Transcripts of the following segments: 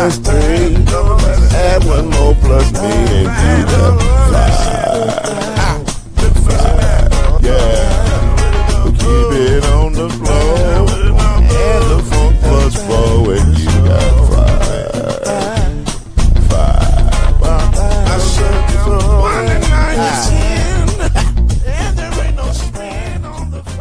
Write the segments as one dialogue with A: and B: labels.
A: plus 3. Add one more plus me and be the 5. Yeah. We keep it on the floor. And the funk plus 4 and you got 5. 5. I said so. 1 and 9 is 10. And there ain't no span on the 5.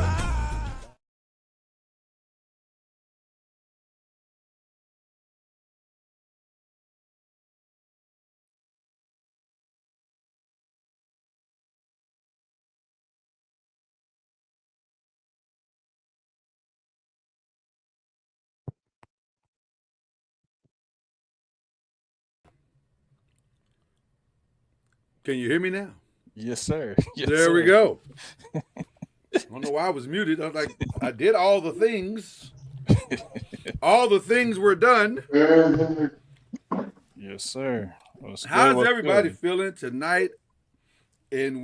B: Can you hear me now?
C: Yes, sir. Yes,
B: There
C: sir.
B: we go. I don't know why I was muted. I was like, I did all the things. All the things were done.
C: Yes, sir.
B: How's everybody feeling tonight in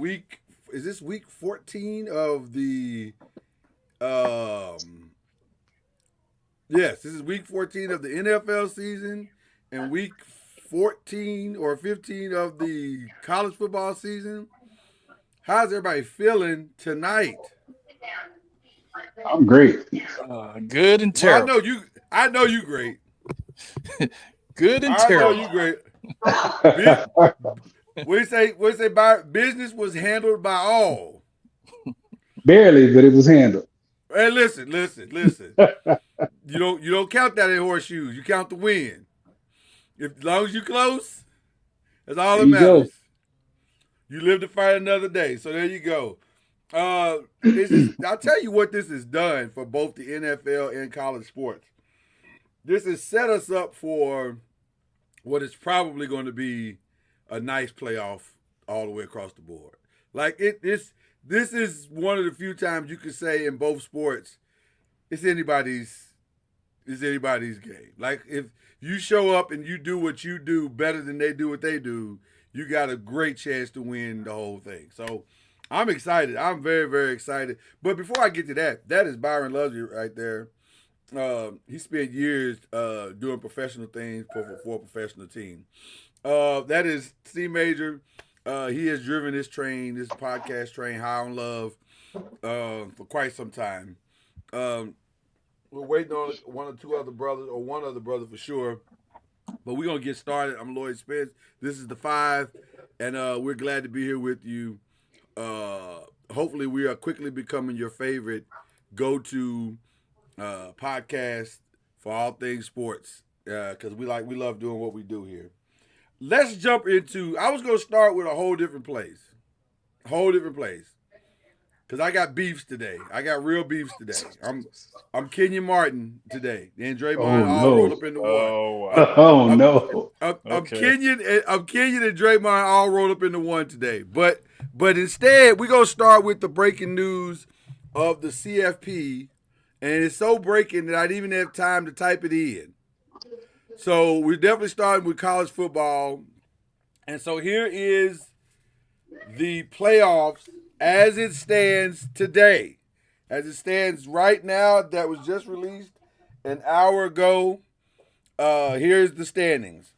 B: is this week 14 of the yes, this is week 14 of the NFL season and week 14 or 15 of the college football season. How's everybody feeling tonight?
D: I'm great.
C: Good and
B: Well,
C: terrible.
B: I know you great.
C: Good and
B: I know
C: terrible.
B: you great. We say business was handled by all.
D: Barely, but it was handled.
B: Hey, listen. You don't count that in horseshoes. You count the win. As long as you close, that's all that
D: There you go.
B: matters. You live to fight another day. So there you go. I'll tell you what this has done for both the NFL and college sports. This has set us up for what is probably going to be a nice playoff all the way across the board. Like this is one of the few times you can say in both sports it's anybody's game. Like if you show up and you do what you do better than they do what they do, you got a great chance to win the whole thing. So I'm excited. I'm very, very excited. But before I get to that is Byron Lovely right there. He spent years doing professional things for a professional team. That is C Major. He has driven this podcast train, High on Love, for quite some time. We're waiting on one other brother for sure. But we're going to get started. I'm Lloyd Spence. This is the 5, and we're glad to be here with you. Hopefully, we are quickly becoming your favorite go-to podcast for all things sports because we love doing what we do here. Let's jump into. I was going to start with a whole different place, because I got beefs today. I got real beefs today. I'm Kenyon Martin today. And Draymond all rolled up into one.
C: Oh,
D: No.
B: I'm Kenyon and Draymond all rolled up into one today. But instead, we're gonna start with the breaking news of the CFP, and it's so breaking that I didn't even have time to type it in. So we're definitely starting with college football, and so here is the playoffs as it stands today. As it stands right now, that was just released an hour ago. Here's the standings.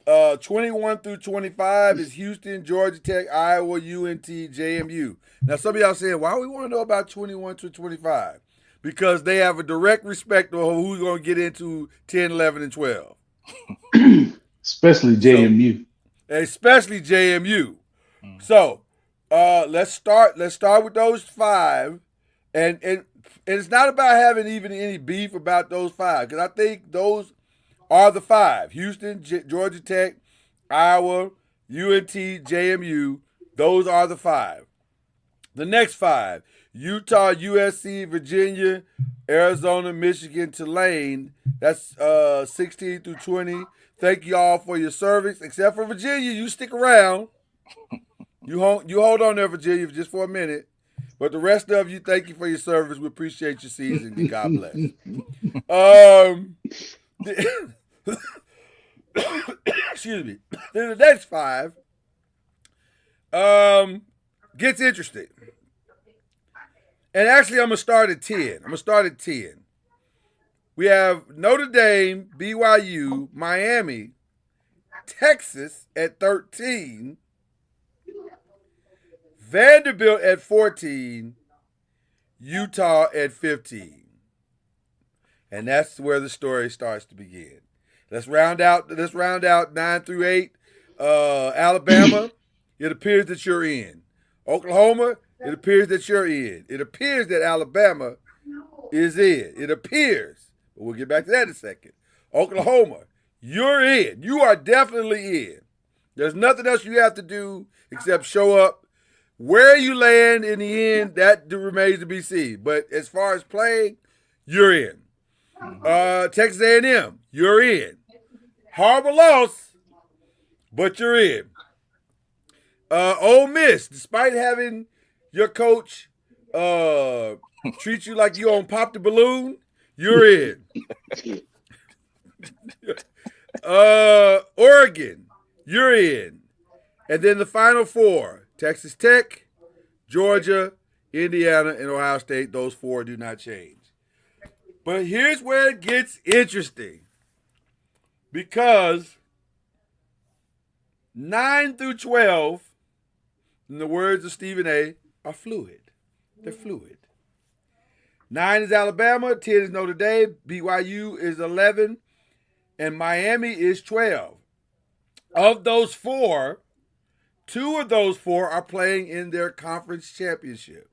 B: 21 through 25 is Houston, Georgia Tech, Iowa, UNT, JMU. Now, some of y'all saying, why we want to know about 21 through 25? Because they have a direct respect of who's going to get into 10, 11, and 12.
D: Especially JMU.
B: Especially JMU. So, let's start with those 5. And it's not about having even any beef about those 5, because I think those are the 5. Houston, Georgia Tech, Iowa, UNT, JMU. Those are the 5. The next 5, Utah, USC, Virginia, Arizona, Michigan, Tulane. That's 16 through 20. Thank you all for your service, except for Virginia. You stick around. You hold on there, Virginia, just for a minute. But the rest of you, thank you for your service. We appreciate your season. And God bless. Excuse me. Then the next 5 gets interesting. And actually, I'm going to start at 10. We have Notre Dame, BYU, Miami, Texas at 13, Vanderbilt at 14, Utah at 15. And that's where the story starts to begin. Let's round out 9 through 8. Alabama, it appears that you're in. Oklahoma, it appears that you're in. It appears that Alabama is in. It appears. But we'll get back to that in a second. Oklahoma, you're in. You are definitely in. There's nothing else you have to do except show up. Where you land in the end, that remains to be seen. But as far as playing, you're in. Texas A&M, you're in. Horrible loss, but you're in. Ole Miss, despite having your coach treat you like you on Pop the Balloon, you're in. Oregon, you're in. And then the final four, Texas Tech, Georgia, Indiana, and Ohio State, those four do not change. But here's where it gets interesting. Because 9 through 12, in the words of Stephen A., are fluid. They're fluid. 9 is Alabama, 10 is Notre Dame, BYU is 11, and Miami is 12. Of those four, 2 of those 4 are playing in their conference championship.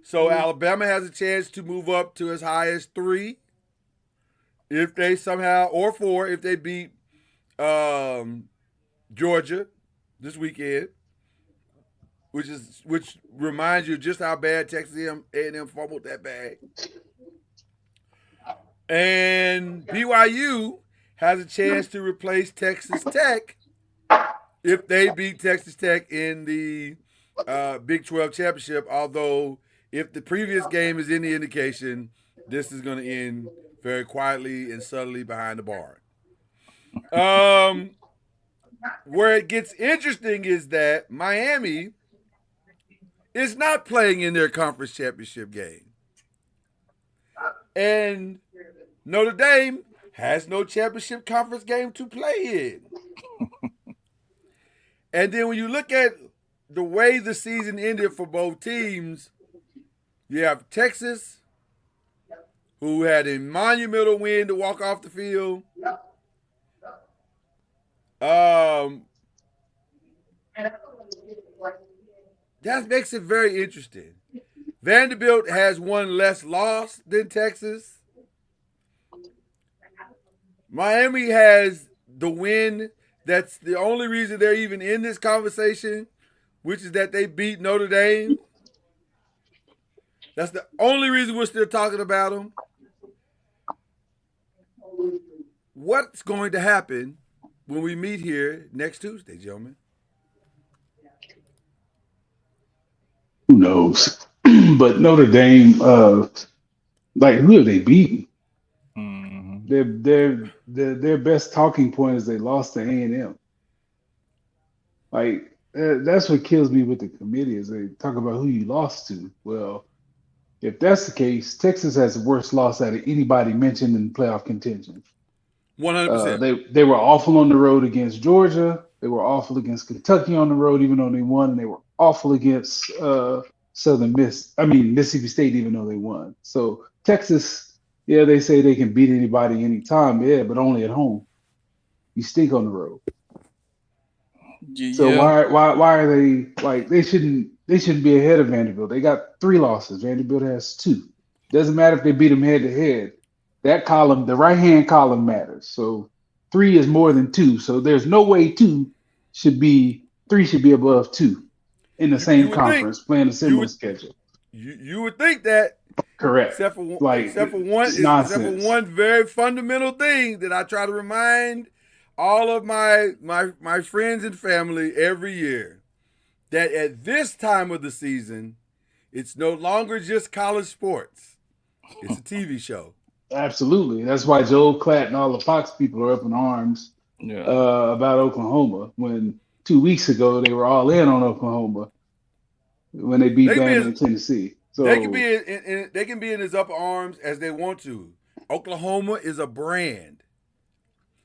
B: So Alabama has a chance to move up to as high as 3 if they somehow, or 4 if they beat Georgia this weekend, which reminds you just how bad Texas A&M fumbled that bag. And BYU has a chance to replace Texas Tech if they beat Texas Tech in the Big 12 championship, although if the previous game is any indication, this is going to end very quietly and subtly behind the barn. Where it gets interesting is that Miami is not playing in their conference championship game. And Notre Dame has no championship conference game to play in. And then when you look at the way the season ended for both teams, you have Texas, who had a monumental win to walk off the field. That makes it very interesting. Vanderbilt has one less loss than Texas. Miami has the win. That's the only reason they're even in this conversation, which is that they beat Notre Dame. That's the only reason we're still talking about them. What's going to happen when we meet here next Tuesday, gentlemen?
D: Who knows? But Notre Dame, like, who have they beaten? Their best talking point is they lost to A&M. Like, that's what kills me with the committee is they talk about who you lost to. Well, if that's the case, Texas has the worst loss out of anybody mentioned in playoff contention.
B: 100%.
D: They were awful on the road against Georgia. They were awful against Kentucky on the road, even though they won, and they were awful against Mississippi State, even though they won. So Texas, yeah, they say they can beat anybody anytime, yeah, but only at home. You stink on the road.
C: Yeah.
D: So why are they like they shouldn't be ahead of Vanderbilt? They got 3 losses. Vanderbilt has 2. Doesn't matter if they beat them head to head. That column, the right hand column matters. So 3 is more than 2. So there's no way 3 should be above 2 in the same conference playing a similar schedule.
B: You would think that.
D: Correct.
B: Except for one very fundamental thing that I try to remind all of my friends and family every year, that at this time of the season, it's no longer just college sports. It's a TV show.
D: Absolutely. That's why Joel Klatt and all the Fox people are up in arms about Oklahoma, when 2 weeks ago they were all in on Oklahoma when they beat Bama in Tennessee. So
B: they can be in his upper arms as they want to. Oklahoma is a brand.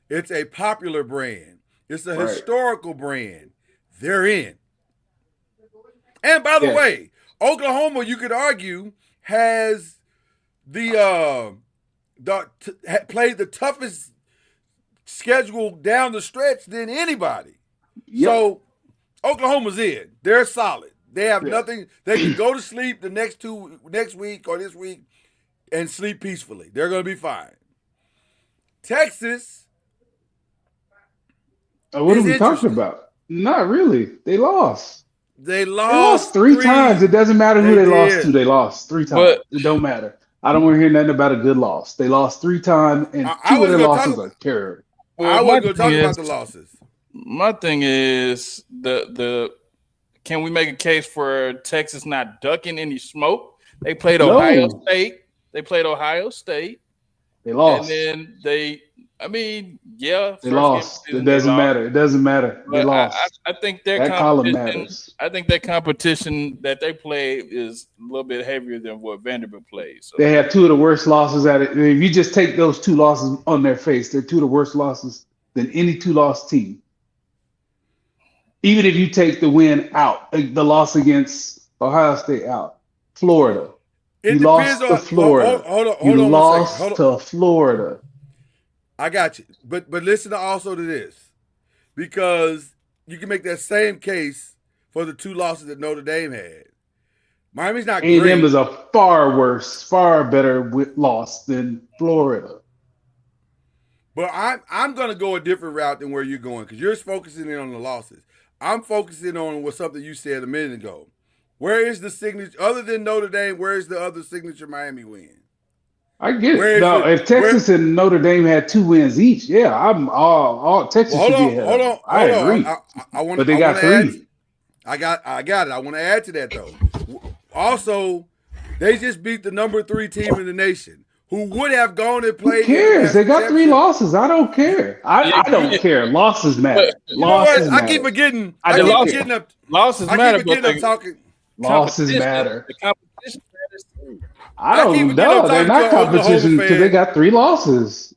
B: It's a popular brand. It's a
D: Right.
B: historical brand. They're in. And by the
D: Yes.
B: way, Oklahoma, you could argue, has played the toughest schedule down the stretch than anybody.
D: Yep.
B: So Oklahoma's in. They're solid. They have
D: Yeah.
B: nothing. They can go to sleep the next week or this week and sleep peacefully. They're going to be fine. Texas.
D: What are
B: is
D: we talking
B: interesting.
D: about? Not really. They lost.
B: They
D: They lost three times. It doesn't matter who
B: They
D: they lost
B: did.
D: to. They lost 3 times. It don't matter. I don't want to hear nothing about a good loss. They lost 3 times, and
B: I
D: 2 of
B: wasn't
D: their
B: gonna
D: losses
B: talk-
D: are terrible.
B: I
C: my
B: wasn't going to talk
C: thing
B: about
C: is-
B: the losses.
C: My thing is the can we make a case for Texas not ducking any smoke? They played
D: No.
C: Ohio State. They
D: Lost.
C: and then they. I mean, yeah,
D: They
C: first
D: lost.
C: game of
D: It
C: the season,
D: doesn't
C: they lost.
D: matter. It doesn't matter. They
C: But
D: lost.
C: I think their
D: That column
C: competition.
D: matters.
C: I think their competition that they play is a little bit heavier than what Vanderbilt plays. So
D: They have 2 of the worst losses at it. If you just take those 2 losses on their face, they're 2 of the worst losses than any 2-loss team. Even if you take the win out, the loss against Ohio State out, Florida.
B: It
D: You
B: depends
D: lost to
B: on
D: Florida.
B: Hold on
D: You
B: one
D: lost
B: second. Hold on.
D: to Florida.
B: I got you. But listen also to this. Because you can make that same case for the 2 losses that Notre Dame had. Miami's not
D: A&M
B: great.
D: is a far worse, far better loss than Florida.
B: But I'm going to go a different route than where you're going because you're focusing in on the losses. I'm focusing on what something you said a minute ago. Where is the signature, other than Notre Dame, where is the other signature Miami win?
D: I get
B: Where
D: it.
B: is
D: No,
B: it?
D: if Texas and Notre Dame had 2 wins each, yeah, I'm all Texas
B: Well,
D: should be ahead.
B: hold
D: of
B: on.
D: them. I agree.
B: I want,
D: But they
B: I
D: got
B: wanna add-
D: 3.
B: I got it. I want to add to that though. Also, they just beat the number 3 team in the nation, who would have gone and played.
D: Who cares? They got 3 losses. I don't care. I don't care. Losses matter.
B: You know what?
D: Losses
B: I
D: matter.
B: keep forgetting.
C: I
B: I
C: don't
B: keep
C: care.
B: forgetting up.
C: losses
B: I
C: matter,
B: keep
C: but
B: forgetting I'm
C: the
B: talking.
D: Losses
C: competition-
D: matter.
C: The competition matters too.
D: I
B: I keep
D: don't
B: forgetting
D: know.
B: I'm
D: They're
B: talking
D: not
B: to an Oklahoma
D: competition because
B: fan.
D: they got 3 losses.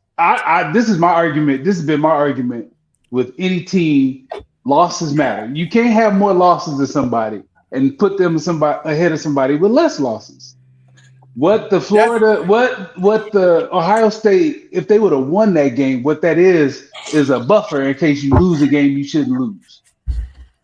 D: This is my argument. This has been my argument with any team. Losses matter. You can't have more losses than somebody and put them ahead of somebody with less losses. What the Florida, what the Ohio State, if they would have won that game, what that is a buffer in case you lose a game you shouldn't lose.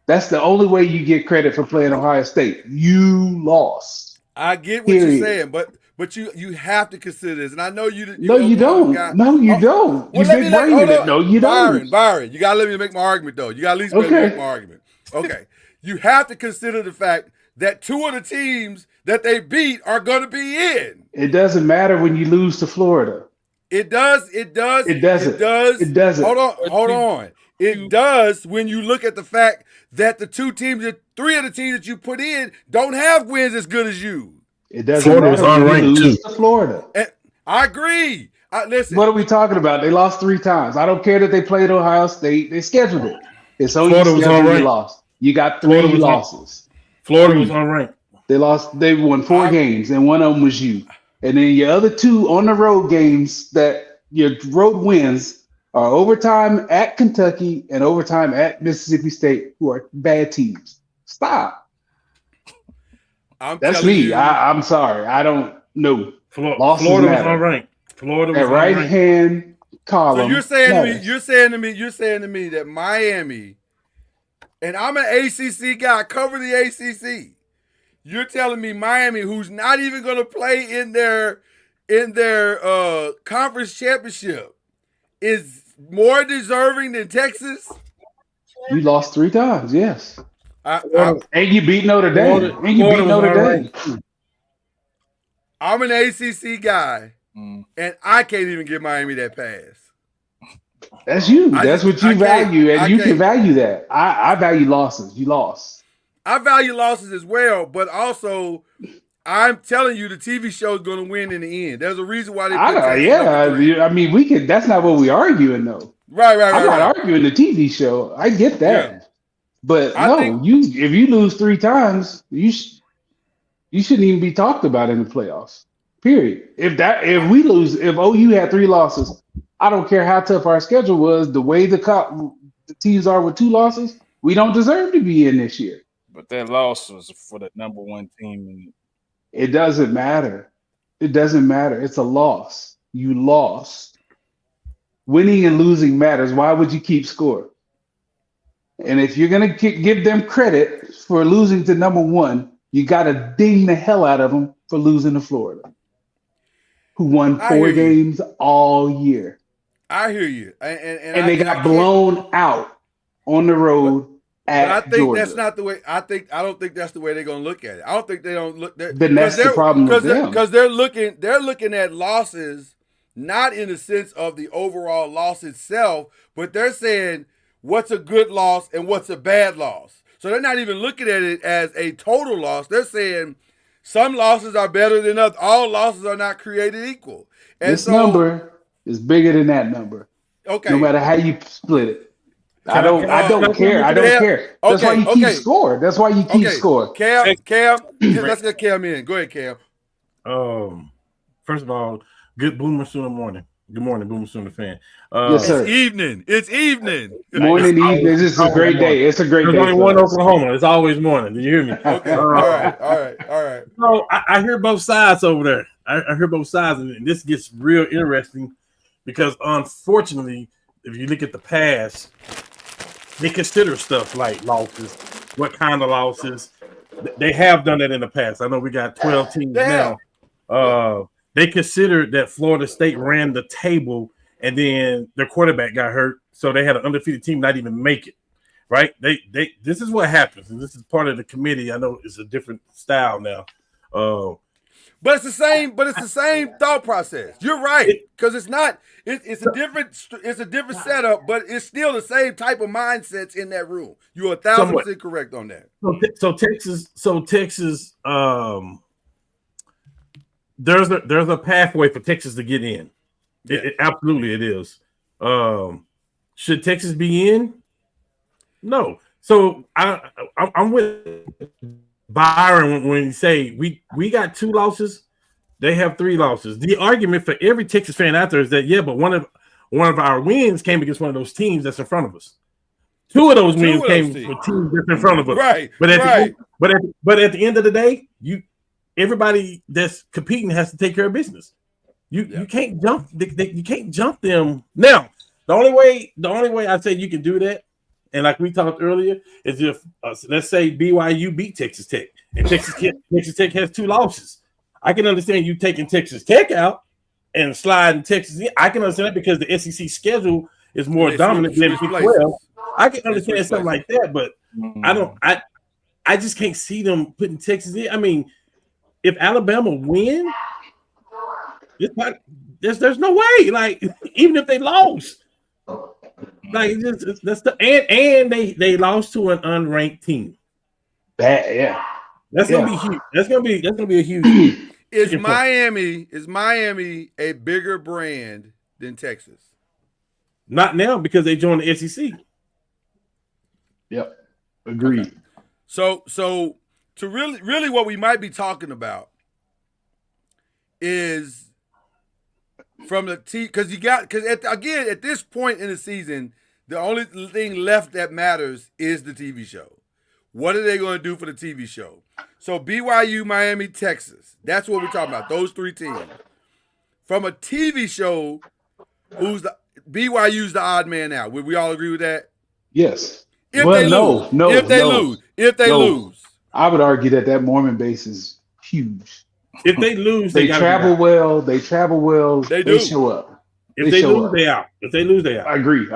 D: That's the only way you get credit for playing Ohio State. You lost.
B: I get what
D: Period.
B: you're saying, but you have to consider this, and I know you.
D: No, you don't. No, you don't.
B: Well,
D: You
B: let me
D: big
B: let-
D: brained
B: hold
D: it.
B: on.
D: No, you don't.
B: Byron, you gotta let me make my argument though. You gotta at least let me
D: Okay.
B: make my argument. Okay, you have to consider the fact that 2 of the teams that they beat are going to be in.
D: It doesn't matter when you lose to Florida.
B: It does. It does.
D: It doesn't.
B: It does.
D: It doesn't.
B: Hold on. It does when you look at the fact that the 3 of the teams that you put in don't have wins as good as you.
D: It doesn't
E: Florida was
D: matter when you
E: unranked,
D: lose
E: too.
D: to Florida.
B: And I agree. Listen.
D: What are we talking about? They lost 3 times. I don't care that they played Ohio State. They scheduled it. It's on your
E: Florida was
D: schedule. You
E: unranked.
D: lost. You got 3
E: Florida was
D: losses.
E: Florida was unranked.
D: They lost. They won 4 games, and one of them was you. And then your other 2 on the road games that your road wins are overtime at Kentucky and overtime at Mississippi State, who are bad teams. Stop.
B: I'm
D: That's
B: telling
D: me.
B: you,
D: I'm sorry. I don't know. Losses
E: Florida was
D: matter.
E: unranked. Florida was
D: That right
E: unranked.
D: hand column.
B: So you're saying
D: matters.
B: to me that Miami, and I'm an ACC guy, I cover the ACC. You're telling me Miami, who's not even going to play in their conference championship, is more deserving than Texas?
D: You lost 3 times, yes.
E: Florida-
D: And you beat Notre Dame.
E: Florida-
D: And you beat
E: Florida was
D: Notre Dame.
E: unranked.
B: I'm an ACC guy,
C: Mm.
B: and I can't even give Miami that pass.
D: That's you.
B: I
D: That's
B: just-
D: what you
B: I can't-
D: value, and
B: I
D: you
B: can't.
D: can value that. I value losses. You lost.
B: I value losses as well, but also I'm telling you the TV show is going to win in the end. There's a reason why they put Texas number 3.
D: I mean, we could. That's not what we're arguing, though.
B: Right.
D: I'm not arguing the TV show. I get that,
B: Yeah.
D: but
B: I
D: no,
B: think-
D: if you lose 3 times, you shouldn't even be talked about in the playoffs. Period. If we lose, if OU had 3 losses, I don't care how tough our schedule was. The way the teams are with 2 losses, we don't deserve to be in this year.
C: But that loss was for the number 1 team.
D: It doesn't matter. It doesn't matter. It's a loss. You lost. Winning and losing matters. Why would you keep score? And if you're going to give them credit for losing to number 1, you got to ding the hell out of them for losing to Florida, who won 4 games all year.
B: I hear you.
D: And they got blown out on the road at
B: I think
D: Georgia.
B: that's not the way. I don't think that's the way they're going to look at it. I don't think they don't look.
D: Then that's the problem with them.
B: Because they're looking at losses not in the sense of the overall loss itself, but they're saying what's a good loss and what's a bad loss. So they're not even looking at it as a total loss. They're saying some losses are better than others. All losses are not created equal. And
D: this number is bigger than that number.
B: Okay.
D: No matter how you split it. I don't care. I don't care. That's why you keep score. That's why you keep score.
B: Cam, let's get Cam in. Go ahead, Cam.
E: First of all, good Boomer Sooner morning. Good morning, Boomer Sooner fan.
D: Yes, sir.
B: It's evening.
D: Morning, evening. This is a great day. It's a great day.
E: There's only one Oklahoma. It's always morning. Do you hear me?
B: Okay. All right.
E: So I hear both sides over there. I hear both sides, and this gets real interesting because, unfortunately, if you look at the past, they consider stuff like losses. What kind of losses? They have done that in the past. I know we got 12 teams now. They considered that Florida State ran the table and then their quarterback got hurt. So they had an undefeated team not even make it, right? This is what happens. And this is part of the committee. I know it's a different style now.
B: But it's the same thought process. You're right. Because it's a different setup, but it's still the same type of mindsets in that room. You're 1,000% correct on that.
E: So Texas, there's a pathway for Texas to get in. Absolutely it is. Should Texas be in? No. So I'm with Byron when you say we got 2 losses, they have 3 losses. The argument for every Texas fan out there is that but one of our wins came against one of those teams that's in front of us. 2 of those wins came with teams that's in front of us.
B: Right.
E: But at the end of the day, everybody that's competing has to take care of business. You can't jump. You can't jump them. Now, the only way I say you can do that, and like we talked earlier, is if let's say BYU beat Texas Tech, and Texas Tech has 2 losses. I can understand you taking Texas Tech out and sliding Texas in. I can understand that because the SEC schedule is more dominant than the Big 12. I can understand something like that, but I just can't see them putting Texas in. I mean, if Alabama win, there's no way. Like, even if they lost, like and they lost to an unranked team. That's gonna be huge. That's gonna be a huge.
B: Is Miami a bigger brand than Texas?
E: Not now because they joined the SEC.
D: Yep, agreed.
B: Okay. So to really what we might be talking about is from the team, because at this point in the season, the only thing left that matters is the TV show. What are they going to do for the TV show? So BYU, Miami, Texas. That's what we're talking about. Those 3 teams. From a TV show, BYU's the odd man out? Would we all agree with that?
D: Yes.
B: If they lose.
D: I would argue that Mormon base is huge.
E: If they lose,
D: they travel well. They show up.
E: If they lose, they out. If they lose, they out.
D: I agree.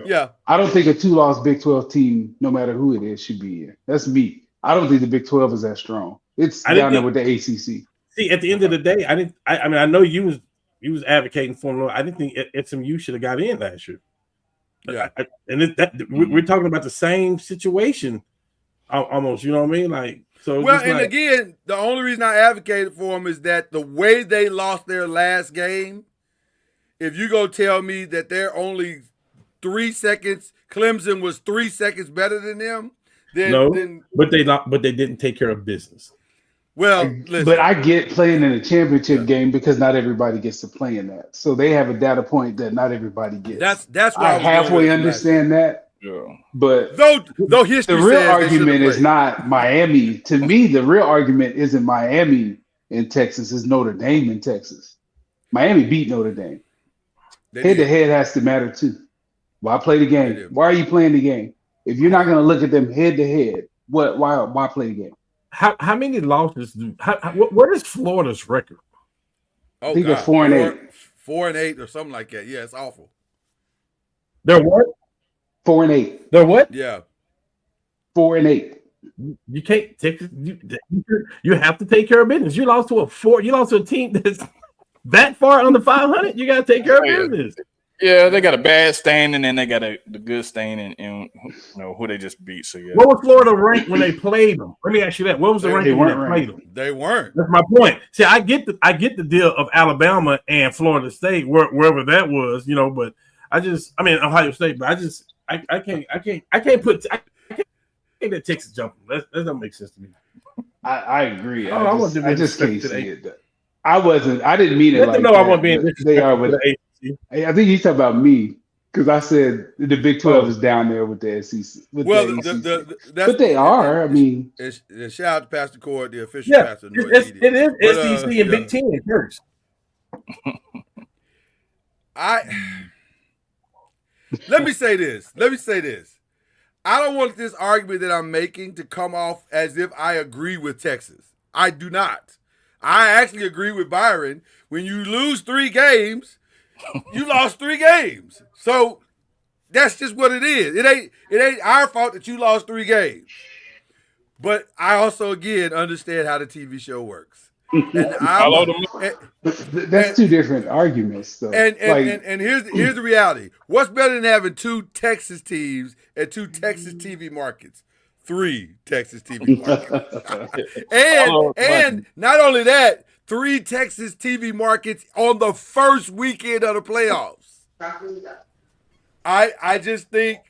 B: Yeah.
D: I don't think a 2-loss Big 12 team, no matter who it is, should be in. That's me. I don't think the Big 12 is that strong. It's down there with the ACC.
E: See, at the end of the day, I know you was advocating for them. I didn't think SMU should have got in last year.
B: Yeah.
E: We're talking about the same situation almost. You know what I mean? Like, so.
B: Well, and again, the only reason I advocated for them is that the way they lost their last game. If you go tell me that they're only 3 seconds, Clemson was 3 seconds better than them.
E: But they didn't take care of business.
B: Well, listen.
D: But I get playing in a championship game because not everybody gets to play in that. So they have a data point that not everybody gets.
B: That's where
D: I
B: I was going with
D: halfway
B: it from last year.
D: understand that,
C: Yeah.
D: but
B: Though
D: the
B: history
D: real
B: says they shouldn't
D: argument
B: have
D: is
B: played.
D: not Miami. To me, the real argument isn't Miami in Texas, it's Notre Dame in Texas. Miami beat Notre Dame.
B: They
D: Head to
B: did.
D: head has to matter too. Why play the
B: They
D: game?
B: did.
D: Why are you playing the game? If you're not going to look at them head to head, why play the game?
E: How many losses do? What is Florida's record?
B: Oh,
D: I think they're
B: God.
D: 4-8.
B: 4-8 or something like that. Yeah, it's awful.
E: They're what?
D: 4-8.
E: They're what?
B: Yeah.
D: 4-8.
E: You can't take you have to take care of business. You lost to a team that's that far under 500. You got to take care of business.
C: Yeah, they got a bad standing and they got the good standing and who they just beat. So yeah.
E: What was Florida ranked when they played them? Let me ask you that. What was the ranking when they played them?
B: They weren't.
E: That's my point. See, I get the deal of Alabama and Florida State, wherever that was, but Ohio State, but I can't let Texas jump them. That doesn't make sense to me.
D: I agree.
E: I
D: just can't see it. I didn't mean it
E: Let
D: like
E: them know
D: that.
E: I wasn't being
D: They are with
E: the ACC.
D: I think he's talking about me because I said the Big 12 is down there with the SEC. But they are. I mean,
B: shout out to Pastor Cord, the official pastor.
E: It is SEC and Big 10 first.
B: Let me say this. I don't want this argument that I'm making to come off as if I agree with Texas. I do not. I actually agree with Byron. When you lose 3 games, you lost 3 games. So that's just what it is. It ain't our fault that you lost 3 games. But I also, again, understand how the TV show works. And
D: that's 2 different arguments, though.
B: And here's the reality. What's better than having 2 Texas teams and 2 Texas TV markets? 3 Texas TV markets. and not only that, 3 Texas TV markets on the first weekend of the playoffs. I just think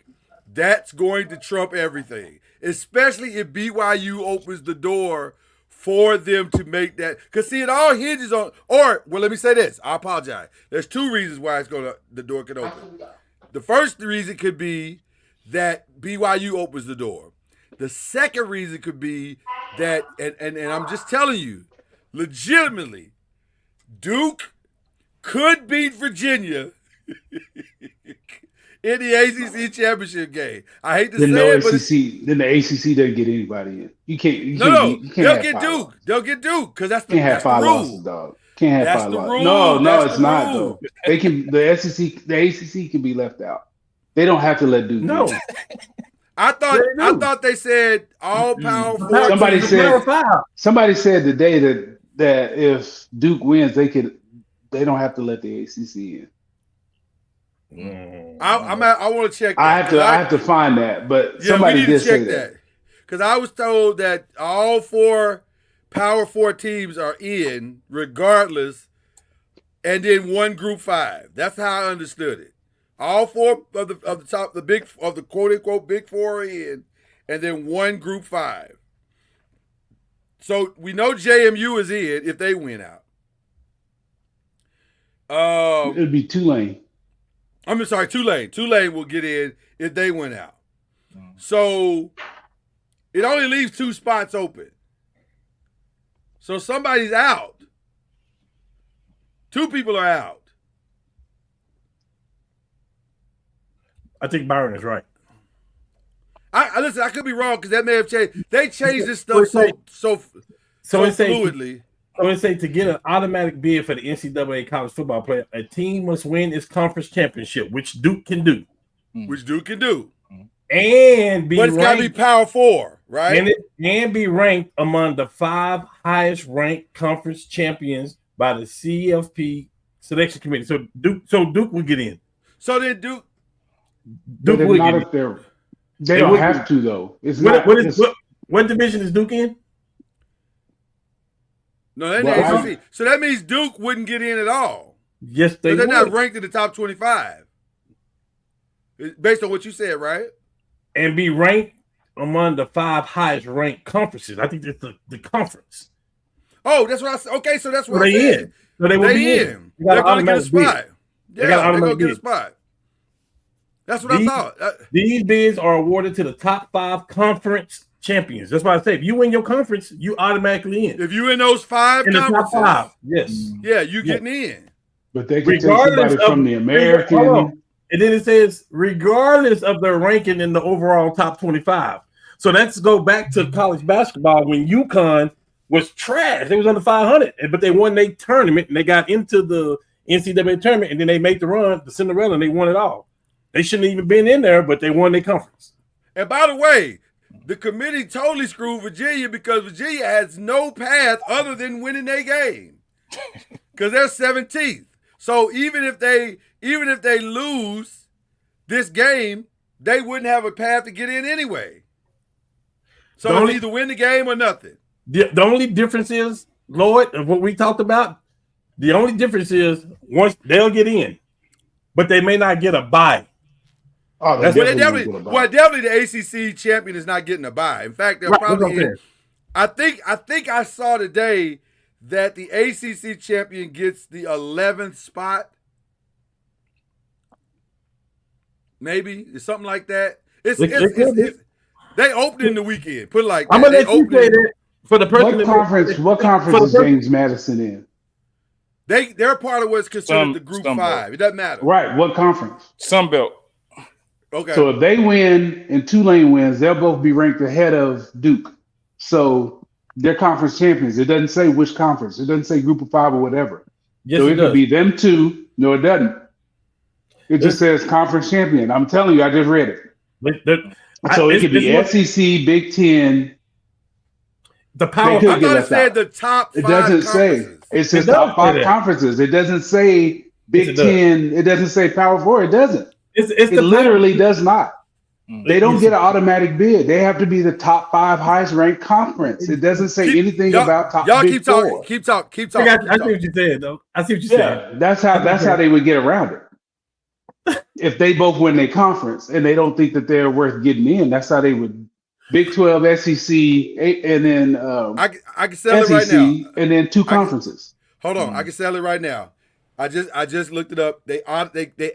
B: that's going to trump everything, especially if BYU opens the door for them to make that. Because, see, it all hinges on, let me say this. I apologize. There's 2 reasons why the door could open. The first reason could be that BYU opens the door. The second reason could be that, and I'm just telling you, legitimately, Duke could beat Virginia in the ACC championship game. I hate to say it, but
D: then the ACC doesn't get anybody in. You can't.
B: They'll get Duke. They'll get Duke because that's the rule. Can't have 5 losses,
D: dog. Can't have 5 losses. No, it's not though. They can. The ACC can be left out. They don't have to let Duke.
E: No.
D: In.
B: I thought they said all power 4.
D: Somebody said today that if Duke wins, they don't have to let the ACC in.
B: I want to check that.
D: I have to find that, but somebody did say that.
B: Because I was told that all 4 Power 4 teams are in regardless, and then 1 Group 5. That's how I understood it. All 4 of the quote unquote Big 4 are in, and then 1 Group 5. So we know JMU is in if they win out.
D: It'd be Tulane.
B: I'm sorry, Tulane. Tulane will get in if they win out. So it only leaves 2 spots open. So somebody's out. 2 people are out.
E: I think Byron is right.
B: I listen. I could be wrong because that may have changed. They changed this stuff so fluidly.
E: So it say to get an automatic bid for the NCAA college football player, a team must win its conference championship, which Duke can do.
B: And
E: be
B: but it's got to be Power 4, right?
E: And be ranked among the 5 highest ranked conference champions by the CFP selection committee. So Duke will get in.
B: So then Duke
D: will get in. They don't have to though.
E: What division is Duke in?
B: No, they're in the ACC. So that means Duke wouldn't get in at all.
E: Yes, they would.
B: They're not ranked in the top 25. Based on what you said, right?
E: And be ranked among the 5 highest ranked conferences. I think it's the conference.
B: Oh, that's what I said. Okay, so that's
E: So
B: what I
E: they
B: said.
E: in. So they will
B: They
E: be
B: in.
E: They got
B: They're
E: an
B: going to get a
E: automatic bid.
B: spot.
E: They got
B: Yeah,
E: an
B: they're going
E: automatic
B: to get a
E: bid.
B: spot. That's what I thought.
E: These bids are awarded to the top 5 conference champions. That's why I say if you win your conference, you automatically in.
B: If you in those 5
E: In the
B: conferences,
E: top 5, yes.
B: Yeah, you getting in.
D: But they can take
E: Regardless
D: somebody from the
E: hold on.
D: American.
E: And then it says regardless of their ranking in the overall top 25. So let's go back to college basketball when UConn was trash. They was under 500, but they won their tournament and they got into the NCAA tournament and then they made the run, the Cinderella, and they won it all. They shouldn't have even been in there, but they won their conference.
B: And by the way, the committee totally screwed Virginia because Virginia has no path other than winning their game because they're 17th. So even if they lose this game, they wouldn't have a path to get in anyway. So it's either win the game or nothing.
E: The only difference is, Lloyd, of what we talked about, the only difference is once they'll get in, but they may not get a bye.
D: Oh,
B: definitely the ACC champion is not getting a bye. In fact, they'll probably in. I think I saw today that the ACC champion gets the 11th spot. Maybe it's something like that. They opened in the weekend. Put it like that.
E: I'm gonna let you say that for the person.
D: What conference is James Madison in?
B: They're part of what's considered the Group 5. It doesn't matter.
D: Right. What conference?
C: Sunbelt.
B: Okay.
D: So if they win and Tulane wins, they'll both be ranked ahead of Duke. So they're conference champions. It doesn't say which conference. It doesn't say Group of 5 or whatever.
E: Yes,
B: So
E: it
B: could
E: be
D: them two. No, it doesn't. It just says conference champion. I'm telling you, I just read it. So it could be SEC, Big Ten.
E: The power.
B: I thought it said the top 5
D: It doesn't say. It says top 5 conferences. It doesn't say Big Ten. It doesn't say Power 4. It doesn't. It literally does not. They don't get an automatic bid. They have to be the top 5 highest ranked conference. It doesn't say anything about top.
B: Y'all
D: Big
B: keep talking.
D: Four.
B: Keep talking.
E: I see what you said, though. I see what you said.
D: That's how they would get around it. If they both win their conference and they don't think that they're worth getting in, that's how they would. Big 12, SEC, and then
B: I can sell
D: SEC,
B: it right now.
D: and then 2 conferences.
B: Hold on, I can sell it right now. I just looked it up. They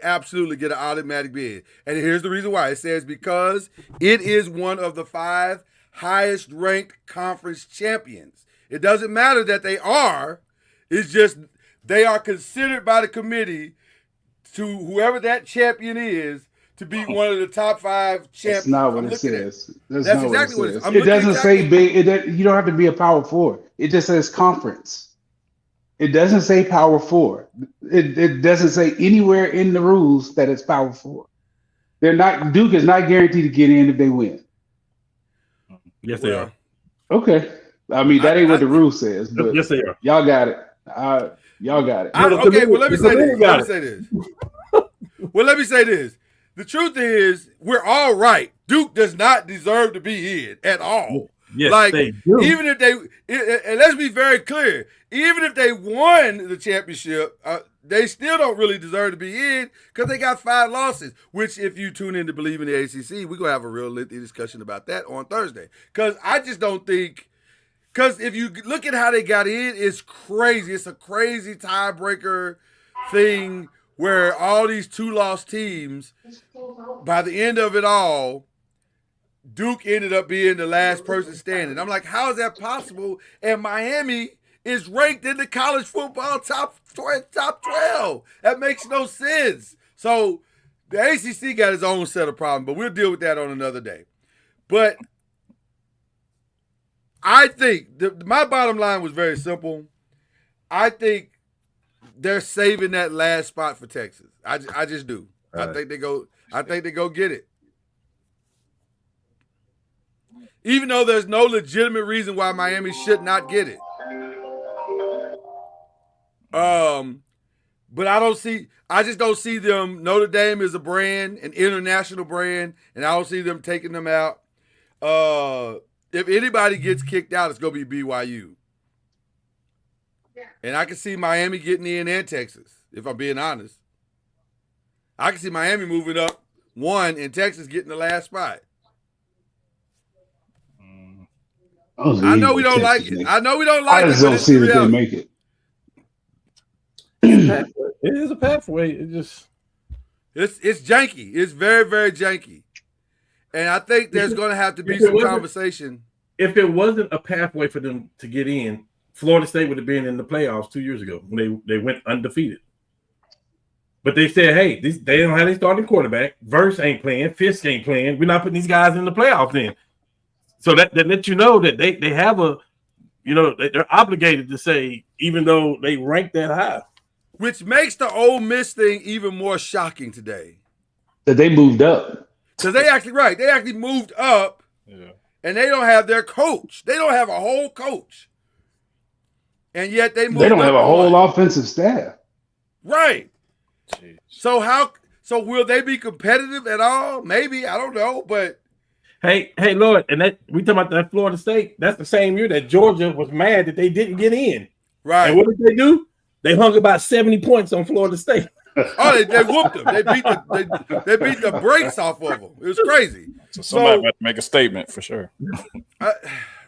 B: absolutely get an automatic bid, and here's the reason why. It says because it is one of the 5 highest ranked conference champions. It doesn't matter that they are. It's just they are considered by the committee to whoever that champion is to be one of the top 5 champions.
D: That's not what it says. That's
B: exactly what it says.
D: It doesn't say big. You don't have to be a Power 4. It just says conference. It doesn't say Power 4. It doesn't say anywhere in the rules that it's Power 4. Duke is not guaranteed to get in if they win.
E: Yes, they are.
D: Okay. I mean, that ain't what the rule says, but
E: yes, they are.
D: Y'all got it. Y'all got it.
B: Okay, well, let me say this. Well, let me say this. The truth is, we're all right. Duke does not deserve to be in at all.
E: Yes, they do.
B: Even if and let's be very clear, even if they won the championship, they still don't really deserve to be in because they got 5 losses, which if you tune in to Believe in the ACC, we're going to have a real lengthy discussion about that on Thursday. Because I just don't think, because if you look at how they got in, it's crazy. It's a crazy tiebreaker thing where all these 2-loss teams, by the end of it all, Duke ended up being the last person standing. I'm like, how is that possible? And Miami is ranked in the college football top 12. That makes no sense. So the ACC got its own set of problems, but we'll deal with that on another day. But I think my bottom line was very simple. I think they're saving that last spot for Texas. I just do. I think they go get it. Even though there's no legitimate reason why Miami should not get it. But I just don't see them. Notre Dame is a brand, an international brand, and I don't see them taking them out. If anybody gets kicked out, it's going to be BYU. And I can see Miami getting in and Texas, if I'm being honest. I can see Miami moving up 1 and Texas getting the last spot. I know we don't like it. I know we don't like
D: I
B: it.
D: just
B: But
D: don't
B: it's
D: see
B: the
D: that they
B: reality.
D: make it.
E: It is a pathway. It just
B: It's janky. It's very, very janky. And I think there's going to have to be some conversation.
E: If it wasn't a pathway for them to get in, Florida State would have been in the playoffs 2 years ago when they went undefeated. But they said, hey, they don't have any starting quarterback. Verse ain't playing. Fisk ain't playing. We're not putting these guys in the playoffs then. So that lets you know that they have a, they're obligated to say, even though they rank that high.
B: Which makes the Ole Miss thing even more shocking today.
D: That they moved up.
B: Because they actually moved up, and they don't have their coach. They don't have a whole coach. And yet they moved up.
D: They don't have a whole offensive staff.
B: Right.
C: Jeez.
B: So will they be competitive at all? Maybe. I don't know, but
E: Hey, Lord, and that we talking about that Florida State. That's the same year that Georgia was mad that they didn't get in.
B: right.
E: And what did they do? They hung about 70 points on Florida State.
B: Oh, they whooped them. They beat the brakes off of them. It was crazy.
C: So somebody might make a statement for sure.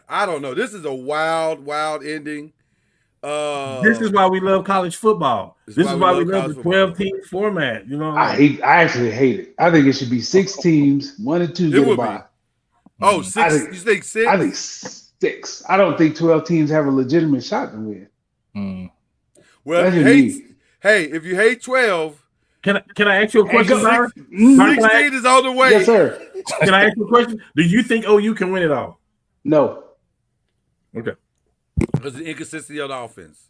B: I don't know. This is a wild, wild ending.
E: This is why we love college football. This is why we love the 12-team format.
D: I actually hate it. I think it should be 6 teams, 1 and 2 get a bye.
B: Oh, 6? You think 6?
D: I think 6. I don't think 12 teams have a legitimate shot to win.
B: Well, if you hate 12,
E: can I ask you a question, Byron?
B: 16 is on the way.
D: Yes, sir.
E: Can I ask you a question? Do you think OU can win it all?
D: No.
E: Okay.
B: Because the inconsistency of the offense.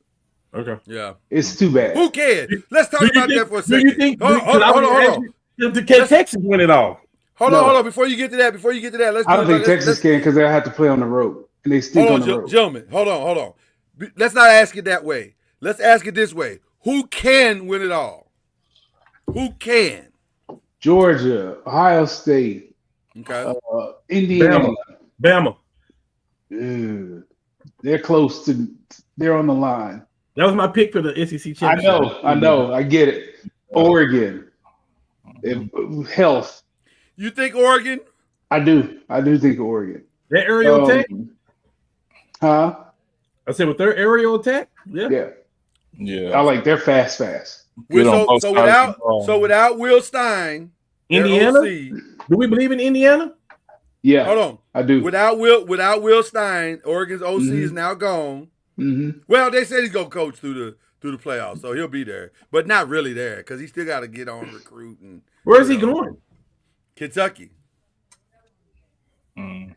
E: Okay.
B: Yeah.
D: It's too bad.
B: Who cares? Let's talk about that for a second.
E: Do you think? Hold on. Can Texas win it all?
B: Hold on. Before you get to that,
D: I don't think Texas can because they'll have to play on the road. And they stink on the road.
B: Gentlemen, hold on. Let's not ask it that way. Let's ask it this way. Who can win it all? Who can?
D: Georgia, Ohio State,
B: Okay.
D: Indiana.
E: Bama.
D: They're close to. They're on the line.
E: That was my pick for the SEC championship.
D: I know. I get it. Oregon. Health.
B: You think Oregon?
D: I do. I do think Oregon.
E: That aerial attack?
D: Huh?
E: I said with their aerial attack? Yeah.
D: I like they're fast.
B: So without Will Stein,
E: Indiana?
B: OC,
E: Do we believe in Indiana?
D: Yeah.
B: Hold on.
D: I do.
B: Without Will Stein, Oregon's OC is now gone.
D: Mm-hmm.
B: Well, they said he's gonna coach through the playoffs, so he'll be there, but not really there because he still got to get on recruiting.
E: Where is he going?
B: Kentucky.
D: I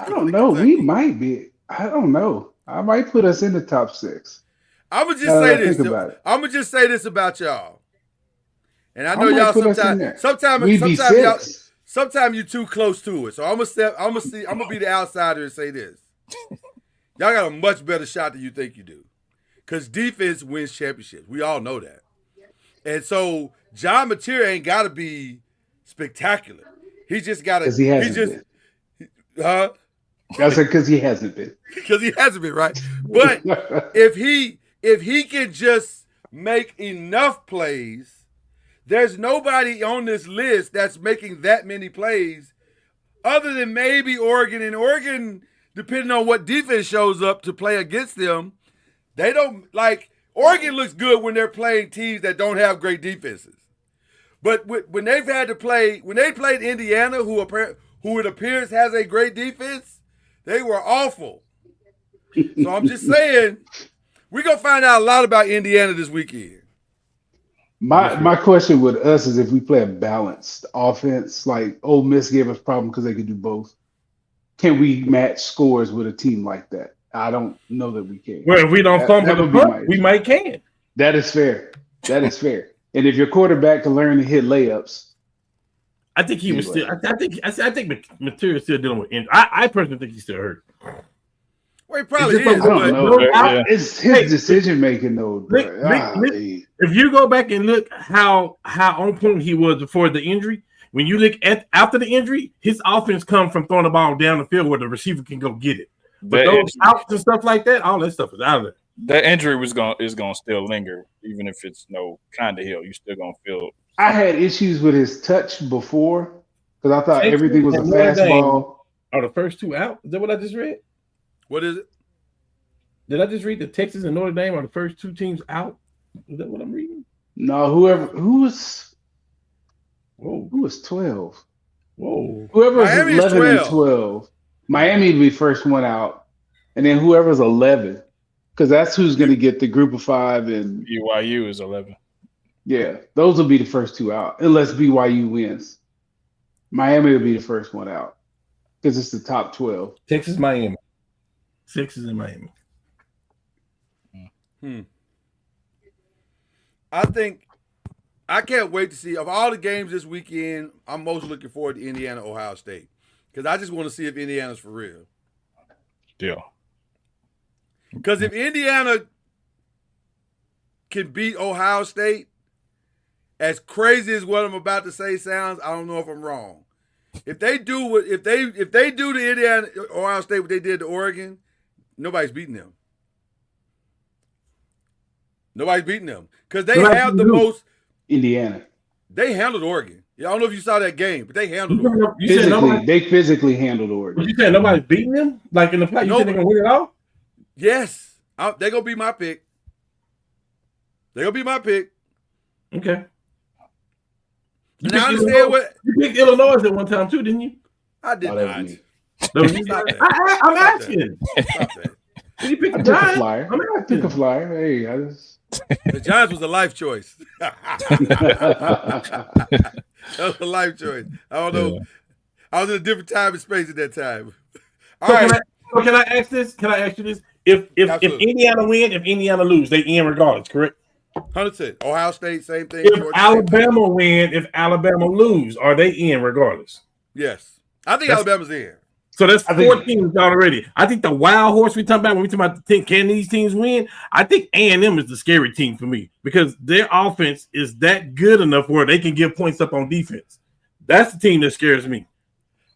D: don't know. We might be. I don't know. I might put us in the top 6.
B: I'm gonna just say this about y'all, and I know y'all sometimes you're too close to it. So I'm gonna be the outsider and say this: y'all got a much better shot than you think you do, because defense wins championships. We all know that, and so John Mateer ain't got to be spectacular. He just got to.
D: Because he hasn't been. I said because he hasn't been.
B: Because he hasn't been, right? But if he can just make enough plays, there's nobody on this list that's making that many plays other than maybe Oregon. And Oregon, depending on what defense shows up to play against them, they don't like Oregon looks good when they're playing teams that don't have great defenses. But when they played Indiana, who it appears has a great defense, they were awful. So I'm just saying, we're going to find out a lot about Indiana this weekend.
D: My question with us is if we play a balanced offense, like Ole Miss gave us problem because they could do both. Can we match scores with a team like that? I don't know that we can.
E: Well, if we don't fumble the punt, we might can.
D: That is fair. And if your quarterback can learn to hit layups,
E: I think he was still. I think Mateer is still dealing with injury. I personally think he's still hurt.
B: Well, he probably is.
D: I don't know. It's his decision making, though.
E: If you go back and look how on point he was before the injury, when you look at after the injury, his offense comes from throwing the ball down the field where the receiver can go get it. But those outs and stuff like that, all that stuff is out of there.
C: That injury is gonna still linger, even if it's no kind of heal. You still gonna feel.
D: I had issues with his touch before because I thought everything was a fastball.
E: Are the first 2 out? Is that what I just read?
B: What is it?
E: Did I just read that Texas and Notre Dame are the first 2 teams out? Is that what I'm reading?
D: No, who was 12?
E: Whoa.
D: Whoever's
B: Miami is
D: 11 and
B: 12.
D: 12. Miami will be first one out, and then whoever's 11, because that's who's going to get the group of 5, and
C: BYU is 11.
D: yeah, those will be the first 2 out, unless BYU wins. Miami will be the first one out because it's the top 12.
E: Texas, Miami. Texas and Miami.
B: I can't wait to see of all the games this weekend. I'm most looking forward to Indiana, Ohio State, because I just want to see if Indiana's for real.
C: Yeah.
B: Because if Indiana can beat Ohio State, as crazy as what I'm about to say sounds, I don't know if I'm wrong. If they do if they do to Indiana, Ohio State what they did to Oregon, nobody's beating them. Nobody's beating them because they have the most.
D: Indiana.
B: They handled Oregon. Yeah, I don't know if you saw that game, but they handled Oregon.
D: They physically handled Oregon.
E: You said nobody's beating them? Like in the play, you said they're going to win it all?
B: Yes. They're going to be my pick. They're going to be my pick.
E: Okay.
B: And I understand what.
E: You picked Illinois at one time too, didn't you?
B: I did not.
E: I'm asking.
B: Stop that.
E: You picked
D: I
E: the
D: took a
E: Giants?
D: flyer. I took a flyer. Hey, I just.
B: The Giants was a life choice. That was a life choice. I don't know. I was in a different time and space at that time. All right.
E: Can I ask this? Can I ask you this? If Indiana win, if Indiana lose, they in regardless, correct?
B: 100%. Ohio State, same thing.
E: If Alabama win, if Alabama lose, are they in regardless?
B: Yes. I think Alabama's in.
E: So that's 4 teams already. I think the wild horse we talk about when we talk about can these teams win, I think A&M is the scary team for me because their offense is that good enough where they can give points up on defense. That's the team that scares me.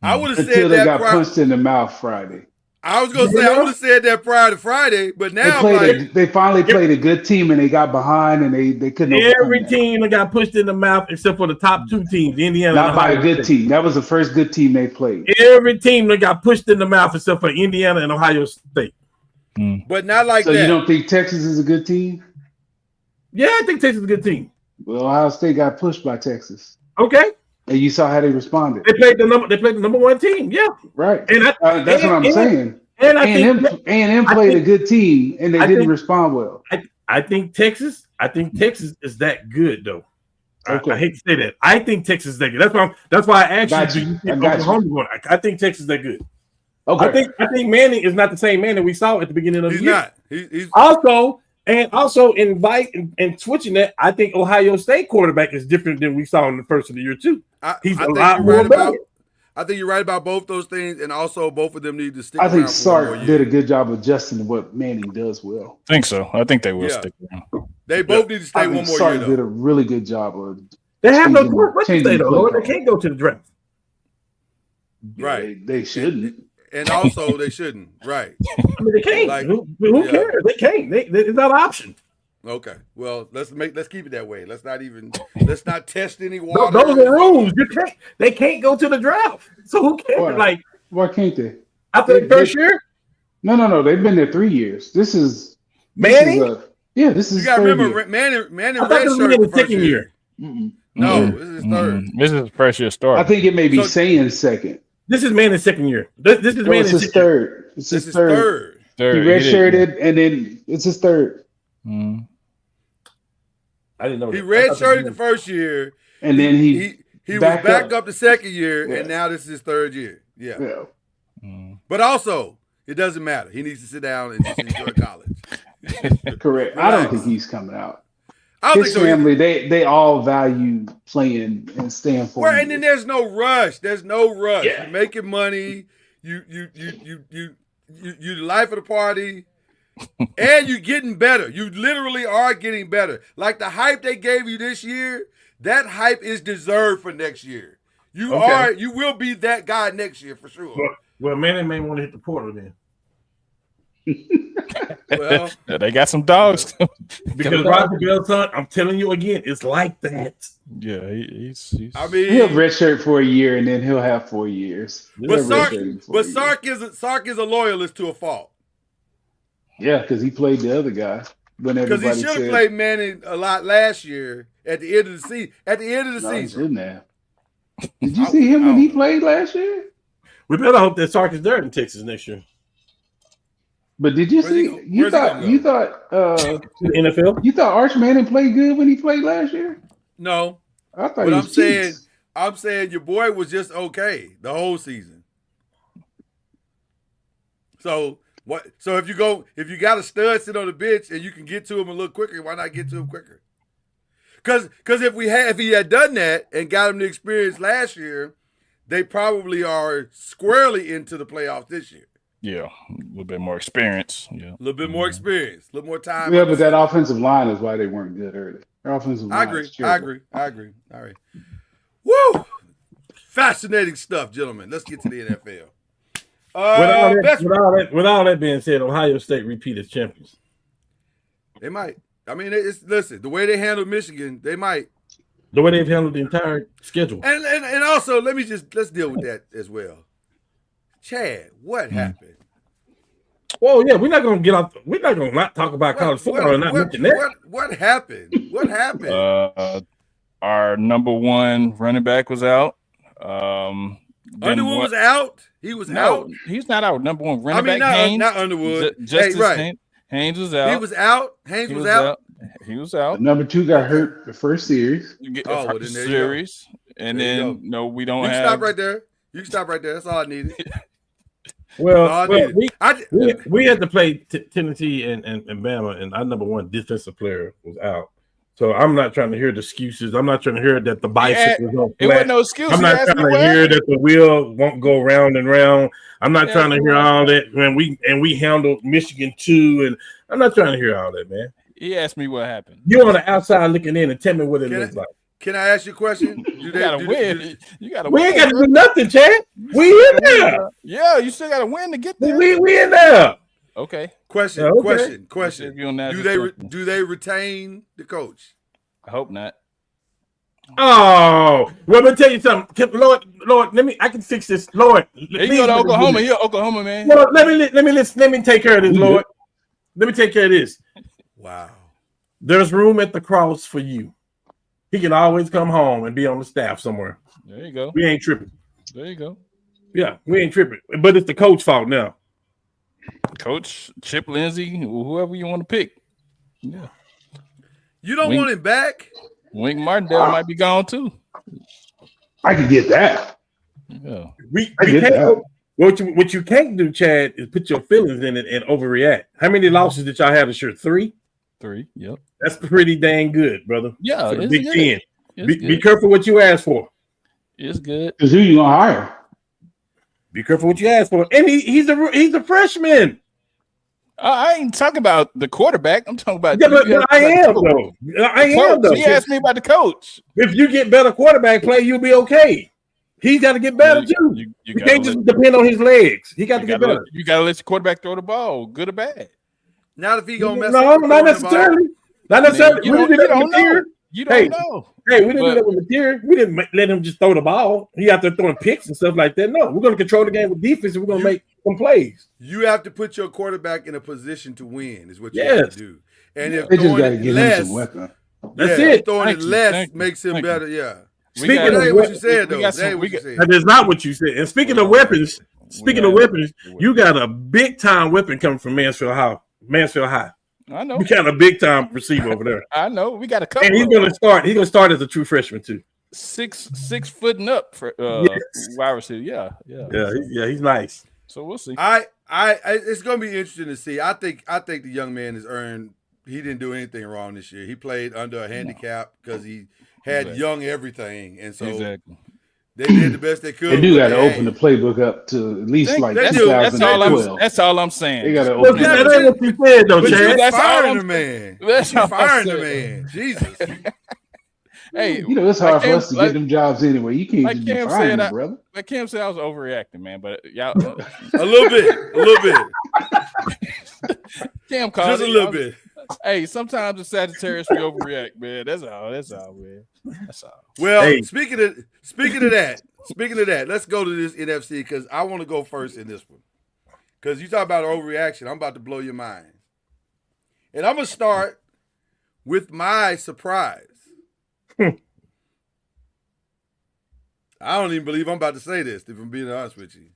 B: I would have said
D: until they
B: that
D: got punched in the mouth Friday.
B: I was gonna say I would have said that prior to Friday, but now
D: they finally played a good team and they got behind and they couldn't.
E: Every team that got pushed in the mouth except for the top 2 teams, Indiana.
D: Not by a good team. That was the first good team they played.
E: Every team that got pushed in the mouth except for Indiana and Ohio State.
B: But not like that.
D: So you don't think Texas is a good team?
E: Yeah, I think Texas is a good team.
D: Well, Ohio State got pushed by Texas.
E: Okay.
D: And you saw how they responded.
E: They played the number 1 team. Yeah.
D: Right.
E: And
D: that's what I'm saying. And A&M played a good team, and they didn't respond well.
E: I think Texas is that good, though. Okay. I hate to say that. I think Texas is that good. That's why I asked you. I think Texas is that good. Okay. I think Manning is not the same Manning we saw at the beginning of the year.
B: He's
E: not. Also invite and switching that. I think Ohio State quarterback is different than we saw in the first of the year too. He's a lot more better.
B: I think you're right about both those things, and also both of them need to stick.
D: I think Sark did a good job adjusting to what Manning does well.
C: I think so. I think they will stick around.
B: They both need to stay one more
D: Sark
B: year. Though.
D: Did a really good job of.
E: They have no choice to stay though. They can't go to the draft.
B: Right.
D: They shouldn't.
B: And also, they shouldn't. Right.
E: I mean, they can't. Like, who cares? They can't. It's not an option.
B: Okay. Well, let's keep it that way. Let's not test any water.
E: Those are rules. They can't go to the draft. So who cares?
D: Why can't they?
E: After the first year?
D: No. They've been there 3 years. This is
E: Manning.
D: This is.
B: You gotta remember, Manning redshirt the second year. No, this is his third.
C: This is his first year start.
D: I think it may be saying second.
E: This is Manning's second year. This is Manning's
D: his third. It's his third. He redshirted, and then it's his third.
E: I didn't know.
B: He redshirted the first year,
D: and then he
B: was back up the second year, and now this is his third year. Yeah. But also, it doesn't matter. He needs to sit down and just enjoy college.
D: Correct. I don't think he's coming out.
B: His
D: family, they all value playing and staying for.
B: Well, and then there's no rush. There's no rush. Yeah. You're making money. You the life of the party, and you're getting better. You literally are getting better. Like the hype they gave you this year, that hype is deserved for next year. You will be that guy next year for sure.
E: Well, Manning may want to hit the portal then.
B: Well,
C: they got some dogs.
E: Because Roger Bell's son, I'm telling you again, it's like that.
C: Yeah, he's
B: I mean,
D: he'll redshirt for a year and then he'll have 4 years.
B: But Sark is a loyalist to a fault.
D: Yeah, because he played the other guy. When
B: Because he
D: everybody
B: should have
D: said,
B: played Manning a lot last year at the end of the season. At the end of the
D: no, he
B: season.
D: shouldn't have. Did you see him when he played last year?
E: We better hope that Sark is there in Texas next year.
D: But did you
B: Where's he
D: see?
B: go- where's he gonna
D: You
B: go?
D: thought
E: To the NFL.
D: you thought Arch Manning played good when he played last year?
B: No.
D: I thought
B: But
D: he
B: I'm
D: was
B: saying
D: cheeks.
B: your boy was just okay the whole season. So what? So if you got a stud sit on the bench and you can get to him a little quicker, why not get to him quicker? Because if he had done that and got him the experience last year, they probably are squarely into the playoffs this year.
C: Yeah, a little bit more experience. Yeah,
B: A little bit more experience, a little more time.
D: Yeah, but that offensive line is why they weren't good early. Their offensive line
B: I
D: is
B: agree.
D: terrible.
B: All right. Woo! Fascinating stuff, gentlemen. Let's get to the NFL.
E: With all that being said, Ohio State repeat as champions.
B: They might. I mean, listen. The way they handled Michigan, they might.
E: The way they've handled the entire schedule.
B: And also, let's deal with that as well. Chad, what happened?
E: Well, yeah, we're not gonna not talk about college football and not mention that.
B: What happened? What happened?
C: Our number one running back was out.
B: Underwood was out. He was out.
C: He's not out. Number one running back.
B: Not Underwood.
C: Haynes was out.
B: He was out. Haynes was out.
C: He was out.
D: The number 2 got hurt the first series.
C: First series, and then no, we don't have.
B: You can stop right there. You can stop right there. That's all I needed.
E: Well, we had to play Tennessee and Bama, and our number one defensive player was out. So I'm not trying to hear the excuses. I'm not trying to hear that the bicycle was on flat.
C: It wasn't no excuse.
E: I'm not trying to hear that the wheel won't go round and round. I'm not trying to hear all that. When we handled Michigan too, and I'm not trying to hear all that, man.
C: He asked me what happened.
E: You're on the outside looking in and tell me what it looks like.
B: Can I ask you a question?
C: You gotta win. You gotta
E: we
C: win.
E: ain't got to do nothing, Chad. We in there.
C: Yeah, you still gotta win to get there.
E: We in there.
C: Okay.
B: Question. Do they retain the coach?
C: I hope not.
E: Oh, well, let me tell you something. Lord, I can fix this. Lord,
C: He go to Oklahoma. You're Oklahoma, man.
E: Lord, let me take care of this, Lord. Let me take care of this.
B: Wow.
E: There's room at the cross for you. He can always come home and be on the staff somewhere.
C: There you go.
E: We ain't tripping.
C: There you go.
E: Yeah, we ain't tripping. But it's the coach's fault now.
C: Coach Chip Lindsey, whoever you want to pick. Yeah.
B: You don't want him back?
C: Wink Martindale might be gone too.
D: I can get that.
C: Yeah.
E: What you can't do, Chad, is put your feelings in it and overreact. How many losses did y'all have this year? 3?
C: 3. Yep.
E: That's pretty dang good, brother.
C: Yeah.
E: For the Big Ten. Be careful what you ask for.
C: It's good.
D: Because who you gonna hire?
E: Be careful what you ask for. And he's a freshman.
C: I ain't talking about the quarterback. I'm talking about.
E: Yeah, but I am though.
C: He asked me about the coach.
E: If you get better quarterback play, you'll be okay. He's got to get better too. You can't just depend on his legs. He got to get better.
C: You got to let your quarterback throw the ball, good or bad.
B: Not if he gonna mess
E: up. No, not necessarily. Not necessarily.
C: You don't know. You don't know.
E: Hey, we didn't do that with Material. We didn't let him just throw the ball. He out there throwing picks and stuff like that. No, we're going to control the game with defense, and we're going to make some plays.
B: You have to put your quarterback in a position to win, is what you have to do. And if
D: they just got to
B: give
D: him some weapon.
E: That's it.
B: Throwing it less makes him better. Yeah.
E: Speaking
B: of what you said, though.
E: That is not what you said. And speaking of weapons, you got a big time weapon coming from Mansfield High.
C: I know.
E: We got a big time receiver over there.
C: I know. We got a couple.
E: And he's gonna start. He's gonna start as a true freshman too.
C: 6 foot and up for wide receiver. Yeah.
E: He's nice.
C: So we'll see.
B: It's gonna be interesting to see. I think the young man has earned. He didn't do anything wrong this year. He played under a handicap because he had young everything, and so they did the best they could.
D: They do got to open the playbook up to at least like 2012.
C: That's all I'm saying.
D: They got to open.
E: That ain't what you said, though, Chad.
B: That's firing the man. That's firing the man. Jesus.
C: Hey,
D: it's hard for us to get them jobs anyway. You can't just be firing them, brother.
C: Like Cam said, I was overreacting, man. But y'all,
B: a little bit.
C: Cam called
B: just a little bit.
C: Hey, sometimes the Sagittarius we overreact, man. That's all, man. That's all.
B: Well, speaking of that, let's go to this NFC because I want to go first in this one. Because you talk about overreaction, I'm about to blow your mind. And I'm gonna start with my surprise. I don't even believe I'm about to say this, if I'm being honest with you.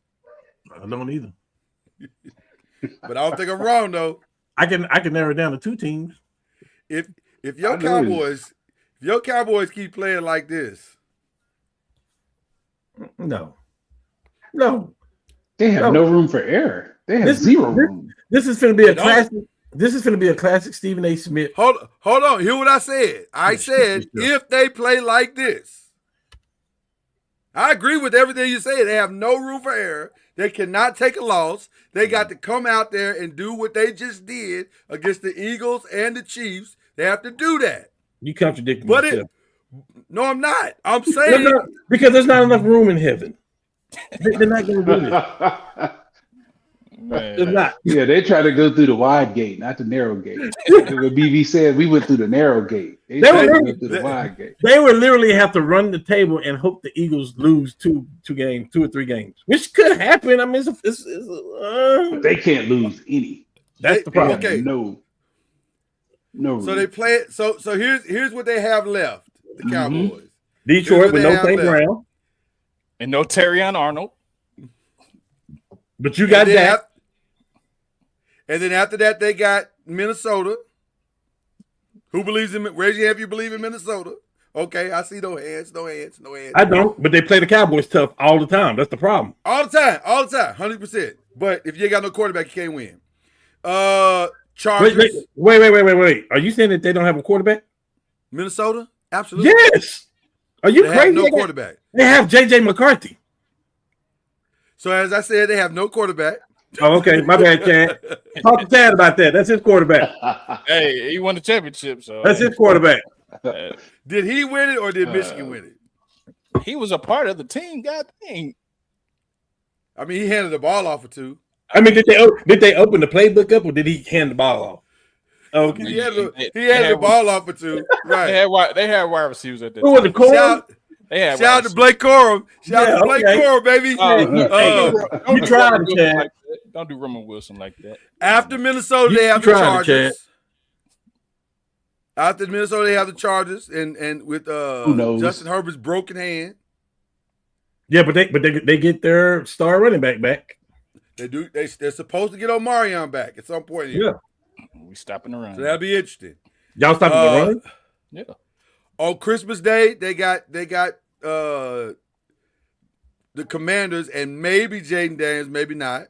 E: I don't either.
B: But I don't think I'm wrong though.
E: I can narrow it down to 2 teams.
B: If your Cowboys keep playing like this,
E: No.
D: They have no room for error. They have zero room.
E: This is going to be a classic. This is going to be a classic Stephen A. Smith.
B: hold on. Hear what I said. I said if they play like this. I agree with everything you say. They have no room for error. They cannot take a loss. They got to come out there and do what they just did against the Eagles and the Chiefs. They have to do that.
E: You contradicting yourself.
B: No, I'm not. I'm saying
E: because there's not enough room in heaven. They're not going to do this. They're not.
D: Yeah, they try to go through the wide gate, not the narrow gate. What BB said, we went through the narrow gate. They try to go through the wide gate.
E: They would literally have to run the table and hope the Eagles lose two or three games, which could happen. I mean,
D: but they can't lose any.
E: That's the problem.
B: Okay.
D: No.
B: So they play it. So here's what they have left. The Cowboys.
E: Detroit with no St. Brown
C: and no Terrion Arnold.
E: But you got that.
B: And then after that, they got Minnesota. Who believes in? Raise your hand if you believe in Minnesota. Okay, I see no hands.
E: I don't, but they play the Cowboys tough all the time. That's the problem.
B: All the time, 100%. But if you ain't got no quarterback, you can't win. Chargers.
E: Wait. Are you saying that they don't have a quarterback?
B: Minnesota? Absolutely.
E: Yes. Are you crazy?
B: Have no quarterback.
E: They have J.J. McCarthy.
B: So as I said, they have no quarterback.
E: Oh, okay. My bad, Chad. Talk to Chad about that. That's his quarterback.
C: Hey, he won the championship, so
E: that's his quarterback.
B: Did he win it or did Michigan win it?
C: He was a part of the team. God dang.
B: I mean, he handed the ball off for 2.
E: I mean, did they open the playbook up or did he hand the ball off? Okay.
B: He had the ball off for 2. Right.
C: They had wide receivers at that
E: Who was the core?
B: Shout out to Blake Corum. Shout out to Blake Corum, baby.
E: You tried it, Chad.
C: Don't do Roman Wilson like that.
B: After Minnesota, they have the Chargers. After Minnesota, they have the Chargers, and with Justin Herbert's broken hand.
E: Yeah, but they get their star running back.
B: They do. They're supposed to get Omarion back at some point.
E: Yeah,
C: we stopping the run.
B: So that'll be interesting.
E: Y'all stopping the run?
C: Yeah.
B: On Christmas Day, they got the Commanders and maybe Jaden Daniels, maybe not.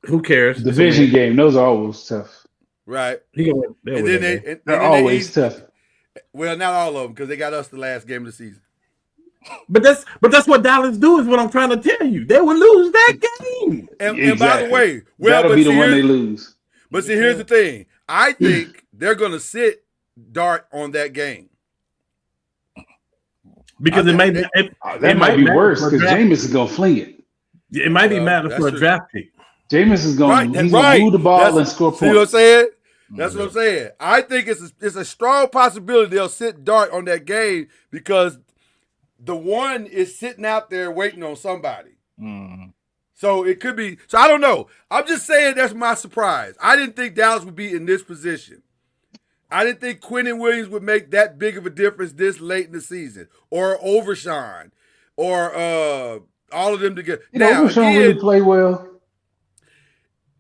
E: Who cares?
D: Division game. Those are always tough.
B: Right.
D: They're always tough.
B: Well, not all of them because they got us the last game of the season.
E: But that's what Dallas do is what I'm trying to tell you. They will lose that game.
B: And by the way,
D: that'll be the one they lose.
B: But see, here's the thing. I think they're going to sit Dart on that game.
E: Because it might
D: be worse because Jameis is going to fling it.
E: It might be matter for a draft pick.
D: Jameis is going to move the ball and score points.
B: See what I'm saying? That's what I'm saying. I think it's a strong possibility they'll sit Dart on that game because the one is sitting out there waiting on somebody. So it could be. So I don't know. I'm just saying that's my surprise. I didn't think Dallas would be in this position. I didn't think Quentin Williams would make that big of a difference this late in the season, or Overshawn, or all of them together. Now,
D: Overshawn really play well.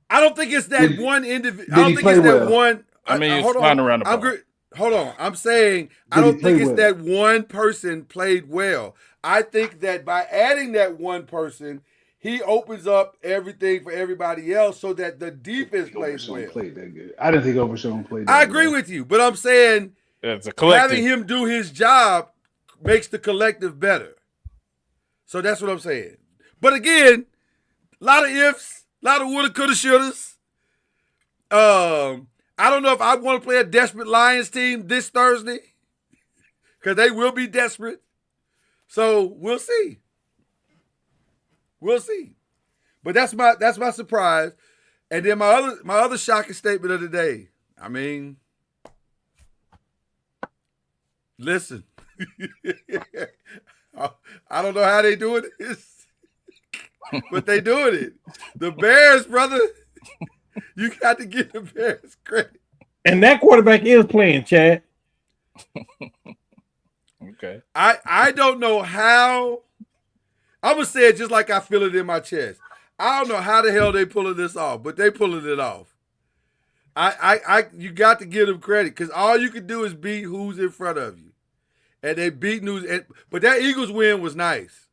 B: I don't think it's that one individual. I don't think it's that one.
C: I mean, it's flying around the ball.
B: Hold on. I'm saying I don't think it's that one person played well. I think that by adding that one person, he opens up everything for everybody else so that the defense plays well.
D: Played that good. I didn't think Overshawn played that
B: I agree with you, but I'm saying
C: it's a collective.
B: Having him do his job makes the collective better. So that's what I'm saying. But again, a lot of ifs, a lot of woulda, coulda, shouldas. I don't know if I want to play a desperate Lions team this Thursday because they will be desperate. So we'll see. We'll see. But that's my surprise. And then my other shocking statement of the day. I mean, listen. I don't know how they doing this, but they doing it. The Bears, brother. You got to give the Bears credit.
E: And that quarterback is playing, Chad.
C: Okay.
B: I don't know how. I'm gonna say it just like I feel it in my chest. I don't know how the hell they pulling this off, but they pulling it off. You got to give them credit because all you can do is beat who's in front of you, and they beat news. But that Eagles win was nice.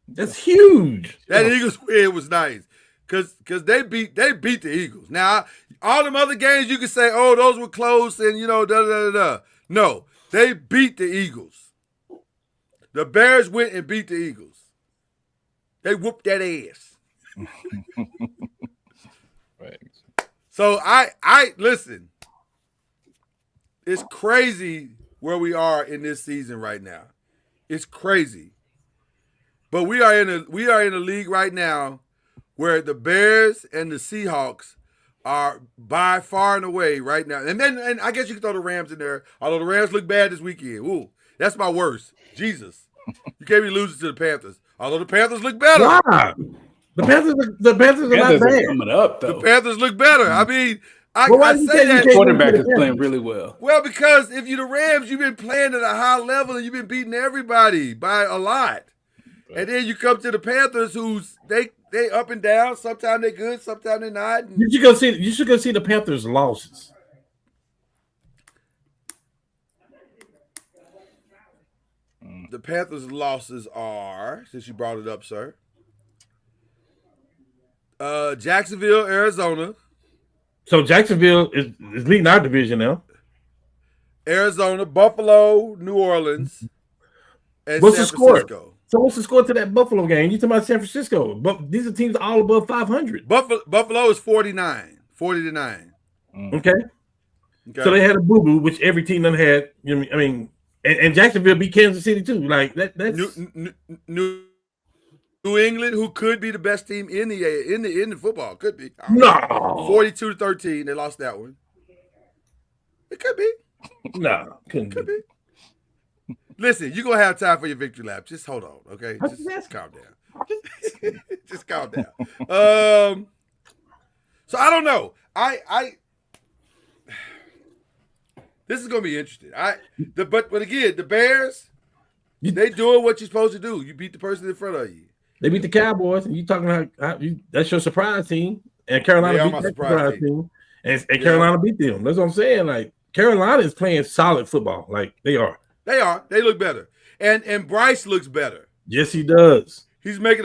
E: That's huge.
B: That Eagles win was nice because they beat the Eagles. Now all them other games you can say, oh, those were close and da da da da. No, they beat the Eagles. The Bears went and beat the Eagles. They whooped that ass.
C: Right.
B: So I listen. It's crazy where we are in this season right now. It's crazy. But we are in a league right now where the Bears and the Seahawks are by far and away right now. And I guess you can throw the Rams in there. Although the Rams look bad this weekend. Ooh, that's my worst. Jesus. You can't be losing to the Panthers. Although the Panthers look better.
E: Wow. The Panthers are not bad.
F: Coming up though.
B: The Panthers look better. I mean, I
E: you
B: say that.
F: Quarterback is playing really well.
B: Well, because if you're the Rams, you've been playing at a high level and you've been beating everybody by a lot. And then you come to the Panthers, who's they up and down. Sometimes they're good, sometimes they're not.
E: You should go see the Panthers' losses.
B: The Panthers' losses are, since you brought it up, sir, Jacksonville, Arizona.
E: So Jacksonville is leading our division now.
B: Arizona, Buffalo, New Orleans, and
E: What's
B: San
E: the score?
B: Francisco.
E: So what's the score to that Buffalo game? You talking about San Francisco? But these are teams all above 500.
B: Buffalo is 49, 40-9.
E: Okay. So they had a boo-boo, which every team done had. You know, I mean, and Jacksonville beat Kansas City too. Like that's
B: New England, who could be the best team in the football, could be.
E: No.
B: 42-13. They lost that one. It could be.
E: No, couldn't
B: Could
E: be.
B: be. Listen, you're gonna have time for your victory lap. Just hold on, okay? Just calm down. Just calm down. So I don't know. This is gonna be interesting. But again, the Bears, they doing what you're supposed to do. You beat the person in front of you.
E: They beat the Cowboys, and you talking about that's your surprise team, and Carolina beat that surprise team, and Carolina beat them. That's what I'm saying. Like Carolina is playing solid football. Like they are.
B: They are. They look better, and Bryce looks better.
E: Yes, he does.
B: He's making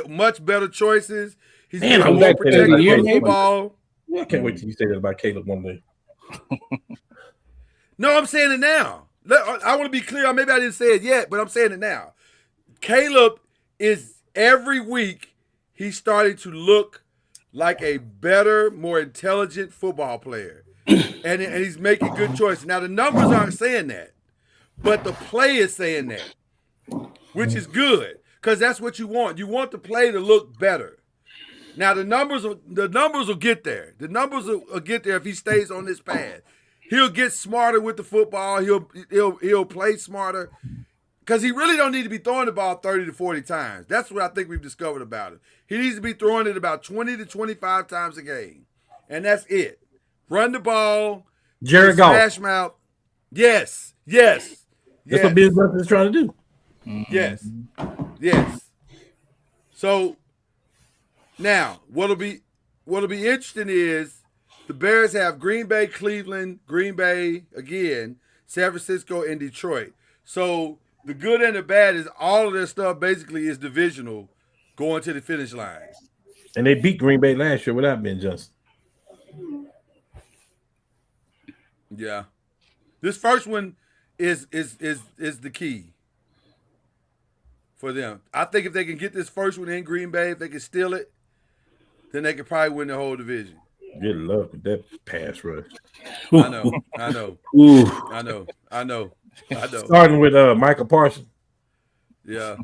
B: much better choices. He's
E: Man,
B: getting
E: I'm
B: more
E: back
B: protected
E: there.
B: from the football.
E: I can't wait till you say that about Caleb one day.
B: No, I'm saying it now. I want to be clear. Maybe I didn't say it yet, but I'm saying it now. Caleb is every week he's starting to look like a better, more intelligent football player. and he's making good choices. Now, the numbers aren't saying that, but the play is saying that, which is good because that's what you want. You want the play to look better. Now, the numbers will get there. The numbers will get there if he stays on this path. He'll get smarter with the football. He'll play smarter because he really don't need to be throwing the ball 30 to 40 times. That's what I think we've discovered about him. He needs to be throwing it about 20 to 25 times a game, and that's it. Run the ball.
E: Jared Goff.
B: Smash mouth. Yes.
E: That's what Bill Belichick is trying to do.
B: Yes. So now, what'll be interesting is the Bears have Green Bay, Cleveland, Green Bay again, San Francisco, and Detroit. So the good and the bad is all of their stuff basically is divisional going to the finish line.
E: And they beat Green Bay last year without Ben Johnson.
B: Yeah. This first one is the key for them. I think if they can get this first one in Green Bay, if they can steal it, then they could probably win the whole division.
E: Good luck with that pass rush.
B: I know.
E: Ooh.
B: I know.
E: Starting with Michael Parsons.
B: Yeah.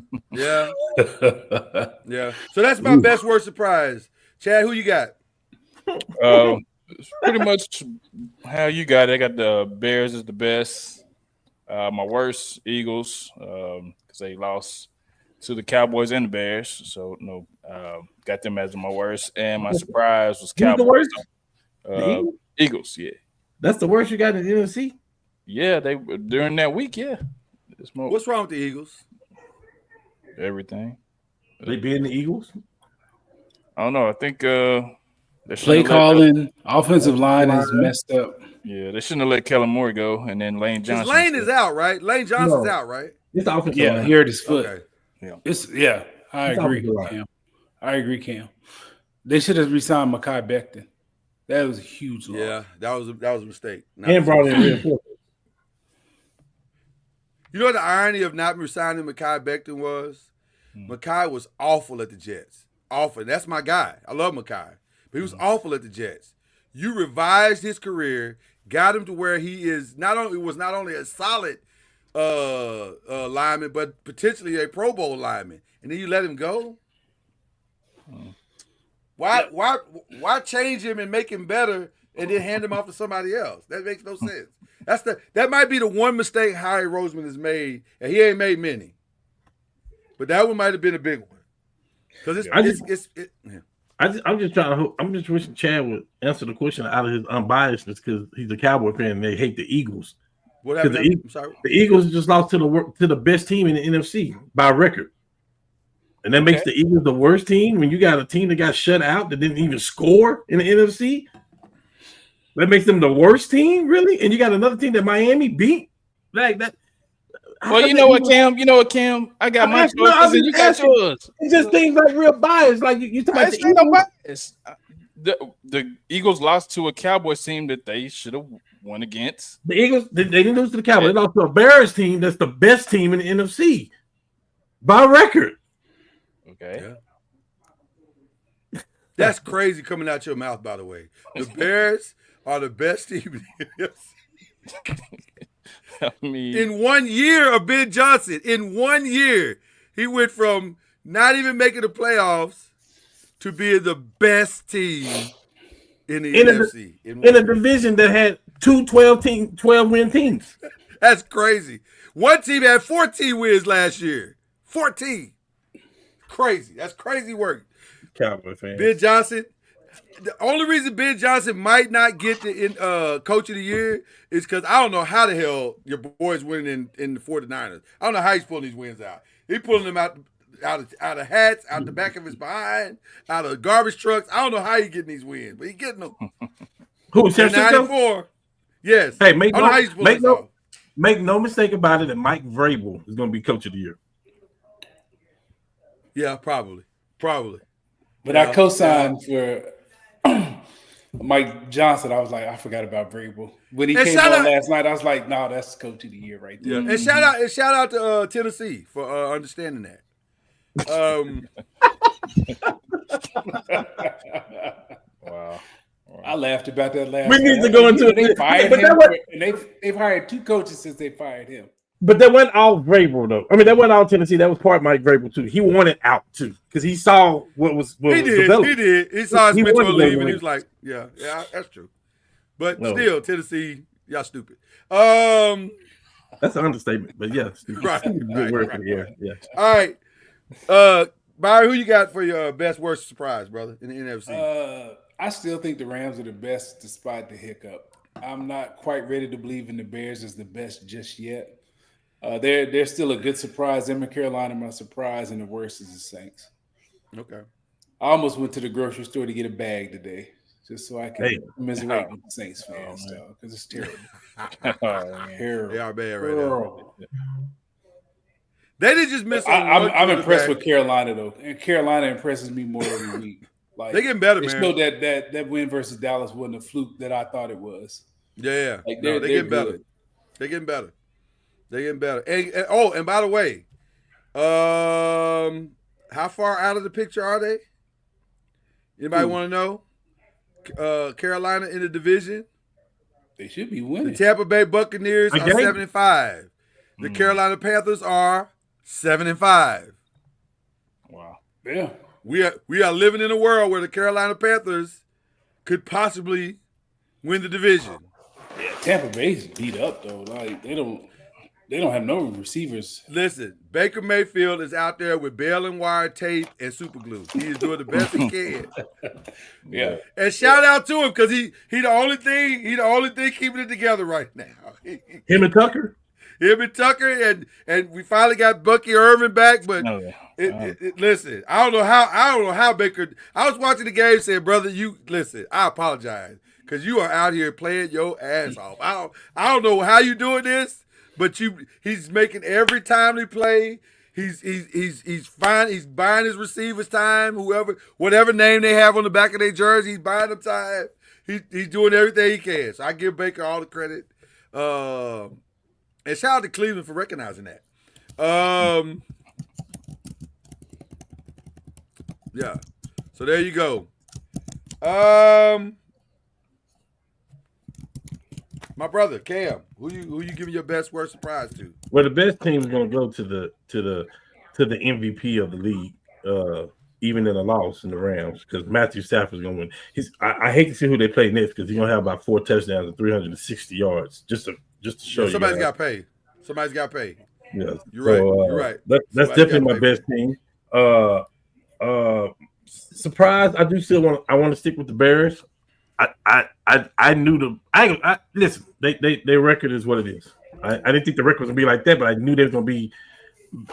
B: So that's my best worst surprise. Chad, who you got?
C: It's pretty much how you got it. I got the Bears as the best. My worst, Eagles, because they lost to the Cowboys and the Bears. So, got them as my worst. And my surprise was Cowboys. Eagles, yeah.
E: That's the worst you got in the NFC?
C: Yeah, they during that week, yeah. It's more
B: What's wrong with the Eagles?
C: everything.
E: They being the Eagles?
C: I don't know. I think they
F: Play
C: shouldn't have let
F: calling, offensive line is messed up.
C: they shouldn't have let Kellen Moore go, and then Lane
B: Because
C: Johnson.
B: Layne is out, right? Layne Johnson's
E: No.
B: out, right?
E: It's the offensive
F: Yeah,
E: line.
F: he hurt his foot.
B: Okay.
F: I
E: It's
F: agree,
E: offensive line.
F: Cam. I agree, Cam. They should have re-signed Mekhi Becton. That was a huge loss.
B: Yeah, that was a mistake.
E: And brought in reinforcements.
B: You know what the irony of not resigning Mekhi Becton was? Mekhi was awful at the Jets. Awful. That's my guy. I love Mekhi. But he was awful at the Jets. You revised his career, got him to where he is not only a solid lineman, but potentially a Pro Bowl lineman. And then you let him go? Why change him and make him better and then hand him off to somebody else? That makes no sense. That might be the one mistake Howie Roseman has made, and he ain't made many. But that one might have been a big one. Because
E: I'm just wishing Chad would answer the question out of his unbiasedness because he's a Cowboy fan and they hate the Eagles.
B: What happened? I'm sorry.
E: The Eagles just lost to the best team in the NFC by record. And that makes the Eagles the worst team when you got a team that got shut out that didn't even score in the NFC. That makes them the worst team, really? And you got another team that Miami beat? Like that.
C: Well, you know what, Cam? I got my choices and you got yours.
E: It just seems like real bias. Like you talking about the
C: no
E: Eagles.
C: bias. The Eagles lost to a Cowboys team that they should have won against.
E: The Eagles, they didn't lose to the Cowboys. They lost to a Bears team that's the best team in the NFC by record.
C: Okay.
B: Yeah. That's crazy coming out your mouth, by the way. The Bears are the best team in the NFC.
C: I mean,
B: in 1 year of Ben Johnson, he went from not even making the playoffs to being the best team in the NFC.
E: In a division that had two 12-win teams.
B: That's crazy. One team had 14 wins last year. 14. Crazy. That's crazy work.
E: Cowboy fans.
B: Ben Johnson. The only reason Ben Johnson might not get the Coach of the Year is because I don't know how the hell your boy's winning in the 49ers. I don't know how he's pulling these wins out. He's pulling them out of hats, out the back of his behind, out of garbage trucks. I don't know how he's getting these wins, but he's getting them.
E: Who, San Francisco?
B: 94. Yes.
E: Hey, make no mistake about it that Mike Vrabel is going to be Coach of the Year.
B: Yeah, probably.
F: But I co-signed for Mike Johnson. I was like, I forgot about Vrabel. When he came on last night, I was like, no, that's Coach of the Year right there.
B: Yeah. And shout out to Tennessee for understanding that.
C: wow.
F: I laughed about that last
E: We need to go into it.
F: They fired him. They've hired two coaches since they fired him.
E: But that wasn't all Vrabel, though. I mean, that wasn't all Tennessee. That was part Mike Vrabel, too. He wanted out, too, because he saw what was developed.
B: He did. He saw his mentor leave, and he was like, yeah, that's true. But still, Tennessee, y'all stupid.
E: That's an understatement, but yeah, stupid.
B: Right.
E: Good word for the year. Yeah.
B: All right. Byron, who you got for your best, worst surprise, brother, in the NFC?
F: I still think the Rams are the best despite the hiccup. I'm not quite ready to believe in the Bears as the best just yet. They're still a good surprise. Them and Carolina, my surprise, and the worst is the Saints.
B: Okay.
F: I almost went to the grocery store to get a bag today, just so I can commiserate with the Saints fans, though, because it's terrible. Terrible.
B: They are bad right now. They didn't just miss.
F: I'm impressed with Carolina though, and Carolina impresses me more every week. Like
B: they getting better,
F: man.
B: They
F: showed that win versus Dallas wasn't a fluke that I thought it was.
B: Yeah,
F: like
B: they're getting better. They're getting better. And by the way, how far out of the picture are they? Anybody want to know? Carolina in the division.
F: They should be winning.
B: The Tampa Bay Buccaneers are 7-5. The Carolina Panthers are 7-5.
C: Wow.
F: Yeah.
B: We are living in a world where the Carolina Panthers could possibly win the division.
F: Yeah, Tampa Bay's beat up though. Like they don't. They don't have no receivers.
B: Listen, Baker Mayfield is out there with bail and wire tape and super glue. He is doing the best he can.
F: Yeah.
B: And shout out to him because he the only thing keeping it together right now.
E: Him and Tucker.
B: Him and Tucker and we finally got Bucky Irvin back, but listen, I don't know how Baker. I was watching the game, and said, brother, you listen. I apologize because you are out here playing your ass off. I don't know how you doing this, but he's making every timely play. He's fine. He's buying his receivers time. Whatever name they have on the back of their jersey, he's buying them time. He's doing everything he can. So I give Baker all the credit. And shout out to Cleveland for recognizing that. Yeah. So there you go. My brother Cam, who you giving your best worst surprise to?
E: Well, the best team is going to go to the MVP of the league, even in a loss in the Rams, because Matthew Stafford's going to win. I hate to see who they play next because he's going to have about 4 touchdowns and 360 yards just to show you.
B: Somebody's got paid. Somebody's got paid.
E: Yeah,
B: you're right. You're right.
E: That's definitely my best team. Surprise! I do still want to stick with the Bears. I knew listen. Their record is what it is. I didn't think the record was gonna be like that, but I knew they was gonna be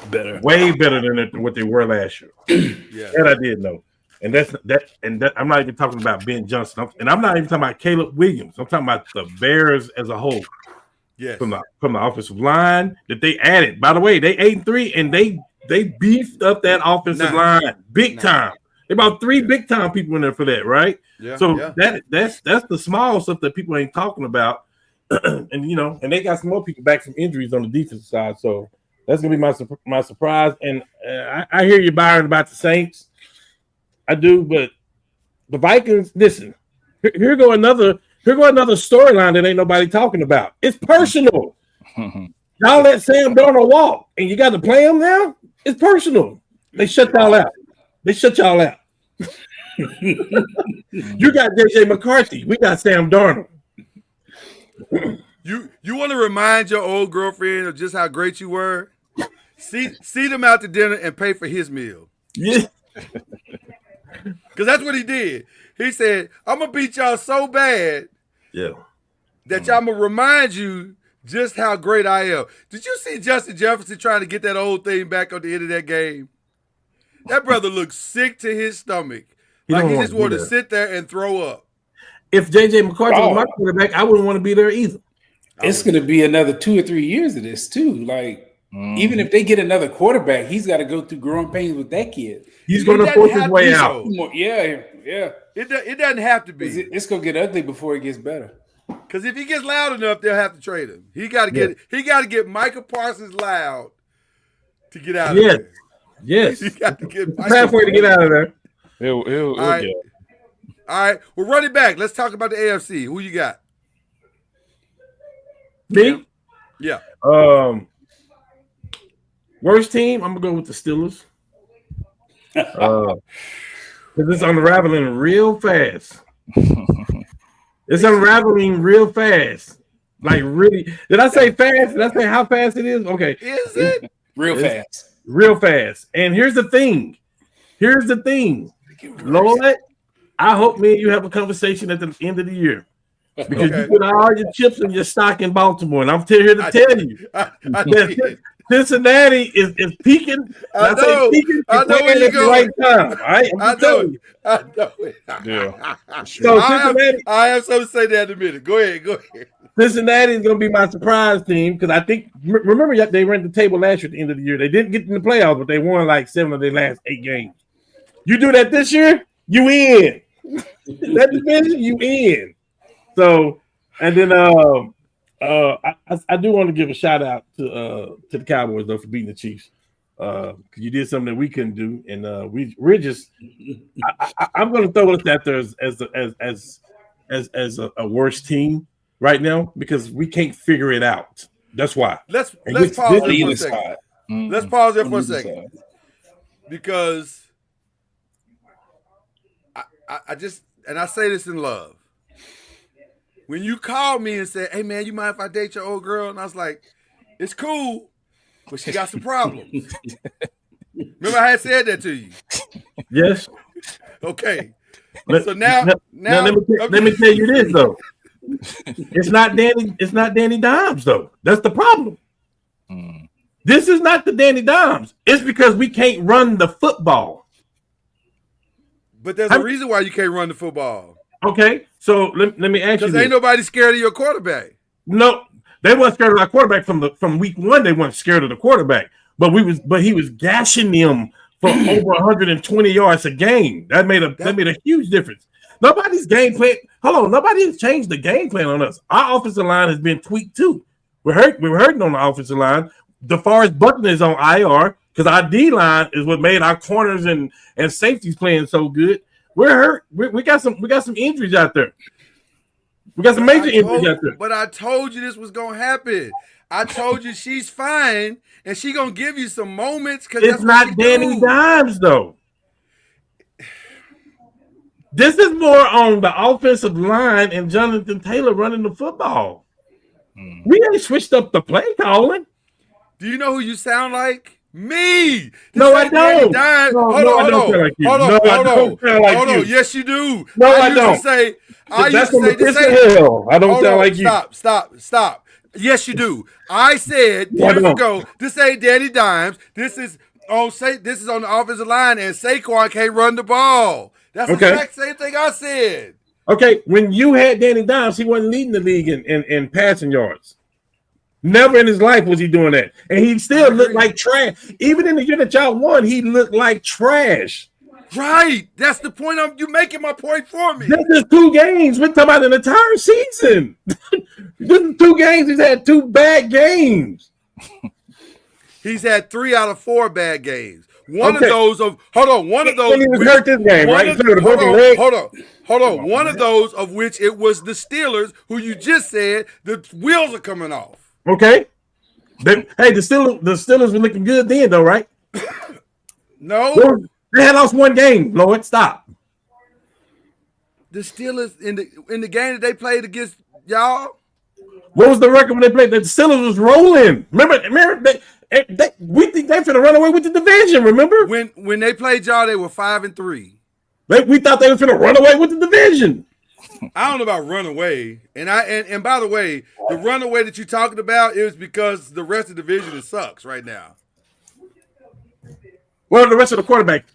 E: better, way better than what they were last year.
B: Yeah,
E: that I did know. And that I'm not even talking about Ben Johnson, and I'm not even talking about Caleb Williams. I'm talking about the Bears as a whole.
B: Yes.
E: From the offensive line that they added. By the way, they 8-3 and they beefed up that offensive line big time. They about 3 big time people in there for that, right?
B: Yeah.
E: So that's the small stuff that people ain't talking about. and they got some more people back from injuries on the defensive side. So that's gonna be my surprise. And I hear you, Byron, about the Saints. I do, but the Vikings. Listen, here go another storyline that ain't nobody talking about. It's personal. Y'all let Sam Darnold walk, and you got to play him now. It's personal. They shut y'all out. You got JJ McCarthy. We got Sam Darnold.
B: You want to remind your old girlfriend of just how great you were? See them out to dinner and pay for his meal.
E: Yeah.
B: Because that's what he did. He said, I'm going to beat y'all so bad that y'all going to remind you just how great I am. Did you see Justin Jefferson trying to get that old thing back on the end of that game? That brother looked sick to his stomach. He just wanted to sit there and throw up.
E: If J.J. McCarthy was my quarterback, I wouldn't want to be there either.
F: It's going to be another 2 or 3 years of this, too. Even if they get another quarterback, he's got to go through growing pains with that kid.
E: He's going to force his way out.
F: Yeah.
B: It doesn't have to be.
F: It's going to get ugly before it gets better.
B: Because if he gets loud enough, they'll have to trade him. He got to get Micah Parsons loud to get out of there.
E: Yes.
B: He got to get
E: halfway to get out of there.
B: All right. We're running back. Let's talk about the AFC. Who you got?
E: Me?
B: Yeah.
E: Worst team, I'm gonna go with the Steelers. Because it's unraveling real fast. It's unraveling real fast. Like really. Did I say fast? Did I say how fast it is? Okay.
B: Is it?
F: Fast.
E: Real fast. And here's the thing. Lord, I hope me and you have a conversation at the end of the year. Because you put all your chips in your stock in Baltimore. And I'm here to tell you that Cincinnati is peaking.
B: I know where you're going.
E: Right time. All right?
B: I know it.
C: Yeah.
E: So Cincinnati,
B: I have something to say that in a minute. Go ahead.
E: Cincinnati is going to be my surprise team because I think remember they ran the table last year at the end of the year. They didn't get in the playoffs, but they won like 7 of their last 8 games. You do that this year, you in. That division, you in. So, and then I do want to give a shout out to the Cowboys though for beating the Chiefs. Because you did something that we couldn't do, and we're just. I'm going to throw us out there as a worse team right now because we can't figure it out. That's why.
B: Let's pause there for a second. Let's pause there for a second because I say this in love. When you called me and said, "Hey man, you mind if I date your old girl?" and I was like, It's cool, but she got some problems. Remember I had said that to you.
E: Yes.
B: Okay.
E: Let,
B: So now
E: let me tell you this though. It's not Danny Dimes though. That's the problem. This is not the Danny Dimes. It's because we can't run the football.
B: But there's a reason why you can't run the football.
E: Okay, so let me ask you.
B: Because ain't nobody scared of your quarterback.
E: No, they weren't scared of our quarterback from week one. They weren't scared of the quarterback, but he was gashing them for over 120 yards a game. That made a huge difference. Nobody's game plan. Hold on, nobody has changed the game plan on us. Our offensive line has been tweaked too. We're hurting on the offensive line. DeForest Buckner is on IR because our D line is what made our corners and safeties playing so good. We're hurt. We got some injuries out there. We got some major injuries out there.
B: But I told you this was gonna happen. I told you she's fine and she gonna give you some moments because
E: it's not Danny Dimes though. This is more on the offensive line and Jonathan Taylor running the football. We ain't switched up the play calling.
B: Do you know who you sound like? Me.
E: No, I don't.
B: Hold on. Yes, you do.
E: No, I don't.
B: I used to say the
E: same. I don't sound like you.
B: Stop. Yes, you do. I said years ago, this ain't Danny Dimes. This is on the offensive line, and Saquon can't run the ball. That's the exact same thing I said.
E: Okay, when you had Danny Dimes, he wasn't leading the league in passing yards. Never in his life was he doing that. And he still looked like trash. Even in the year that y'all won, he looked like trash.
B: Right. That's the point. You're making my point for me.
E: This is 2 games. We're talking about an entire season. This is 2 games. He's had 2 bad games.
B: He's had 3 out of 4 bad games. One of those. One of those of which it was the Steelers, who you just said the wheels are coming off.
E: Okay. The Steelers were looking good then, though, right?
B: No.
E: They had lost 1 game. Lord, stop.
B: The Steelers in the game that they played against y'all.
E: What was the record when they played? The Steelers was rolling. Remember we think they're finna run away with the division. Remember
B: when they played y'all, they were 5-3.
E: We thought they were finna run away with the division.
B: I don't know about run away, and by the way, the runaway that you're talking about is because the rest of the division sucks right now.
E: Well, the rest of the quarterback,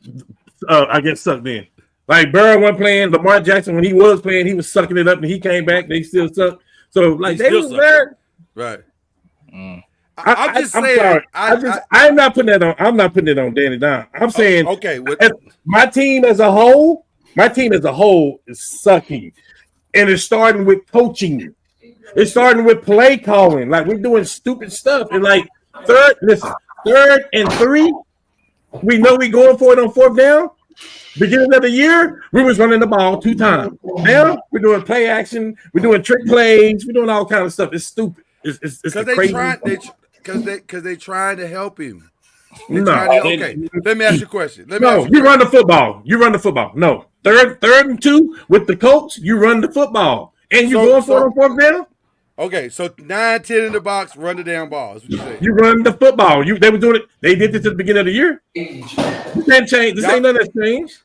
E: I guess, sucked in. Like Burrow wasn't playing. Lamar Jackson, when he was playing, he was sucking it up, and he came back. They still suck. So like they was there.
B: Right.
E: I'm just saying. I'm not putting that on. I'm not putting it on Danny Dimes. I'm saying my team as a whole is sucking, and it's starting with coaching. It's starting with play calling. Like we're doing stupid stuff, and like third and 3, we know we going for it on 4th down. Beginning of the year, we was running the ball 2 times. Now we're doing play action. We're doing trick plays. We're doing all kind of stuff. It's stupid. It's crazy.
B: Because they trying to help him.
E: Okay,
B: let me ask you a question.
E: You run the football. No, third and 2 with the coach. You run the football, and you're going for it on 4th down.
B: Okay, so 9-10 in the box, run the damn ball. That's what you say.
E: You run the football. They were doing it. They did this at the beginning of the year. You can't change. This ain't none of that changed.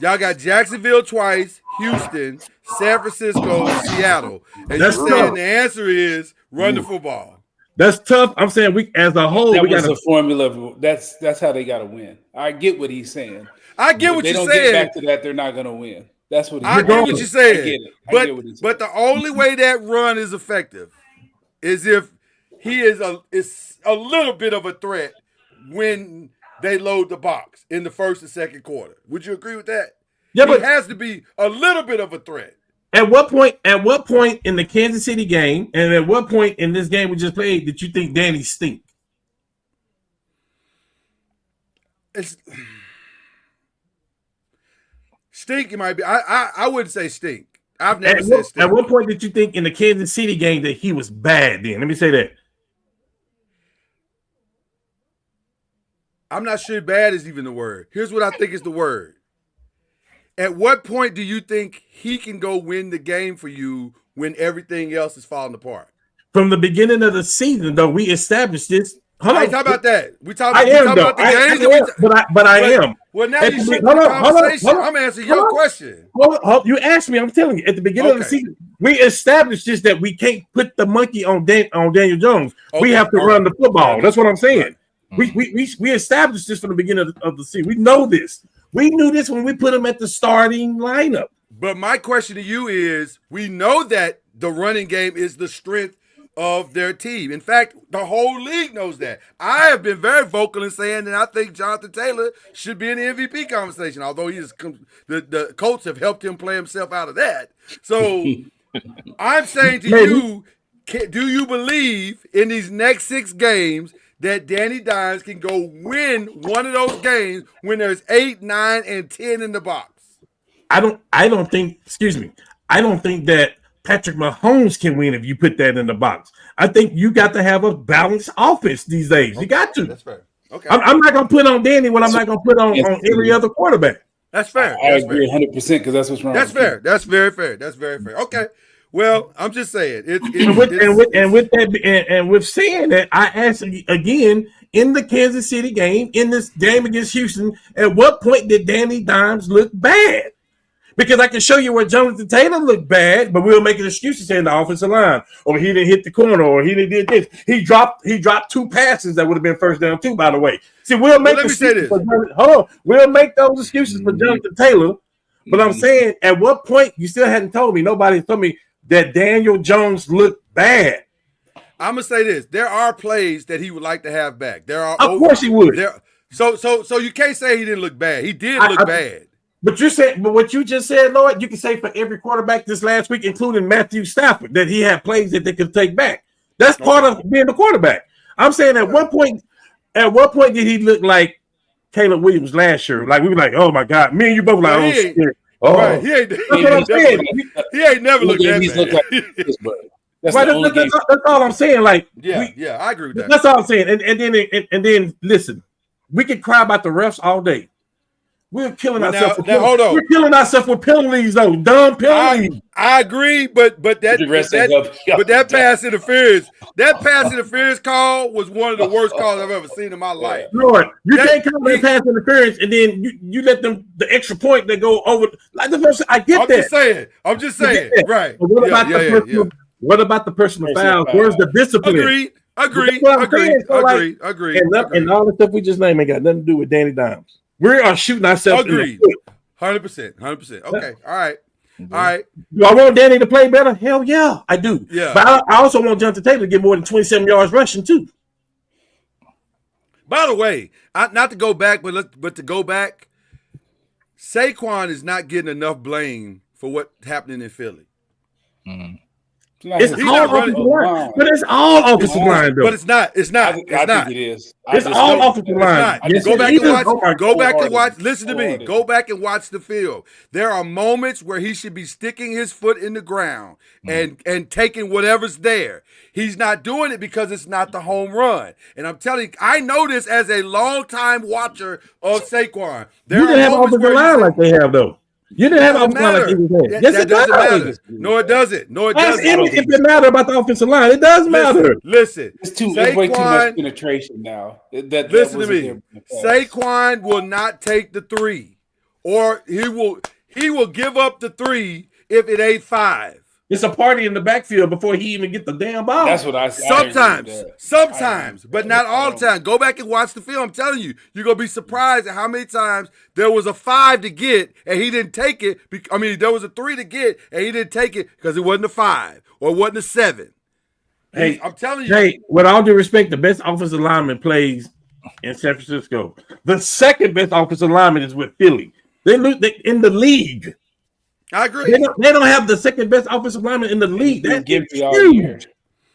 B: Y'all got Jacksonville twice, Houston, San Francisco, Seattle. And you're saying the answer is run the football.
E: That's tough. I'm saying we as a whole.
F: That was a formula. That's how they got to win. I get what he's saying.
B: I get what you're saying.
F: They don't get back to that. They're not going to win. That's what
B: I get what you're saying. But the only way that run is effective is if he is a little bit of a threat when they load the box in the first and second quarter. Would you agree with that?
E: Yeah,
B: but it has to be a little bit of a threat.
E: At what point in the Kansas City game, and at what point in this game we just played, did you think Danny stink?
B: Stink, it might be. I wouldn't say stink. I've never said stink.
E: At what point did you think in the Kansas City game that he was bad then? Let me say that.
B: I'm not sure bad is even the word. Here's what I think is the word. At what point do you think he can go win the game for you when everything else is falling apart?
E: From the beginning of the season, though, we established this.
B: I ain't talking about that. We talk
E: I am,
B: about the games.
E: but I am.
B: Well, now you shifting the conversation. I'm answering your question.
E: Hold, you asked me. I'm telling you. At the beginning of the season, we established this that we can't put the monkey on Daniel Jones. We have to run the football. That's what I'm saying. Right. We established this from the beginning of the season. We know this. We knew this when we put him at the starting lineup.
B: But my question to you is, we know that the running game is the strength of their team. In fact, the whole league knows that. I have been very vocal in saying that I think Jonathan Taylor should be in the MVP conversation, although the Colts have helped him play himself out of that. So I'm saying to you, do you believe in these next 6 games that Danny Dimes can go win one of those games when there's 8, 9, and 10 in the box?
E: I don't think that Patrick Mahomes can win if you put that in the box. I think you got to have a balanced offense these days. You got to.
B: That's fair. Okay.
E: I'm not going to put on Danny what I'm not going to put on every other quarterback.
B: That's fair.
F: I agree 100% because that's what's wrong.
B: That's fair. That's very fair. That's very fair. Okay. Well, I'm just saying. With saying that, I asked again in the Kansas City game, in this game against Houston, at what point did Danny Dimes look bad? Because I can show you where Jonathan Taylor looked bad, but we'll make an excuse to say in the offensive line, or he didn't hit the corner, or he didn't did this. He dropped 2 passes that would have been first down 2, by the way. See, we'll make we'll make those excuses for Jonathan Taylor, but I'm saying at what point you still hadn't told me, nobody told me that Daniel Jones looked bad. I'm gonna say this: there are plays that he would like to have back. There are,
E: of course, he would.
B: So you can't say he didn't look bad. He did look bad.
E: But what you just said, Lord, you can say for every quarterback this last week, including Matthew Stafford, that he had plays that they could take back. That's part of being the quarterback. I'm saying at what point did he look like Caleb Williams last year? Like we were like, oh my God, me and you both were like, oh shit. Oh,
B: right. That's what I'm saying. He ain't never looked that bad.
E: That's all I'm saying. Like,
B: I agree with that.
E: That's all I'm saying. And then listen, we can cry about the refs all day. We're killing ourselves.
B: Hold on.
E: We're killing ourselves with penalties, though. Dumb penalties.
B: I agree, but that pass interference call was one of the worst calls I've ever seen in my life.
E: Lord, you can't call that pass interference and then you let them the extra point that go over. Like the person, I get that.
B: I'm just saying. Right.
E: But what about the personal foul? Where's the discipline?
B: Agree.
E: And all the stuff we just named ain't got nothing to do with Danny Dimes. We are shooting ourselves.
B: Agreed. 100%. Okay. All right.
E: Do I want Danny to play better? Hell yeah, I do.
B: Yeah.
E: But I also want Jonathan Taylor to get more than 27 yards rushing too.
B: By the way, not to go back, but to go back, Saquon is not getting enough blame for what's happening in Philly.
E: Mm-hmm. It's all offensive line, but it's all offensive line, though.
B: But it's not. I think it is.
E: It's all offensive line.
B: Go back and watch. Go back and watch. Listen to me. Go back and watch the film. There are moments where he should be sticking his foot in the ground and taking whatever's there. He's not doing it because it's not the home run. And I'm telling you, I know this as a longtime watcher of Saquon.
E: You didn't have offensive line like they have, though. You didn't have offensive line like he was had. Yes, it does matter.
B: No, it doesn't.
E: If it matter about the offensive line, it does matter.
B: Listen.
F: It's way too much penetration now.
B: Listen to me. Saquon will not take the 3, or he will give up the 3 if it ain't 5.
E: It's a party in the backfield before he even get the damn ball.
F: That's what I say.
B: Sometimes, but not all the time. Go back and watch the film. I'm telling you, you're going to be surprised at how many times there was a 5 to get and he didn't take it. There was a 3 to get and he didn't take it because it wasn't a 5 or it wasn't a 7.
E: Hey,
B: I'm telling you.
E: Hey, with all due respect, the best offensive lineman plays in San Francisco. The second best offensive lineman is with Philly. They in the league.
B: I agree.
E: They don't have the second best offensive lineman in the league. That's
F: huge.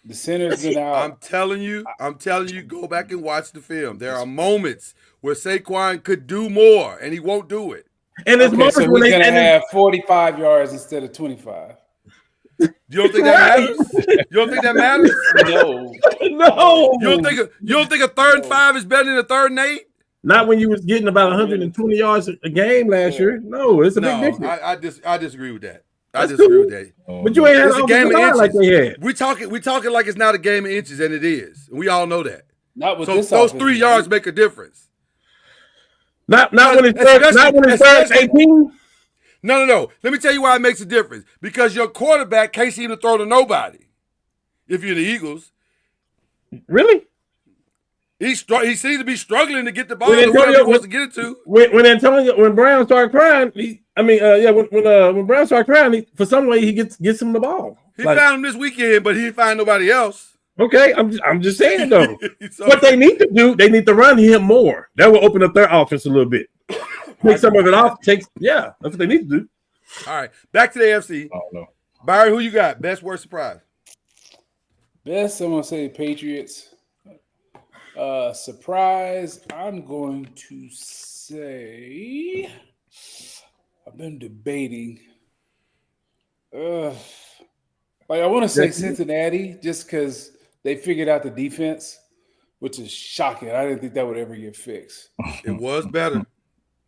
F: The center's been out.
B: I'm telling you, go back and watch the film. There are moments where Saquon could do more, and he won't do it.
E: And it's moments
F: so we're going to have 45 yards instead of 25.
B: You don't think that matters?
F: No.
B: You don't think a 3rd and 5 is better than a 3rd and 8?
E: Not when you was getting about 120 yards a game last year. No, it's a big difference.
B: I disagree with that. I
E: That's
B: disagree
E: cool.
B: with that.
E: But you ain't had
B: It's
E: an
B: a game of
E: offensive line
B: inches.
E: like they had.
B: We talking like it's not a game of inches, and it is. We all know that.
F: Not with
B: So
F: this
B: those
F: offense,
B: 3
F: man.
B: yards make a difference.
E: Not when it's third, not when it's third 18.
B: No. Let me tell you why it makes a difference. Because your quarterback can't seem to throw to nobody. If you're the Eagles,
E: Really?
B: he seems to be struggling to get the ball
E: When
B: to whoever he
E: Antonio-
B: wants to get it to.
E: When Brown started crying, when Brown started crying, for some way he gets him the ball.
B: He found him this weekend, but he didn't find nobody else.
E: Okay, I'm just saying though.
B: So-
E: What they need to do, they need to run him more. That will open up their offense a little bit. Take some of it off. That's what they need to do.
B: All right, back to the AFC.
C: Oh no.
B: Byron, who you got? Best, worst surprise?
F: Best, I'm gonna say Patriots. Surprise, I'm going to say I've been debating. I want to say Cincinnati just because they figured out the defense, which is shocking. I didn't think that would ever get fixed.
B: It was better.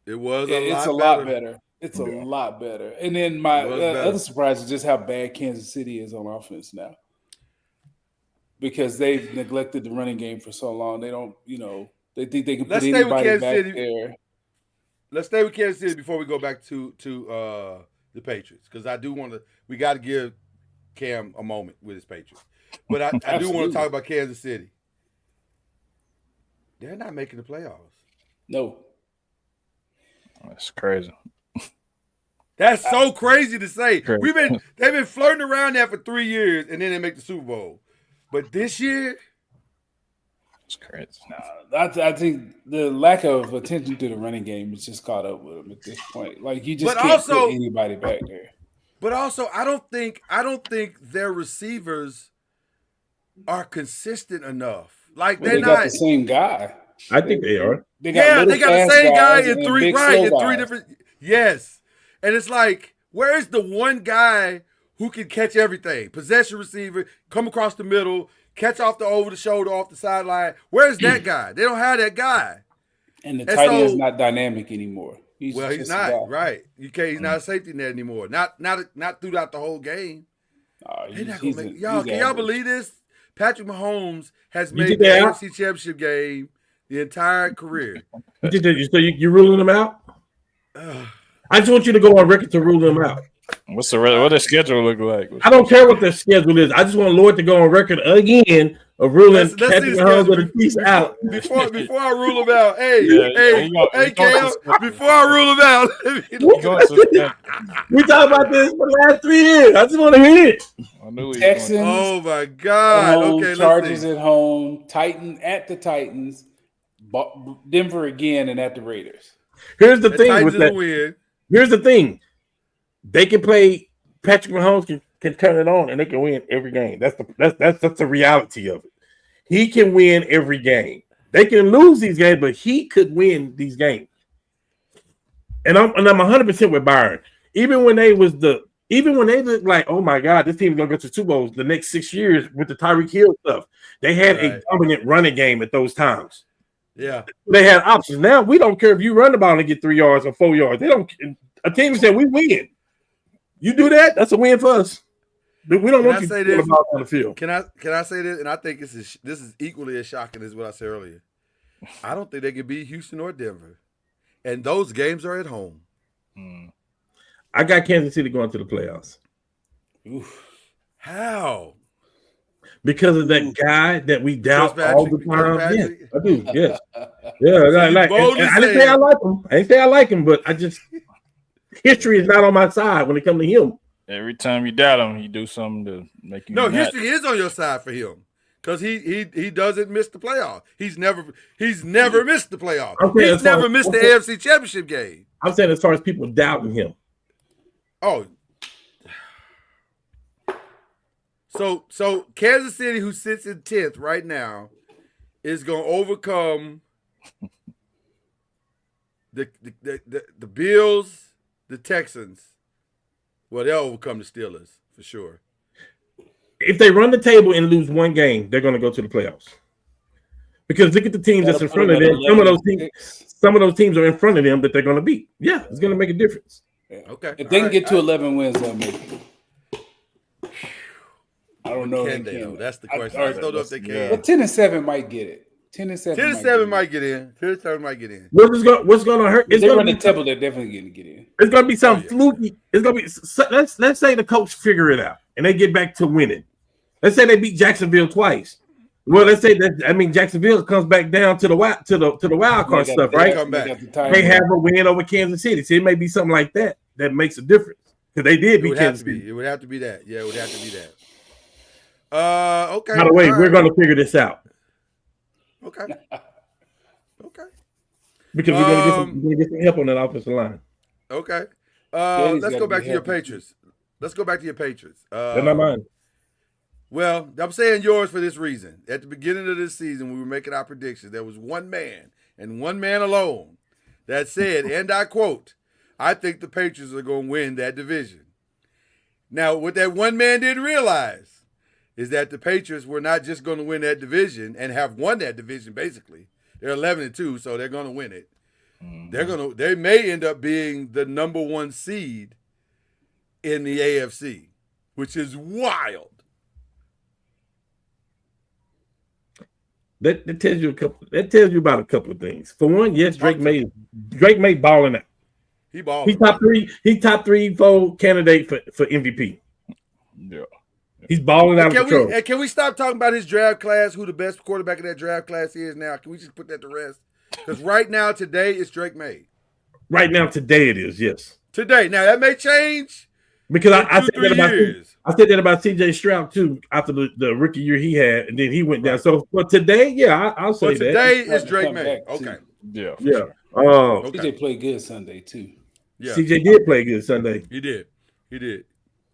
B: It was
F: It's a lot better. It's a lot better. And then my other surprise is just how bad Kansas City is on offense now. Because they've neglected the running game for so long. They don't, they think they can put anybody back there.
B: Let's stay with Kansas City before we go back to the Patriots. Because we got to give Cam a moment with his Patriots. But I do want to talk about Kansas City. They're not making the playoffs.
F: No.
C: That's crazy.
B: That's so crazy to say.
C: Crazy.
B: They've been flirting around there for 3 years, and then they make the Super Bowl. But this year,
C: It's crazy.
F: I think the lack of attention to the running game is just caught up with them at this point. Like you just can't put anybody back there.
B: But also, I don't think their receivers are consistent enough. Like
F: They got the same guy.
E: I think they are.
F: They got
B: the same guy in
F: and
B: three
F: big slow guys.
B: different. Yes, and it's like, where is the one guy who can catch everything? Possession receiver, come across the middle, catch off the over the shoulder, off the sideline. Where's that guy? They don't have that guy.
F: And the tight end's not dynamic anymore.
B: He's not right. He's not a safety net anymore. Not throughout the whole game. Can y'all believe this? Patrick Mahomes has made the AFC Championship game the entire career.
E: So you're ruling them out? I just want you to go on record to rule them out.
C: What their schedule look like?
E: I don't care what their schedule is. I just want Lord to go on record again of ruling Patrick Mahomes with a piece out.
B: Before I rule them out, Cam, before I rule them out,
E: we talked about this for the last 3 years. I just want to hear it.
F: Texans.
B: Oh my God! Okay,
F: Chargers at home, at the Titans, Denver again, and at the Raiders.
E: Here's the thing with that. Here's the thing. They can play. Patrick Mahomes can turn it on, and they can win every game. That's the reality of it. He can win every game. They can lose these games, but he could win these games. And I'm 100% with Byron. Even when they looked like, oh my God, this team's gonna go to Super Bowls the next 6 years with the Tyreek Hill stuff. They had a dominant running game at those times.
B: Yeah,
E: they had options. Now we don't care if you run the ball and get 3 yards or 4 yards. They don't. A team said we win. You do that, that's a win for us. We don't want you to put the ball on the field.
B: Can I say this? And I think this is equally as shocking as what I said earlier. I don't think they can beat Houston or Denver, and those games are at home.
E: I got Kansas City going to the playoffs.
B: Oof. How?
E: Because of that guy that we doubt all the time. Yes, I do. Yes. Yeah. I didn't say I like him. I didn't say I like him, but I just history is not on my side when it comes to him.
C: Every time you doubt him, he do something to make you.
B: No, history is on your side for him because he doesn't miss the playoff. He's never missed the playoff. He's never missed the AFC Championship game.
E: I'm saying as far as people doubting him.
B: Oh. So Kansas City, who sits in 10th right now, is going to overcome the Bills, the Texans. Well, they'll overcome the Steelers for sure.
E: If they run the table and lose one game, they're going to go to the playoffs. Because look at the teams that's in front of them. Some of those teams are in front of them that they're going to beat. Yeah, it's going to make a difference.
F: Yeah.
B: Okay.
F: If they can get to 11 wins, they'll make it. I don't know.
B: Can they though? That's the question. I just don't know if they can.
F: But 10-7 might get it. 10-7.
B: 10-7 might get in. 10-7 might get in.
E: What's going to hurt?
F: If they run the table, they're definitely going to get in.
E: It's going to be something fluky. It's going to be. Let's say the coach figure it out and they get back to winning. Let's say they beat Jacksonville twice. Well, let's say that. I mean, Jacksonville comes back down to the wild card stuff, right? They have a win over Kansas City. So it may be something like that makes a difference because they did beat Kansas City.
B: It would have to be that. Yeah, it would have to be that. Okay.
E: By the way, we're going to figure this out.
B: Okay. Okay.
E: Because we're going to get some help on that offensive line.
B: Okay. Let's go back to your Patriots.
E: They're not mine.
B: Well, I'm saying yours for this reason. At the beginning of this season, we were making our predictions. There was one man and one man alone that said, and I quote, I think the Patriots are going to win that division. Now, what that one man didn't realize is that the Patriots were not just going to win that division and have won that division, basically. They're 11-2, so they're going to win it. Mm-hmm. They may end up being the number one seed in the AFC, which is wild.
E: That tells you about a couple of things. For one, yes, Drake May balling out.
B: He balling.
E: He top 3 candidate for MVP.
C: Yeah.
E: He's balling out of control.
B: Can we stop talking about his draft class, who the best quarterback of that draft class is now? Can we just put that to rest? Because right now, today, it's Drake May.
E: Right now, today it is, yes.
B: Today. Now, that may change.
E: Because I said that about CJ Stroud, too, after the rookie year he had, and then he went down. So, for today, yeah, I'll say that.
B: Today is Drake May. Okay.
C: Yeah.
E: Yeah.
F: CJ played good Sunday, too.
B: Yeah.
E: CJ did play good Sunday.
B: He did.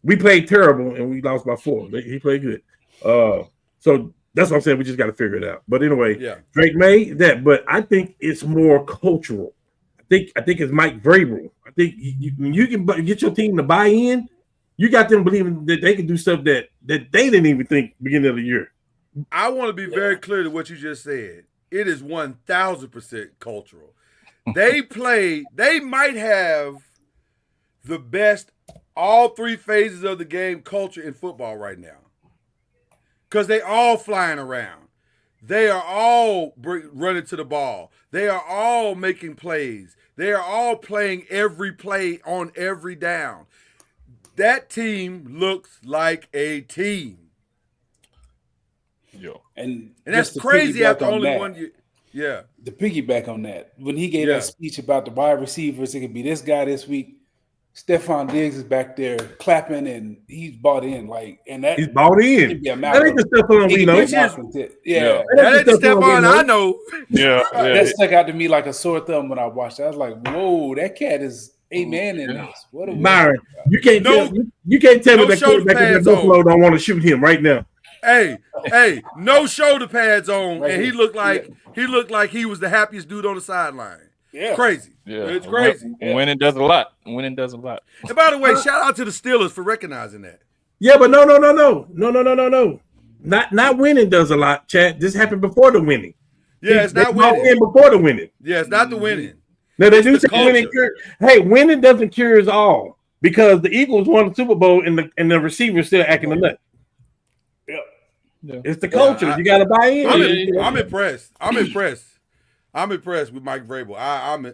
E: We played terrible, and we lost by 4. He played good. So that's what I'm saying. We just got to figure it out. But anyway, Drake May, but I think it's more cultural. I think it's Mike Vrabel. I think when you can get your team to buy in, you got them believing that they can do stuff that they didn't even think beginning of the year.
B: I want to be very clear to what you just said. It is 1,000% cultural. They might have the best all 3 phases of the game culture in football right now. Because they all flying around. They are all running to the ball. They are all making plays. They are all playing every play on every down. That team looks like a team.
C: Yo.
F: And
B: that's crazy after only 1 year. Yeah.
F: The piggyback on that, when he gave that speech about the wide receivers, it could be this guy this week. Stephon Diggs is back there clapping, and he's bought in.
E: He's bought in. That ain't the Stephon we know.
F: Yeah.
B: That ain't the Stephon I know.
C: Yeah.
F: That stuck out to me like a sore thumb when I watched it. I was like, whoa, that cat is a man in this. What a
E: Byron, you can't tell me that quarterback in Buffalo don't want to shoot him right now.
B: Hey, no shoulder pads on, and he looked like he was the happiest dude on the sideline. Yeah. Crazy. Yeah. It's crazy.
C: Winning does a lot. And
B: by the way, shout out to the Steelers for recognizing that.
E: Yeah, but no. Not winning does a lot, Chad. This happened before the winning.
B: Yeah, it's not winning.
E: Before the winning.
B: Yeah, it's not the winning.
E: Now they do say winning cure. Hey, winning doesn't cure us all because the Eagles won the Super Bowl and the receivers still acting a nut. Yeah. It's the culture. You got to buy in.
B: I'm impressed. I'm impressed with Mike Vrabel.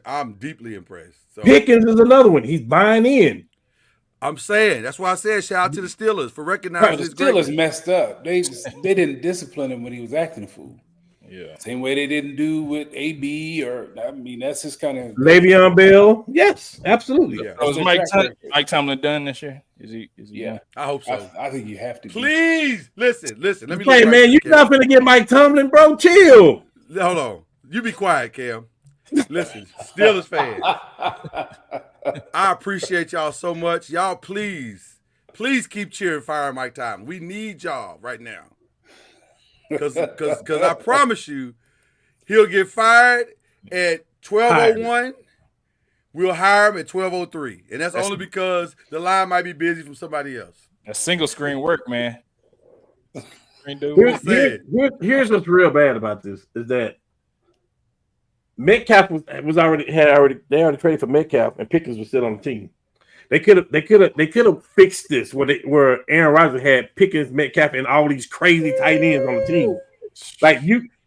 B: I'm deeply impressed. So,
E: Pickens is another one. He's buying in.
B: I'm saying that's why I said shout out to the Steelers for recognizing his
F: greatness. The Steelers messed up. They didn't discipline him when he was acting a fool.
C: Yeah,
F: same way they didn't do with AB that's just kind of
E: Le'Veon Bell. Yes, absolutely.
C: Yeah. Was Mike Tomlin done this year? Is he?
F: Yeah,
B: I hope so.
F: I think you have to.
B: Please listen. Let me.
E: Hey man, you're not gonna get Mike Tomlin, bro. Chill.
B: Hold on. You be quiet, Cam. Listen, Steelers fans. I appreciate y'all so much. Y'all, please keep cheering Fire Mike Tomlin. We need y'all right now. Because I promise you, he'll get fired at 12:01. We'll hire him at 12:03. And that's only because the line might be busy from somebody else.
C: That single screen work, man.
E: Here's what's real bad about this is that Metcalf they already traded for Metcalf, and Pickens was still on the team. They could have fixed this where Aaron Rodgers had Pickens, Metcalf, and all these crazy tight ends on the team. Like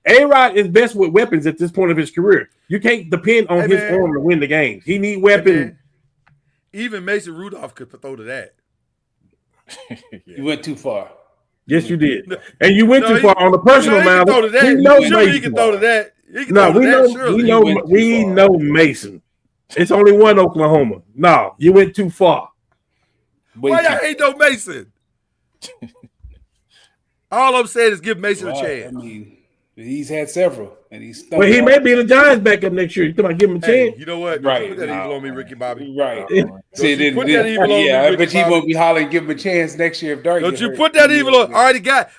E: A-Rod is best with weapons at this point of his career. You can't depend on his arm to win the game. He need weapons.
B: Even Mason Rudolph could throw to that.
F: You went too far.
E: Yes, you did. And you went too far on the personal matter.
B: We know he can throw to that.
E: We know Mason. It's only one Oklahoma. No, you went too far.
B: Why y'all hate no Mason? All I'm saying is give Mason a chance.
F: I mean, he's had several, and he's.
E: Well, he may be the Giants backup next year. You talking about give him a chance?
B: You know what?
F: Right.
B: Put that evil on me, Ricky Bobby.
F: Right.
B: See, put that evil on me,
F: I bet you won't be hollering. Give him a chance next year if Dark.
B: Don't you put that evil on? I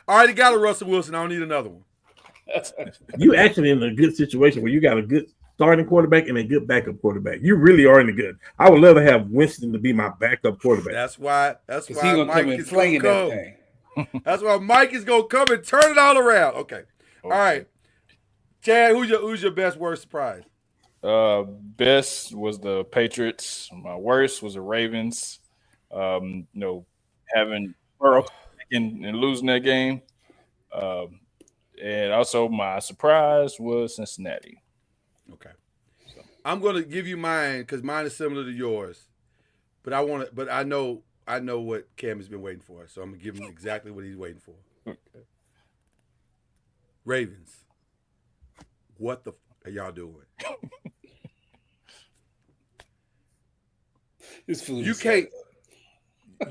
B: already got a Russell Wilson. I don't need another one.
E: You actually in a good situation where you got a good starting quarterback and a good backup quarterback. You really are in the good. I would love to have Winston to be my backup quarterback.
B: That's why
F: he's gonna come and flinging that thing.
B: That's why Mike is gonna come and turn it all around. Okay. All right. Chad, who's your best worst surprise?
C: Best was the Patriots. My worst was the Ravens. Having Burrow and losing that game. And also my surprise was Cincinnati.
B: Okay. So I'm gonna give you mine because mine is similar to yours. But I know what Cam has been waiting for. So I'm gonna give him exactly what he's waiting for.
C: Okay.
B: Ravens. What the are y'all doing?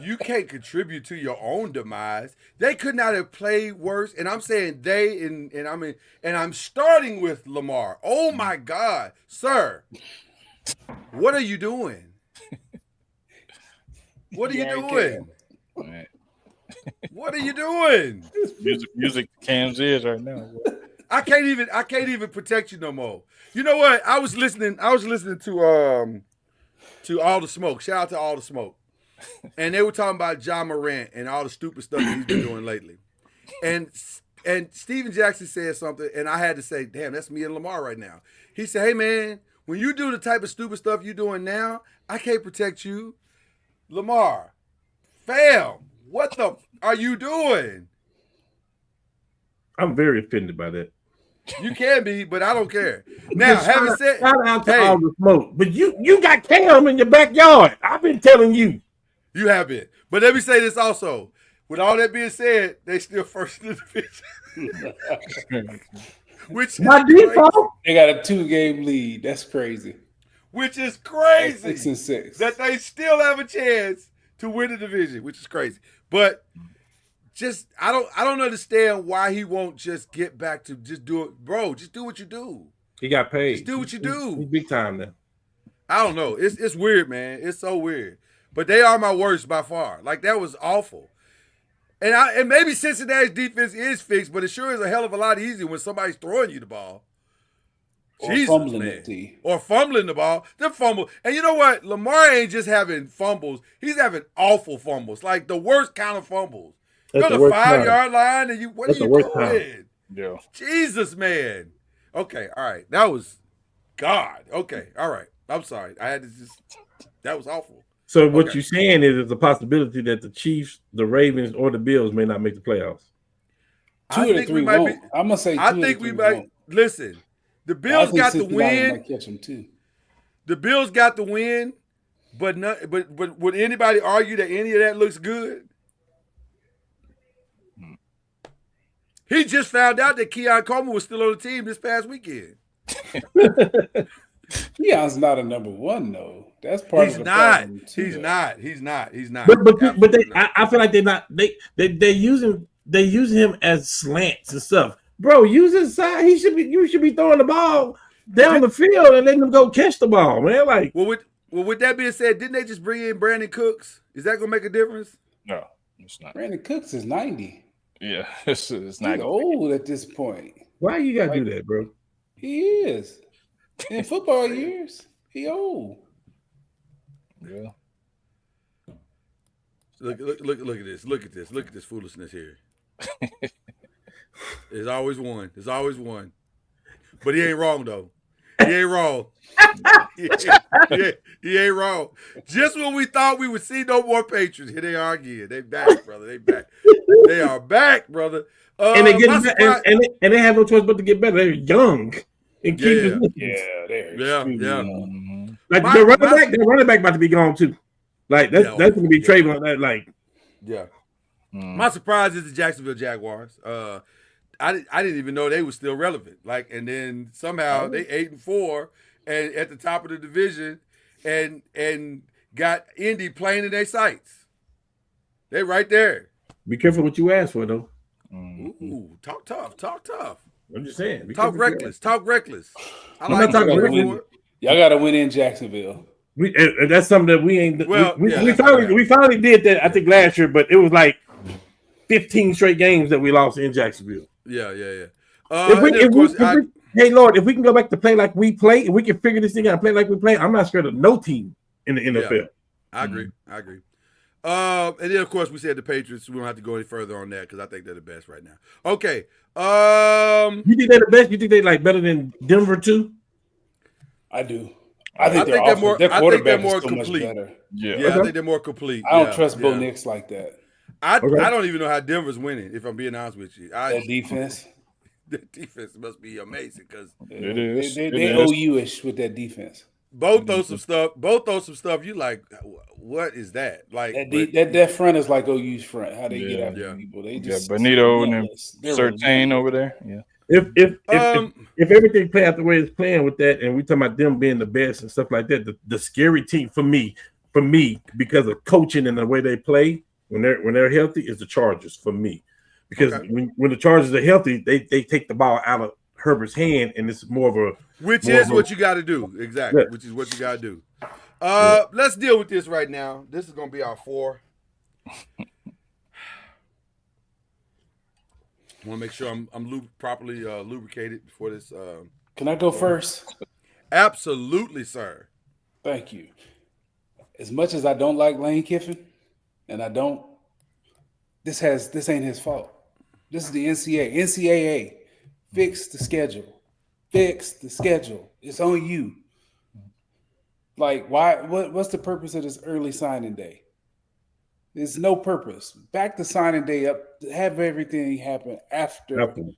B: You can't contribute to your own demise. They could not have played worse. And I'm saying and I'm starting with Lamar. Oh my God, sir. What are you doing? What are you doing? What are you doing?
C: Music Cam's ears right now.
B: I can't even protect you no more. You know what? I was listening to All the Smoke. Shout out to All the Smoke. And they were talking about John Morant and all the stupid stuff that he's been doing lately. And Steven Jackson said something, and I had to say, damn, that's me and Lamar right now. He said, hey, man, when you do the type of stupid stuff you're doing now, I can't protect you. Lamar, fam, what the are you doing?
E: I'm very offended by that.
B: You can be, but I don't care. Now, having said,
E: shout out to All the Smoke, but you got Cam in your backyard. I've been telling you.
B: You have been. But let me say this also. With all that being said, they still first in the division. Which
E: by default,
F: they got a 2-game lead. That's crazy.
B: Which is crazy.
F: 6-6.
B: That they still have a chance to win the division, which is crazy. But just I don't understand why he won't just get back to just do it, bro. Just do what you do.
E: He got paid.
B: Just do what you do.
E: He's big time now.
B: I don't know. It's weird, man. It's so weird. But they are my worst by far. Like that was awful. And maybe Cincinnati's defense is fixed, but it sure is a hell of a lot easier when somebody's throwing you the ball.
F: Or
B: Jesus,
F: fumbling
B: man.
F: it.
B: Or fumbling the ball. Them fumble. And you know what? Lamar ain't just having fumbles. He's having awful fumbles. Like the worst kind of fumbles. You're on the 5-yard line and what are you doing?
C: Yeah.
B: Jesus, man. Okay, all right. That was God. Okay, all right. I'm sorry. I had to that was awful.
E: So what you're saying is there's a possibility that the Chiefs, the Ravens, or the Bills may not make the playoffs.
F: I think we might be. I'm gonna say.
B: I think we might. Listen, the Bills got the win.
F: Might catch them too.
B: The Bills got the win, but would anybody argue that any of that looks good? He just found out that Keon Coleman was still on the team this past weekend.
F: Keon's not a number one though. That's part of the problem.
B: He's not. He's not.
E: But I feel like they're not. They're using him as slants and stuff. Bro, use his side. You should be throwing the ball down the field and letting him go catch the ball, man. Like,
B: well, with that being said, didn't they just bring in Brandon Cooks? Is that gonna make a difference?
C: No, it's not.
F: Brandon Cooks is 90.
C: Yeah, it's not.
F: He's old at this point.
E: Why you gotta do that, bro?
F: He is. In football years, he old.
C: Yeah.
B: Look at this. Look at this foolishness here. There's always one. But he ain't wrong though. He ain't wrong. He ain't wrong. Just when we thought we would see no more Patriots, here they are again. They back, brother. They back. They are back, brother.
E: And they
B: my surprise-
E: and they have no choice but to get better. They're young and keep
B: Yeah.
E: Like
B: My-
E: their running back about to be gone too. Like that's gonna be Trayvon. That like
B: Yeah. My surprise is the Jacksonville Jaguars. I didn't even know they were still relevant. Like, and then somehow they 8-4 and at the top of the division, and got Indy playing in their sights. They right there.
E: be careful what you ask for though.
B: Ooh, talk tough.
E: I'm just saying.
B: Talk reckless. I
E: I'm not talking
B: it.
E: reckless.
F: Y'all got to win in Jacksonville.
E: And that's something that we ain't.
B: Well,
E: we
B: that's
E: finally did that. I think last year, but it was like 15 straight games that we lost in Jacksonville.
B: Yeah.
E: Hey Lord, if we can go back to play like we play, if we can figure this thing out and play like we play, I'm not scared of no team in the NFL.
B: Yeah, I agree. And then of course we said the Patriots. We don't have to go any further on that because I think they're the best right now. Okay.
E: You think they're the best? You think they like better than Denver too?
F: I do.
B: I think they're more.
F: Their
B: I think
F: quarterback
B: they're more
F: is so much
B: complete.
F: better.
B: Yeah, I think they're more complete.
F: I don't trust Bo Nix like that.
B: I don't even know how Denver's winning. If I'm being honest with you,
F: That defense.
B: The defense must be amazing because
C: It is.
F: They OU-ish with that defense.
B: both those some stuff. You like, what is that? Like
F: That front is like OU's front. How they get after people? They just
C: Benito and then
F: they're
C: Surtain over there. Yeah.
E: If everything play out the way it's playing with that, and we talking about them being the best and stuff like that, the scary team for me, because of coaching and the way they play when they're healthy, is the Chargers for me. Because when the Chargers are healthy, they take the ball out of Herbert's hand, and it's more of a
B: what you got to do exactly. Yeah. Which is what you got to do. Let's deal with this right now. This is gonna be our 4. I want to make sure I'm properly lubricated before this.
F: Can I go first?
B: Absolutely, sir.
F: Thank you. As much as I don't like Lane Kiffin, and I don't, this ain't his fault. This is the NCAA. Fix the schedule. It's on you. Like, why? What's the purpose of this early signing day? There's no purpose. Back the signing day up. Have everything happen after the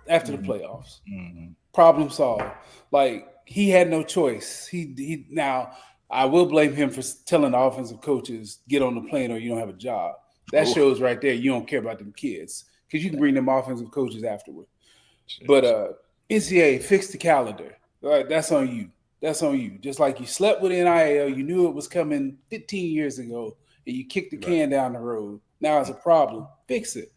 F: playoffs.
C: Mm-hmm.
F: Problem solved. Like, he had no choice. He now I will blame him for telling the offensive coaches, get on the plane or you don't have a job. That shows right there you don't care about them kids because you can bring them offensive coaches afterward. But NCAA, fix the calendar. All right, that's on you. That's on you. Just like you slept with NIL, you knew it was coming 15 years ago, and you kicked the can down the road. Now it's a problem. Fix it.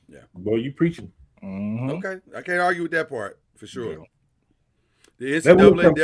B: Yeah.
E: Boy, you preaching.
C: Mm-hmm.
B: Okay. I can't argue with that part for sure.
C: Yeah.
B: The NCAA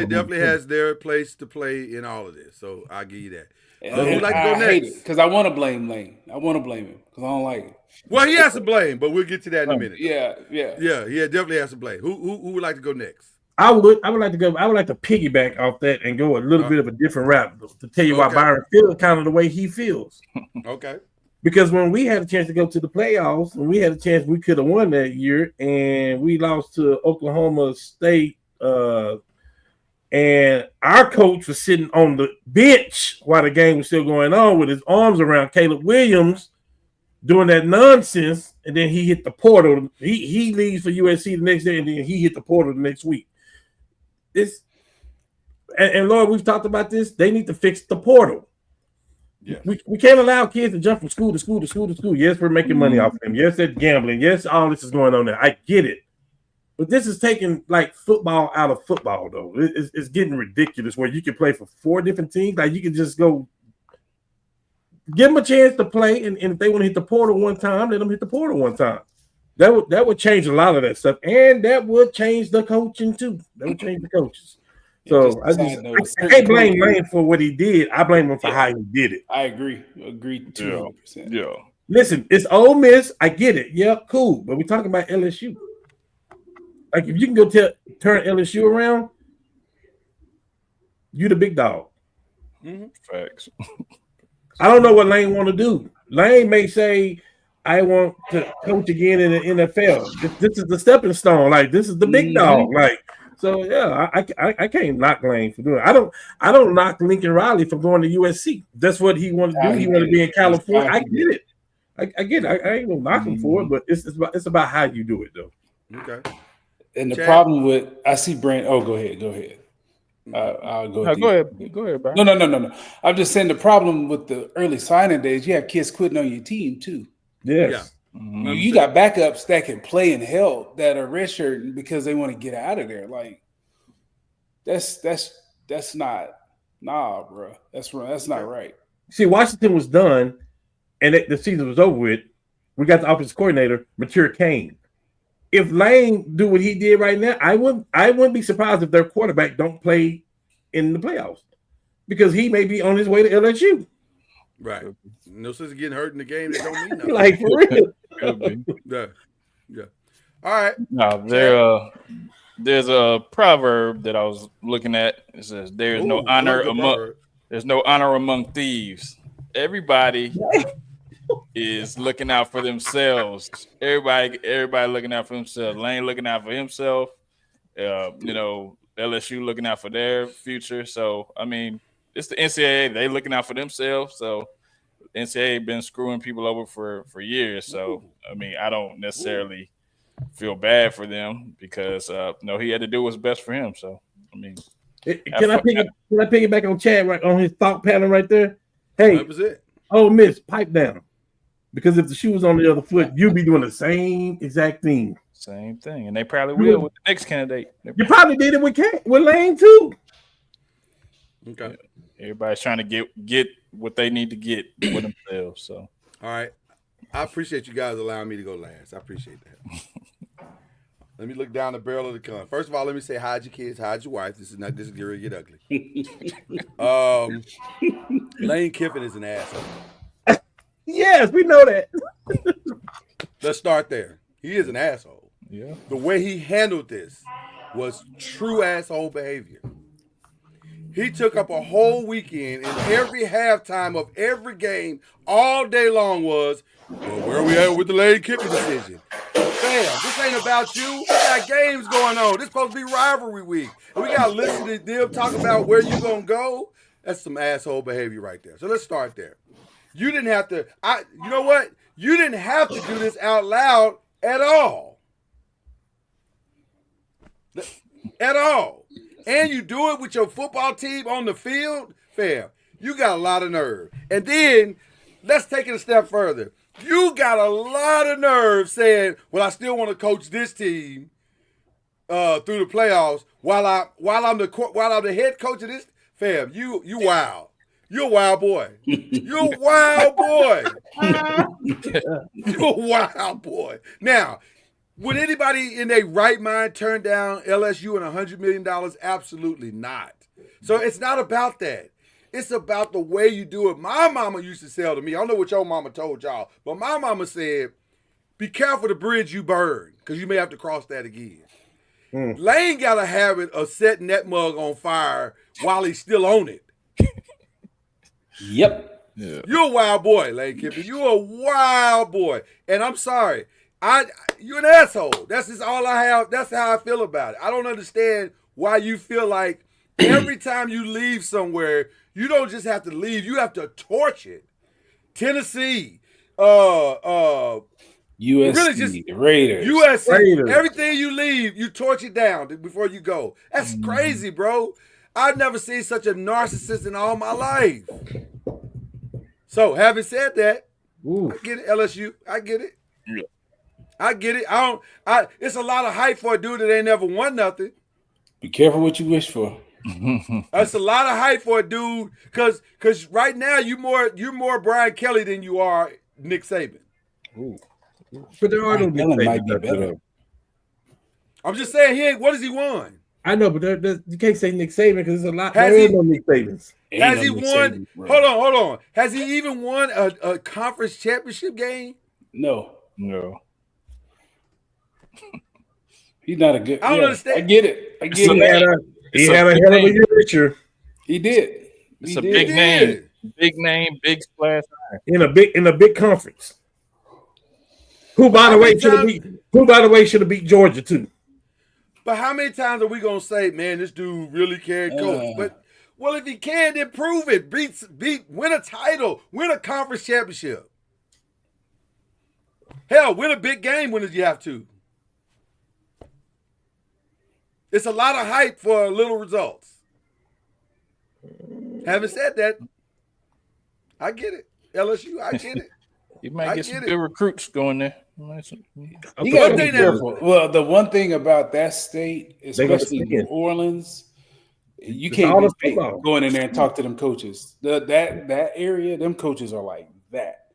B: definitely has their place to play in all of this. So I'll give you that. Who'd like to go next?
F: Because I want to blame Layne. I want to blame him because I don't like it.
B: Well, he has to blame, but we'll get to that in a minute.
F: Yeah.
B: He definitely has to blame. Who would like to go next?
E: I would like to piggyback off that and go a little bit of a different route to tell you why Byron feels kind of the way he feels.
B: Okay.
E: Because when we had a chance to go to the playoffs, and we had a chance, we could have won that year, and we lost to Oklahoma State. And our coach was sitting on the bench while the game was still going on with his arms around Caleb Williams doing that nonsense, and then he hit the portal. He leaves for USC the next day, and then he hit the portal the next week. And Lord, we've talked about this. They need to fix the portal.
B: Yeah.
E: We can't allow kids to jump from school to school to school to school. Yes, we're making money off of them. Yes, they're gambling. Yes, all this is going on there. I get it. But this is taking like football out of football, though. It's getting ridiculous where you can play for 4 different teams. Like you can just go give them a chance to play, and if they want to hit the portal one time, let them hit the portal one time. That would change a lot of that stuff, and that would change the coaching too. That would change the coaches. So I can't blame Layne for what he did. I blame him for how he did it.
F: I agree 200%.
C: Yeah.
E: Listen, it's Ole Miss. I get it. Yeah, cool. But we're talking about LSU. Like if you can go turn LSU around, you the big dog.
B: Mm-hmm.
C: Facts.
E: I don't know what Layne want to do. Layne may say, I want to coach again in the NFL. This is the stepping stone. Like, this is the big dog. Like, So yeah, I can't knock Layne for doing it. I don't knock Lincoln Riley for going to USC. That's what he wanted to do. He wanted to be in California. I get it. I get it. I ain't gonna knock him for it, but it's about how you do it though.
B: Okay.
F: And the problem with I see Brand. Oh, go ahead. I'll go.
C: No, go ahead, Brian.
F: No. I'm just saying the problem with the early signing days, you have kids quitting on your team too.
E: Yes.
F: Yeah. You got backups that can play and help that are redshirting because they want to get out of there. Like that's not bro. That's not right.
E: See, Washington was done, and the season was over with. We got the offensive coordinator, Mature Kane. If Layne do what he did right now, I wouldn't be surprised if their quarterback don't play in the playoffs because he may be on his way to LSU.
B: Right. No sense of getting hurt in the game that don't mean nothing.
E: Like for real.
B: Yeah. All right.
C: No, there's a proverb that I was looking at. It says there's no honor among thieves. Everybody is looking out for themselves. Everybody looking out for themselves. Layne looking out for himself. LSU looking out for their future. So I mean, it's the NCAA. They looking out for themselves. So NCAA been screwing people over for years. So I mean, I don't necessarily feel bad for them because he had to do what's best for him. So I mean,
E: can I piggyback on Chad right on his thought pattern right there? Hey,
B: that was it.
E: Oh, miss, pipe down. Because if the shoe was on the other foot, you'd be doing the same exact thing.
C: Same thing. And they probably will with the next candidate.
E: You probably did it with Layne too.
B: Okay.
C: Everybody's trying to get what they need to get for themselves. So
B: all right. I appreciate you guys allowing me to go last. I appreciate that. Let me look down the barrel of the gun. First of all, let me say hide your kids, hide your wife. This is going to get ugly. Lane Kiffin is an asshole.
E: Yes, we know that.
B: Let's start there. He is an asshole.
C: Yeah.
B: The way he handled this was true asshole behavior. He took up a whole weekend, and every halftime of every game all day long was, well, where are we at with the Lane Kiffin decision? Fam, this ain't about you. We got games going on. This supposed to be rivalry week. And we got to listen to them talk about where you going to go. That's some asshole behavior right there. So let's start there. You didn't have to, you know what? You didn't have to do this out loud at all. At all. And you do it with your football team on the field, fam. You got a lot of nerve. And then, let's take it a step further. You got a lot of nerve saying, well, I still want to coach this team through the playoffs while I'm the head coach of this. Fam, you wild. You're a wild boy. You're a wild boy. You're a wild boy. Now, would anybody in their right mind turn down LSU and $100 million? Absolutely not. So it's not about that. It's about the way you do it. My mama used to tell to me, I don't know what your mama told y'all, but my mama said, be careful the bridge you burn, because you may have to cross that again. Layne got a habit of setting that mug on fire while he's still on it.
F: Yep.
C: Yeah.
B: You're a wild boy, Layne Kiffin. You're a wild boy. And I'm sorry. You're an asshole. That's just all I have. That's how I feel about it. I don't understand why you feel like every time you leave somewhere, you don't just have to leave. You have to torch it. Tennessee,
F: USC,
B: really just
F: Raiders.
B: USC.
E: Raiders.
B: Everything you leave, you torch it down before you go. That's crazy, bro. I've never seen such a narcissist in all my life. So, having said that, I get it, LSU. I get it.
C: Yeah.
B: I get it. It's a lot of hype for a dude that ain't never won nothing.
F: Be careful what you wish for.
B: That's a lot of hype for a dude because right now you're more Brian Kelly than you are Nick Saban.
E: But there are no Nick
F: Saban might
E: Sabans
F: be
E: out there,
F: better.
E: though.
B: I'm just saying, what has he won?
E: I know, but you can't say Nick Saban because there's a lot.
B: Has
E: There
B: he-
E: is no Nick Sabans.
B: Has he won? Hold on. Has he even won a conference championship game?
F: No.
E: He's not a good.
B: I don't understand.
F: I get it.
E: He had a hell of a year this year.
F: He did.
C: It's a big name, big splash.
E: In a big conference. Who by the way should have beat Georgia too.
B: But how many times are we gonna say, man, this dude really can coach? But well, if he can, then prove it. Win a title, win a conference championship. Hell, win a big game when you have to. It's a lot of hype for little results. Having said that, I get it. LSU, I get it.
C: You might get some good recruits going there.
F: You got to be careful. Well, the one thing about that state, especially New Orleans, you can't be going in there and talk to them coaches. That area, them coaches are like that.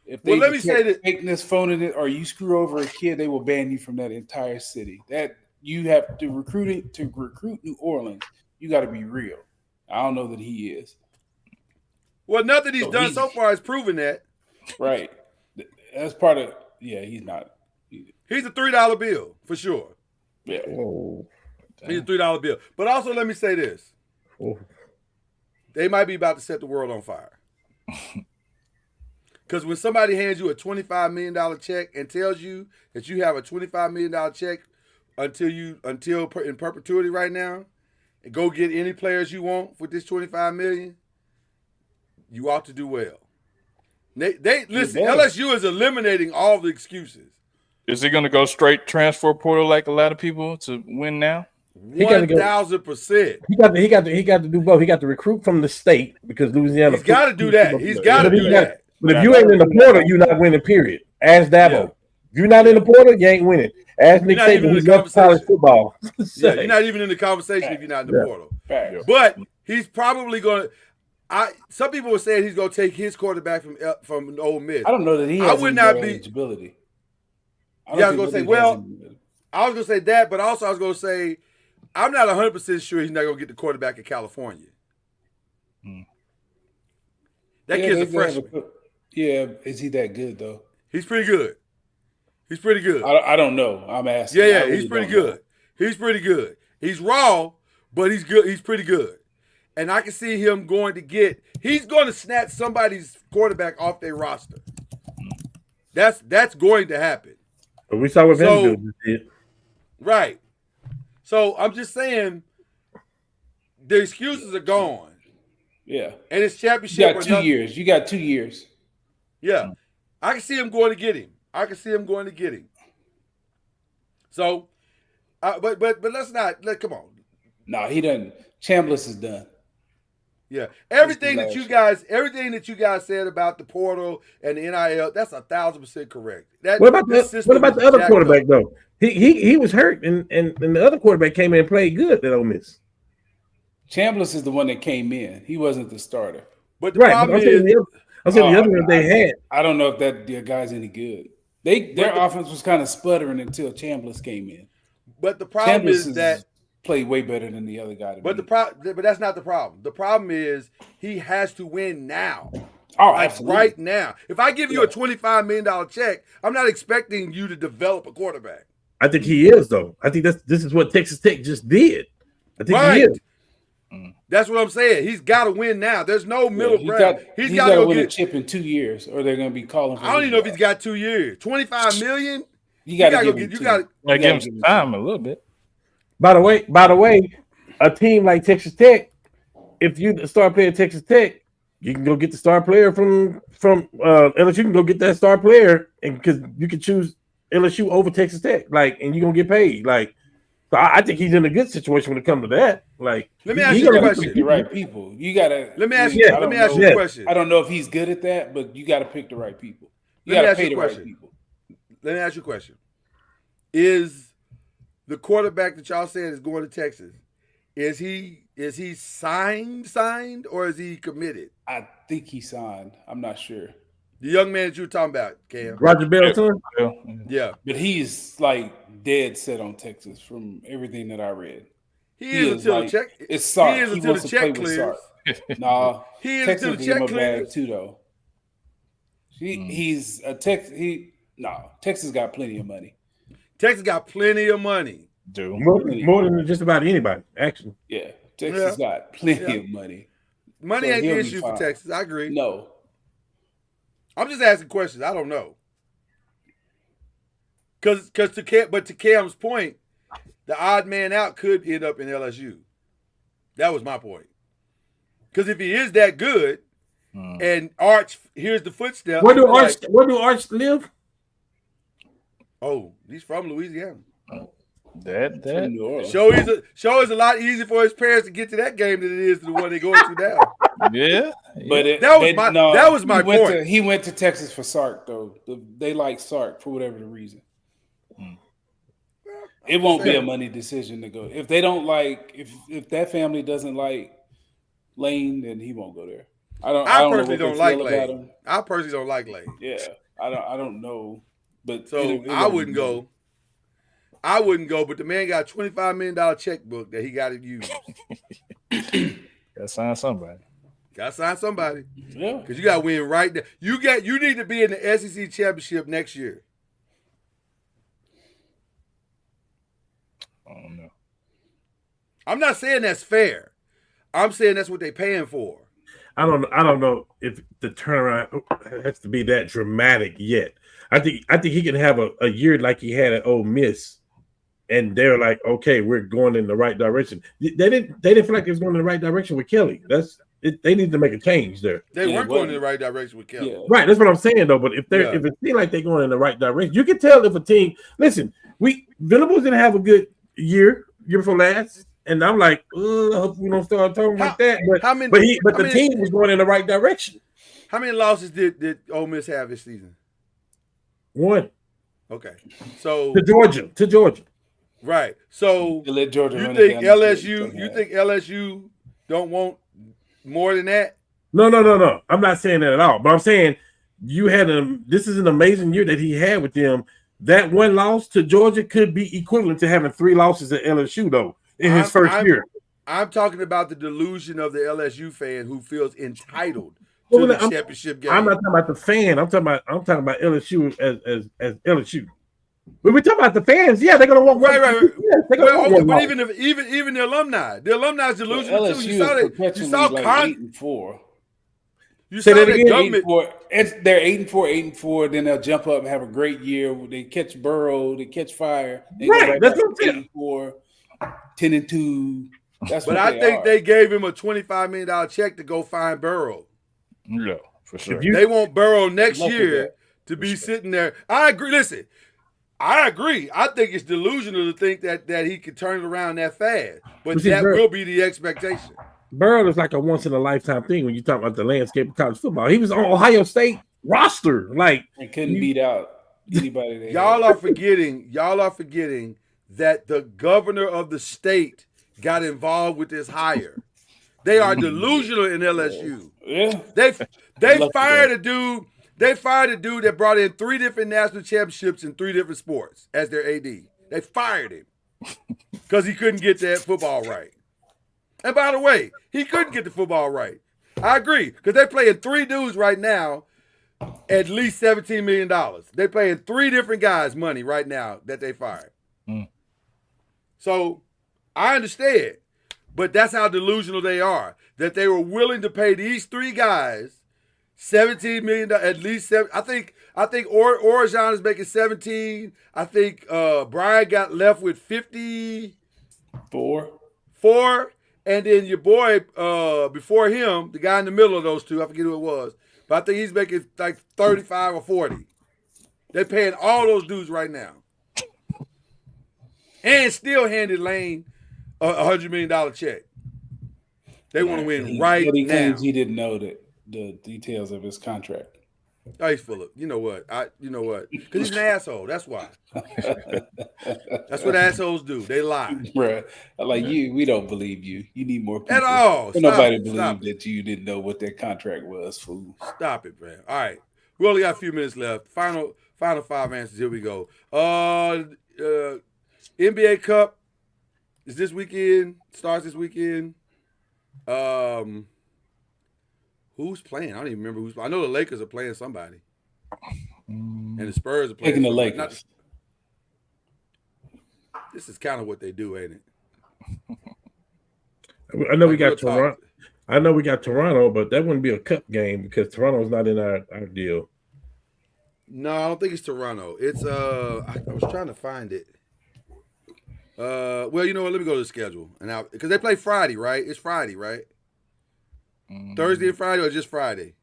F: If they
B: let me say that
F: taking this, phoning it, or you screw over a kid, they will ban you from that entire city. That you have to recruit New Orleans. You got to be real. I don't know that he is.
B: Well, nothing he's done so far has proven that.
F: Right. That's part of. Yeah, he's not.
B: He's a $3 bill for sure.
F: Yeah.
E: Oh,
B: he's a $3 bill. But also, let me say this: they might be about to set the world on fire. Because when somebody hands you a $25 million check and tells you that you have a $25 million check until in perpetuity right now, and go get any players you want with this $25 million, you ought to do well. They listen. LSU is eliminating all the excuses.
C: Is he going to go straight transfer portal like a lot of people to win now?
B: 1,000%.
E: He got to do both. He got to recruit from the state because Louisiana.
B: He's got to do that. He's got to do that.
E: But if you ain't in the portal, you're not winning. Period. Ask Dabo.
B: Yeah.
E: If you're not in the portal, you ain't winning. Ask Nick Saban, who's left college football.
B: Yeah, you're not even in the conversation if you're not in the portal. But he's probably going to. Some people were saying he's going to take his quarterback from Ole Miss.
F: I don't know that he has eligibility.
B: Yeah, I was going to say, I was going to say that, but also I was going to say, I'm not 100% sure he's not going to get the quarterback in California. That kid's a freshman.
F: Yeah, is he that good, though?
B: He's pretty good. He's pretty good.
F: I don't know. I'm asking.
B: Yeah, he's pretty good. He's pretty good. He's raw, but he's good. He's pretty good. And I can see him he's going to snatch somebody's quarterback off their roster. That's going to happen.
E: But we saw what Vanderbilt did.
B: Right. So I'm just saying the excuses are gone.
F: Yeah.
B: And it's championship.
F: You got 2 years. You got 2 years.
B: Yeah. I can see him going to get him. So, but let's not. Come on.
F: No, he doesn't. Chambliss is done.
B: Yeah. Everything that you guys said about the portal and the NIL, that's 1,000% correct.
E: What about the other quarterback though? He was hurt and the other quarterback came in and played good at Ole Miss.
F: Chambliss is the one that came in. He wasn't the starter.
B: But the problem is,
E: I'm saying the other one they had.
F: I don't know if that guy's any good. Their offense was kind of sputtering until Chambliss came in.
B: But the problem is that
F: played way better than the other guy.
B: But that's not the problem. The problem is he has to win now.
F: Oh, absolutely.
B: Right now. If I give you a $25 million check, I'm not expecting you to develop a quarterback.
E: I think he is though. I think this is what Texas Tech just did. I think he is.
B: That's what I'm saying. He's got to win now. There's no middle ground.
F: He's got to win a chip in 2 years, or they're going to be calling for
B: I don't even know if he's got 2 years. $25 million?
F: You got to give
C: him some time a little bit.
E: By the way, a team like Texas Tech, if you the star player at Texas Tech, you can go get the star player from LSU. You can go get that star player, and because you can choose LSU over Texas Tech, and you're gonna get paid. So I think he's in a good situation when it comes to that. Let
B: me ask you a question.
F: Pick the right people. You gotta.
B: Let me ask you a question.
F: I don't know if he's good at that, but you got to pick the right people. You
B: got
F: to pay the right people.
B: Let me ask you a question. Is the quarterback that y'all said is going to Texas, is he signed or is he committed?
F: I think he signed. I'm not sure.
B: The young man that you were talking about, Cam.
E: Roger Bell.
B: Yeah.
F: But he's dead set on Texas from everything that I read.
B: He is until the check.
F: It's Sark.
B: He is until the check clears.
F: Nah,
B: he is
F: Texas
B: until the check clears
F: too, though. He's a Texas. Texas got plenty of money.
B: Texas got plenty of money.
E: More than just about anybody, actually.
F: Yeah, Texas got plenty of money.
B: Money ain't the issue for Texas. I agree.
F: No.
B: I'm just asking questions. I don't know. Because to Cam's point, the odd man out could end up in LSU. That was my point. Because if he is that good, and Arch hears the footsteps,
E: Where do Arch live?
B: Oh, he's from Louisiana.
C: That
F: New Orleans.
B: Show is a lot easier for his parents to get to that game than it is to the one they're going to now.
C: yeah.
F: But
B: that was my point.
F: He went to Texas for Sark though. They like Sark for whatever the reason. It won't be a money decision to go. If they don't like, if that family doesn't like Layne, then he won't go there. I
B: personally don't like Layne. I personally don't like Layne.
F: Yeah, I don't know, but
B: so I wouldn't go. I wouldn't go, but the man got a $25 million checkbook that he got to use.
C: Gotta sign somebody.
B: Yeah, because you got to win right there. You need to be in the SEC championship next year.
C: I don't know.
B: I'm not saying that's fair. I'm saying that's what they're paying for.
E: I don't know if the turnaround has to be that dramatic yet. I think he can have a year like he had at Ole Miss, and they're like, okay, we're going in the right direction. They didn't feel like they was going in the right direction with Kelly. They need to make a change there.
B: They weren't going in the right direction with Kelly.
F: Yeah.
E: Right, that's what I'm saying though. But if it seems like they're going in the right direction, you can tell if a team. Listen, Venables didn't have a good year before last. And I'm like, I hope we don't start talking like that. But the team was going in the right direction.
B: How many losses did Ole Miss have this season?
E: 1.
B: Okay, so
E: to Georgia.
B: Right. So
F: you let Georgia
B: you think LSU don't want more than that?
E: No. I'm not saying that at all. But I'm saying you had this is an amazing year that he had with them. That one loss to Georgia could be equivalent to having 3 losses at LSU though. In his first year.
B: I'm talking about the delusion of the LSU fan who feels entitled to the championship game.
E: I'm not talking about the fan. I'm talking about LSU as LSU. When we talk about the fans, yeah, they're gonna want
B: right.
E: But
B: even the alumni's delusion
F: well,
B: too.
F: You saw like 8-4.
B: You saw that government.
F: 8-4. They're 8-4. Then they'll jump up and have a great year. They catch Burrow. They catch fire. They
E: right. That's what I'm saying.
F: 8-4. 10-2.
B: But I think they gave him a $25 million check to go find Burrow.
C: Yeah, for sure.
B: They want Burrow next year to be sitting there. I agree. Listen, I agree. I think it's delusional to think that he could turn it around that fast. But that will be the expectation.
E: Burrow is like a once in a lifetime thing when you talk about the landscape of college football. He was on Ohio State roster, like
F: and couldn't beat out anybody.
B: Y'all are forgetting that the governor of the state got involved with this hire. They are delusional in LSU.
F: Yeah.
B: They fired a dude. They fired a dude that brought in 3 different national championships in 3 different sports as their AD. They fired him because he couldn't get that football right. And by the way, he couldn't get the football right. I agree because they're playing 3 dudes right now at least $17 million. They're paying 3 different guys money right now that they fired. So I understand, but that's how delusional they are, that they were willing to pay these 3 guys $17 million, at least 7. I think Orgeron is making 17. I think Brian got left with 54. And then your boy before him, the guy in the middle of those 2, I forget who it was, but I think he's making like 35 or 40. They're paying all those dudes right now. And still handed Layne a $100 million check. They want to win right now. He
F: claims he didn't know the details of his contract.
B: Oh, he's full of. You know what? Because he's an asshole. That's why. That's what assholes do. They lie.
F: Bruh, like you, we don't believe you. You need more people.
B: At all.
F: Nobody believed that you didn't know what that contract was, fool.
B: Stop it, man. All right. We only got a few minutes left. Final 5 answers. Here we go. NBA Cup is this weekend. Starts this weekend. Who's playing? I don't even remember who's. I know the Lakers are playing somebody, and the Spurs are playing
F: the Lakers.
B: This is kind of what they do, ain't it?
E: I know we got Toronto. I know we got Toronto, but that wouldn't be a cup game because Toronto's not in our deal.
B: No, I don't think it's Toronto. It's I was trying to find it. Well, you know what? Let me go to the schedule, and now because they play Friday, right? It's Friday, right? Thursday and Friday, or just Friday?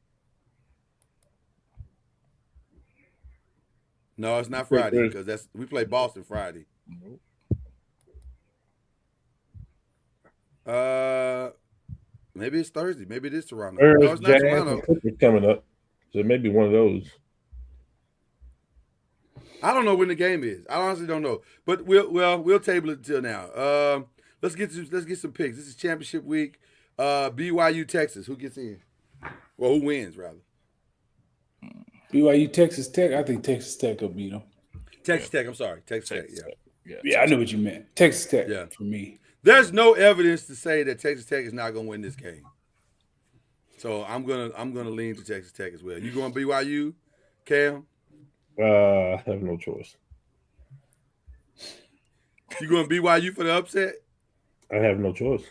B: No, it's not Friday because we play Boston Friday. Maybe it's Thursday. Maybe it is Toronto. No, it's not Toronto.
G: It's coming up, so maybe one of those.
B: I don't know when the game is. I honestly don't know. But we'll table it until now. Let's get some picks. This is championship week. BYU Texas. Who gets in? Well, who wins rather?
F: BYU Texas Tech. I think Texas Tech will beat them.
B: Texas Tech. I'm sorry, Texas Tech.
F: Yeah, I knew what you meant. Texas Tech.
B: Yeah.
F: For me.
B: There's no evidence to say that Texas Tech is not going to win this game. So I'm gonna lean to Texas Tech as well. You going BYU, Cam?
G: I have no choice.
B: You going BYU for the upset?
G: I have no choice.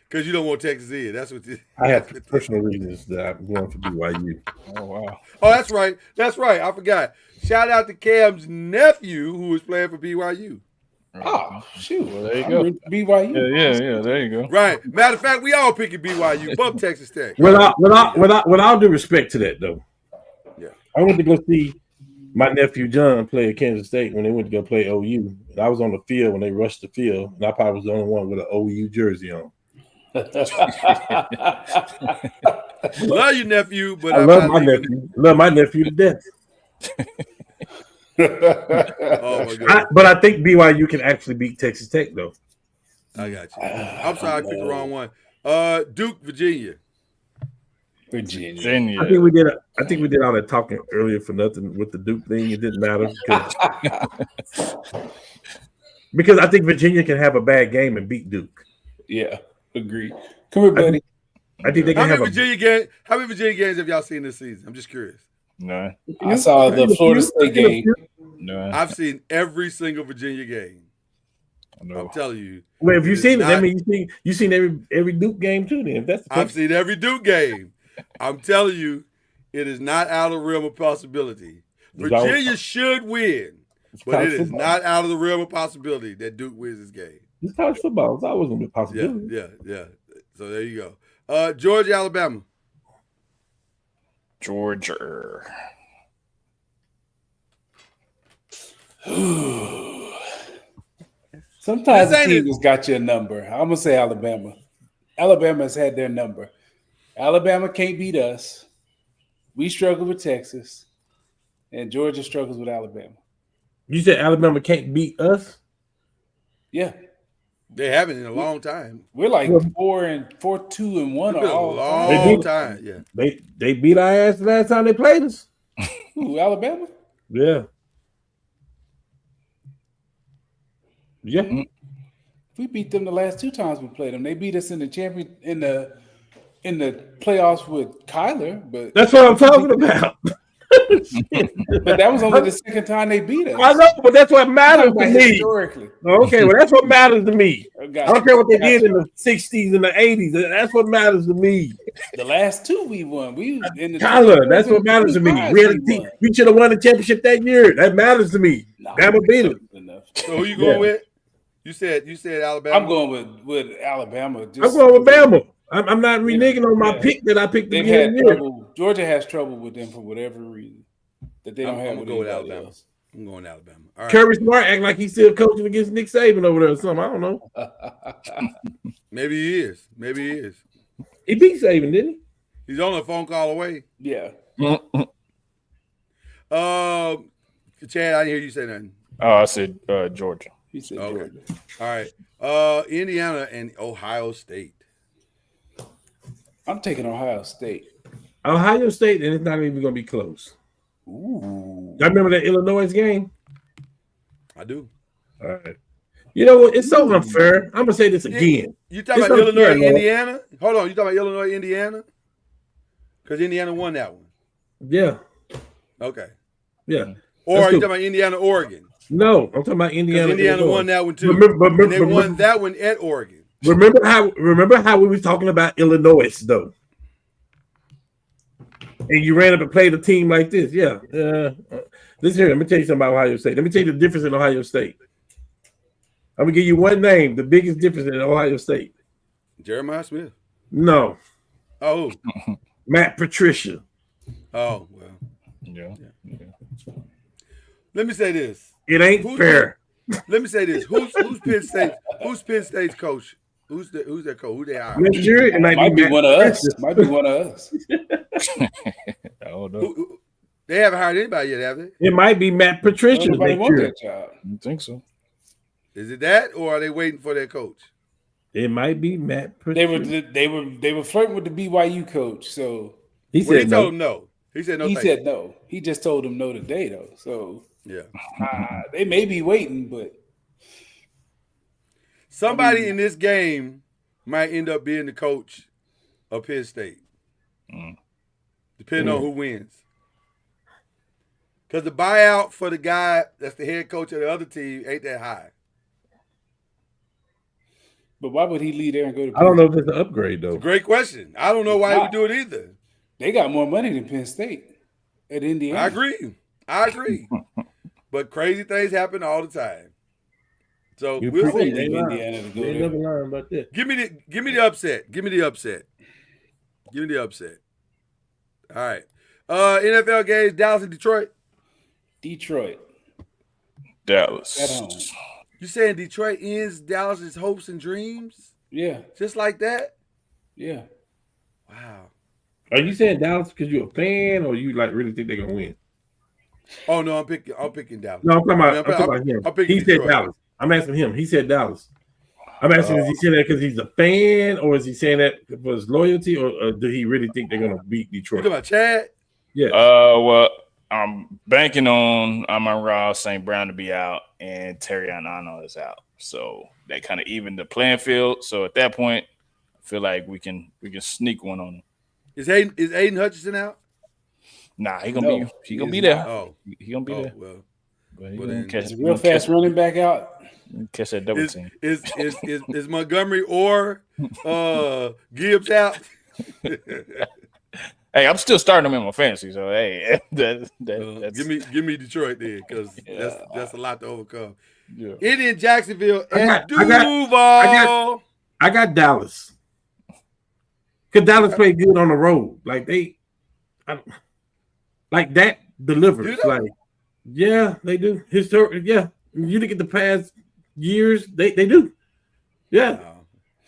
B: Because you don't want Texas in. That's what
G: I have personal reasons that I'm going for BYU.
C: Oh, wow.
B: Oh, that's right. That's right. I forgot. Shout out to Cam's nephew who was playing for BYU.
F: Oh, shoot.
C: Well, there you go.
F: BYU.
C: Yeah, there you go.
B: Right. Matter of fact, we all picking BYU. Bump Texas Tech.
G: With all due respect to that, though.
B: Yeah.
G: I went to go see my nephew John play at Kansas State when they went to go play OU. And I was on the field when they rushed the field, and I probably was the only one with an OU jersey on.
B: Love your nephew, but
G: I love my nephew. Love my nephew to death.
B: Oh my God.
G: But I think BYU can actually beat Texas Tech, though.
B: I got you. I'm sorry, I picked the wrong one. Duke, Virginia.
F: Virginia.
G: I think we did all that talking earlier for nothing with the Duke thing. It didn't matter because I think Virginia can have a bad game and beat Duke.
F: Yeah, agree. Come here, buddy.
G: I think they can
B: How many Virginia games have y'all seen this season? I'm just curious.
C: No.
F: I saw the Florida State game.
C: No.
B: I've seen every single Virginia game.
C: No.
B: I'm telling you.
G: Well, if you've seen it, I mean, you've seen every Duke game too. Then if that's the case.
B: I've seen every Duke game. I'm telling you, it is not out of the realm of possibility. Virginia should win, but it is not out of the realm of possibility that Duke wins this game.
G: It's college football. It's always going to be a possibility.
B: Yeah. So there you go. Georgia, Alabama.
C: Georgia.
F: Sometimes the team has got your number. I'm gonna say Alabama. Alabama's had their number. Alabama can't beat us. We struggle with Texas, and Georgia struggles with Alabama.
G: You said Alabama can't beat us?
F: Yeah,
B: they haven't in a long time.
F: We're like 4-2-1 all
B: long time. Yeah,
G: they beat our ass the last time they played us.
F: Who, Alabama?
G: Yeah. Yeah.
F: We beat them the last 2 times we played them. They beat us in the in the playoffs with Kyler, but
G: that's what I'm talking about.
F: But that was only the second time they beat us.
G: I know, but that's what matters to me.
F: Historically.
G: Okay, well, that's what matters to me. I don't care what they did in the 60s and the 80s. That's what matters to me.
F: The last 2 we won.
G: Kyler, that's what matters to me. We should have won the championship that year. That matters to me. Bama beat it.
B: So who you going with? You said Alabama.
F: I'm going with Alabama.
G: I'm going with Bama. I'm not reneging on my pick that I picked.
F: They've had trouble. Georgia has trouble with them for whatever reason that they don't have.
B: I'm going with Alabama. Else. I'm going Alabama. All right.
G: Kirby Smart act like he's still coaching against Nick Saban over there or something. I don't know.
B: Maybe he is.
G: He beat Saban, didn't he?
B: He's only a phone call away.
F: Yeah.
B: Chad, I didn't hear you say nothing.
C: Oh, I said Georgia.
F: He said
B: okay.
F: Georgia.
B: All right. Indiana and Ohio State.
F: I'm taking Ohio State.
G: Ohio State, and it's not even going to be close.
F: Ooh.
G: Y'all remember that Illinois game?
B: I do.
G: All right. You know what? It's so unfair. I'm going to say this again.
B: You talking about Illinois, Indiana? Hold on. You talking about Illinois, Indiana? Because Indiana won that one.
G: Yeah.
B: Okay.
G: Yeah.
B: Or are you talking about Indiana, Oregon?
G: No, I'm talking about Indiana.
B: Indiana won that one too. They won that one at Oregon.
G: Remember how we were talking about Illinois though, and you ran up and played a team like this. Yeah. Listen here. Let me tell you something about Ohio State. Let me tell you the difference in Ohio State. I'm gonna give you one name. The biggest difference in Ohio State.
B: Jeremiah Smith.
G: No,
B: Oh,
G: Matt Patricia.
B: oh well.
C: Yeah.
B: Let me say this.
G: It ain't
B: Who's
G: fair.
B: Let me say this. Who's Penn State? Who's Penn State's coach? Who's their coach? Who they are?
G: Next year, it might
F: Might
G: be
F: be
G: Matt
F: one of us.
G: Patricia.
F: Might be one of us.
C: I don't know.
B: They haven't hired anybody yet, have they?
G: It might be Matt Patricia
F: Nobody
G: next
F: want
G: year.
F: that job.
C: I don't think so.
B: Is it that, or are they waiting for their coach?
G: It might be Matt
F: They
G: Patricia.
F: were flirting with the BYU coach. So
G: He
B: Well, he
G: said
B: told
G: no.
B: him no. He said no.
F: he
B: thank
F: said
B: you.
F: no. He just told him no today, though. So
B: Yeah.
F: they may be waiting, but
B: Somebody in this game might end up being the coach of Penn State, depending on who wins. Because the buyout for the guy that's the head coach of the other team ain't that high.
F: but why would he leave there and go to?
G: I don't know if it's an upgrade though.
B: Great question. I don't know why he would do it either.
F: They got more money than Penn State at Indiana.
B: I agree. But crazy things happen all the time. So
G: You
B: we'll
G: probably
B: see.
G: ain't lying.
F: Indiana to go
G: You ain't
F: there.
G: never lying about that.
B: Give me the upset. Give me the upset. All right. NFL games, Dallas and Detroit.
F: Detroit
C: Dallas.
F: at home.
B: You saying Detroit ends Dallas's hopes and dreams?
F: Yeah,
B: Just like that?
F: yeah.
B: Wow.
G: Are you saying Dallas because you're a fan, or you like really think they're gonna win?
B: Oh no, I'm picking Dallas.
G: No, I'm talking about,
B: I mean,
G: I'm talking about him.
B: I'm picking
G: He said
B: Detroit.
G: Dallas. I'm asking him. He said Dallas. I'm asking, is he saying that because he's a fan, or is he saying that for his loyalty, or do he really think they're gonna beat
B: You
G: Detroit?
B: talking about Chad?
G: Yeah.
C: Well, I'm banking on Amon-Ra St. Brown to be out and Terry Anano is out. So that kind of evened the playing field. So at that point, I feel like we can sneak one on him.
B: Is Aiden Hutchinson out?
C: Nah, he
F: No,
C: gonna be
F: is
C: there.
F: not.
B: Oh,
C: He gonna be there.
B: well.
C: But he
B: well
C: gonna
B: then-
C: catch,
F: Is a real fast running back out?
C: catch that double
B: Is,
C: team.
B: is Montgomery or Gibbs out?
C: Hey, I'm still starting him in my fantasy. So hey, that's
B: Give me Detroit then, because that's a lot to overcome.
C: yeah.
B: Indian Jacksonville
G: I
B: at
G: got- I got-
B: Duval.
G: I got Dallas. Because Dallas played good on the road. Like like that delivers.
B: Do they?
G: Like, yeah, they do. Yeah. You look at the past years, they do. Yeah.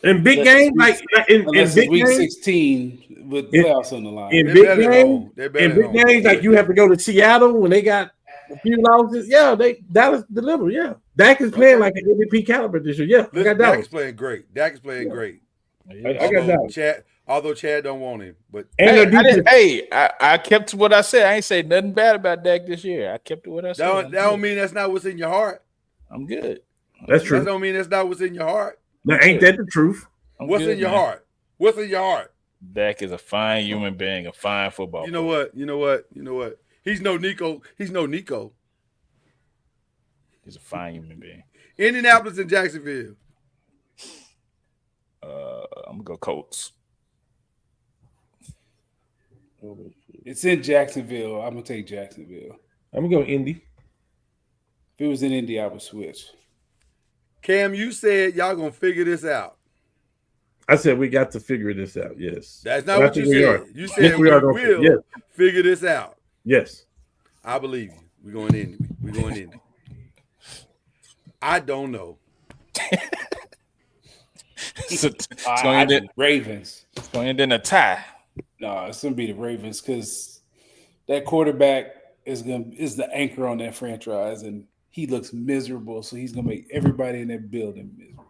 G: And big
F: Unless
G: games, like in
F: Unless
G: big
F: it's week
G: games,
F: 16 with
G: It-
F: playoffs on the line.
G: in
B: They're
G: big
B: better at
G: games,
B: home. They're better
G: in
B: at
G: big
B: home.
G: games, like you have to go to Seattle when they got a few losses. Yeah, Dallas deliver. Yeah, Dak is playing like an MVP caliber this year. Yeah, I
B: Listen,
G: got
B: Dak
G: Dallas.
B: is playing great. Dak is playing great.
G: I got Dallas.
B: Although Chad don't want him, but
G: And their defense-
C: I kept to what I said. I ain't say nothing bad about Dak this year. I kept to what I said.
B: that don't mean that's not what's in your heart.
C: I'm good.
G: That's
B: That
G: true.
B: don't mean that's not what's in your heart.
G: Now, ain't that the truth?
C: I'm
B: What's
C: good,
B: in your
C: man.
B: heart? What's in your heart?
C: Dak is a fine human being, a fine football
B: You know
C: player.
B: what? He's no Nico. He's
C: He's a fine human being.
B: Indianapolis and Jacksonville.
C: I'm gonna go Colts.
F: It's in Jacksonville. I'm gonna take Jacksonville.
G: I'm gonna go Indy.
F: If it was in Indy, I would switch.
B: Cam, you said y'all gonna figure this out.
G: I said we got to figure this out. Yes,
B: That's not
G: And I
B: what you
G: think we
B: said.
G: are.
B: You said
G: Yes,
B: we
G: are gonna
B: will
G: yes.
B: figure this out.
G: Yes.
B: I believe you. We're going in. We're going in. I don't know.
C: It's
F: I
C: going to
F: think Ravens.
C: end in a tie.
F: No, it's gonna be the Ravens because that quarterback is the anchor on that franchise, and he looks miserable. So he's gonna make everybody in that building miserable.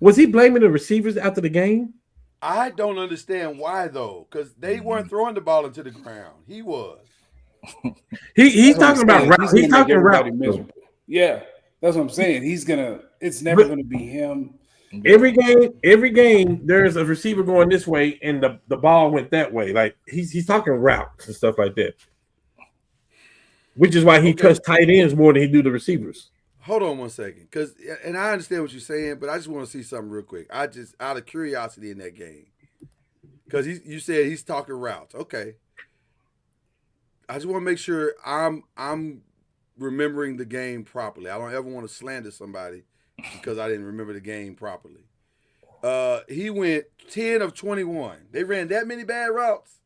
G: Was he blaming the receivers after the game?
B: I don't understand why though, because they weren't throwing the ball into the ground. He was.
G: He's
F: That's what
G: talking
F: I'm
G: about
F: saying.
G: route.
F: He's
G: He's
F: gonna make
G: talking
F: everybody
G: route.
F: miserable. Yeah, that's what I'm saying. It's never
G: But-
F: gonna be him.
G: Every game, there's a receiver going this way, and the ball went that way. Like he's talking routes and stuff like that, which is why he trusts tight ends more than he do the receivers.
B: Hold on one second, and I understand what you're saying, but I just want to see something real quick. I just out of curiosity in that game, because you said he's talking routes. Okay, I just want to make sure I'm remembering the game properly. I don't ever want to slander somebody because I didn't remember the game properly. He went 10 of 21. They ran that many bad routes.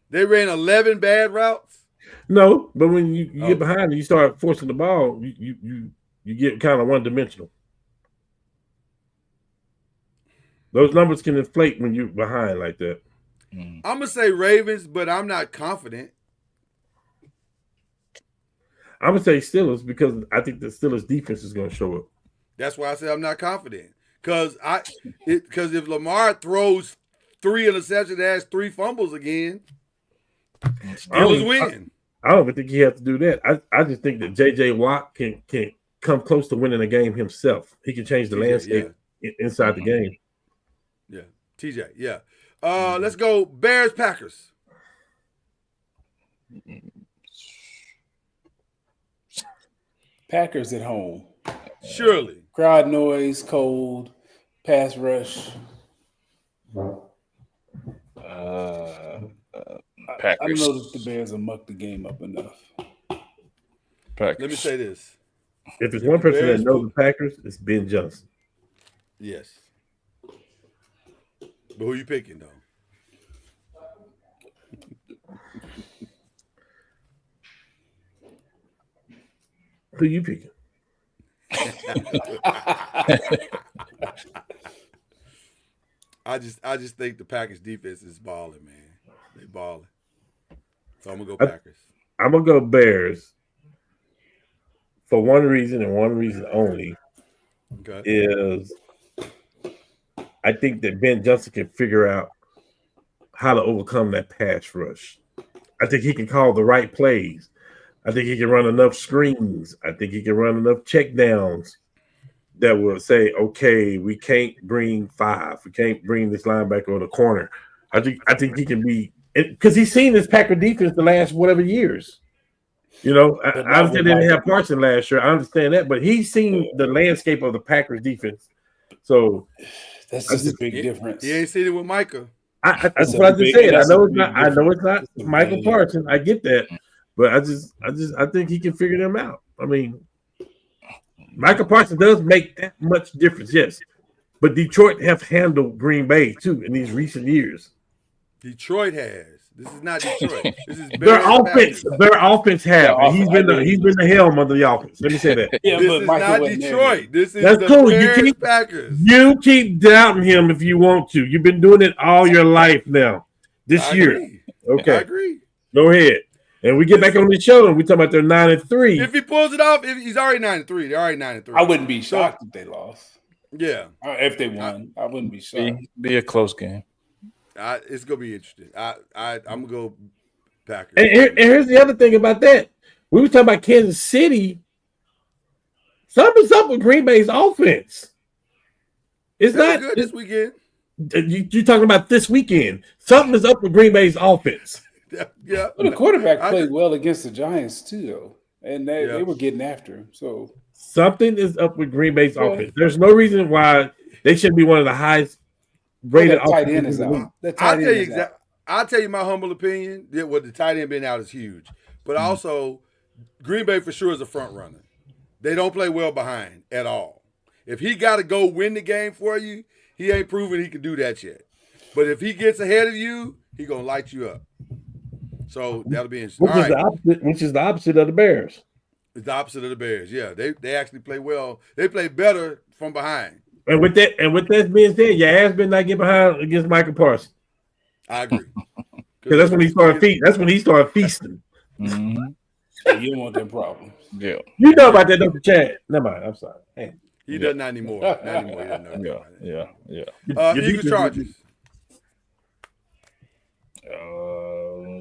B: They ran 11 bad routes.
G: No, but when you get behind and you start forcing the ball, you get kind of one dimensional. Those numbers can inflate when you're behind like that.
B: I'm gonna say Ravens, but I'm not confident.
G: I'm gonna say Steelers because I think the Steelers defense is gonna show up.
B: That's why I said I'm not confident. Because if Lamar throws 3 interceptions and has 3 fumbles again, Steelers win.
G: I don't even think he has to do that. I just think that J.J. Watt can come close to winning a game himself. He can change the landscape inside the game.
B: Yeah, TJ. Yeah. Let's go Bears Packers.
F: Packers at home.
B: Surely.
F: Crowd noise, cold, pass rush.
C: Packers.
F: I know that the Bears will muck the game up enough.
C: Packers.
B: Let me say this.
G: If it's one person that knows the Packers, it's Ben Johnson.
B: Yes. But who you picking, though?
G: Who you picking?
B: I just think the Packers defense is balling, man. They balling. So I'm gonna go Packers.
G: I'm gonna go Bears for one reason and one reason only.
B: Okay.
G: Is I think that Ben Johnson can figure out how to overcome that pass rush. I think he can call the right plays. I think he can run enough screens. I think he can run enough check downs that will say, okay, we can't bring 5. We can't bring this linebacker on the corner. I think he can be because he's seen this Packer defense the last whatever years. You know, I understand they didn't have Parson last year. I understand that, but he's seen the landscape of the Packers defense. So
F: that's just a big difference.
B: He ain't seen it with Micah.
G: That's what I just said. I know it's not Michael Parsons. I get that, but I think he can figure them out. I mean, Michael Parsons does make that much difference, yes. But Detroit have handled Green Bay too in these recent years.
B: Detroit has. This is not Detroit. This is
G: their offense. Their offense have. He's been the helm of the offense. Let me say that.
B: Yeah, this is not Detroit. This is
G: That's
B: the
G: cool.
B: Bears Packers.
G: You keep doubting him if you want to. You've been doing it all your life now. This year.
B: Agree.
G: Okay.
B: I agree.
G: Go ahead. And we get back on the show and we talk about they're 9-3.
B: If he pulls it off, he's already 9-3. They're already 9-3.
F: I wouldn't be shocked if they lost.
B: Yeah.
F: If they won, I wouldn't be shocked.
C: Be a close game.
B: It's gonna be interesting. I'm gonna go Packers.
G: And here's the other thing about that. We were talking about Kansas City. Something's up with Green Bay's offense. It's not
B: good this weekend.
G: You're talking about this weekend. Something is up with Green Bay's offense.
B: Yeah.
F: But the quarterback played well against the Giants too, though, and they were getting after him. So
G: something is up with Green Bay's offense. There's no reason why they shouldn't be one of the highest rated
F: tight end is out.
B: I'll tell you my humble opinion. What the tight end being out is huge, but also Green Bay for sure is a front runner. They don't play well behind at all. If he got to go win the game for you, he ain't proven he can do that yet. But if he gets ahead of you, he gonna light you up. So that'll be interesting.
G: Which is the opposite of the Bears.
B: It's the opposite of the Bears. Yeah, they actually play well. They play better from behind.
G: And with that being said, your ass better not get behind against Michael Parsons.
B: I agree.
G: Because that's when he started feasting. That's when he started feasting.
F: Mm-hmm. You don't want them problems.
C: Yeah.
G: You know about that, Dr. Chad. Never mind. I'm sorry. Hey.
B: He does not anymore. Not anymore. He doesn't know.
C: Yeah.
B: Eagles Chargers.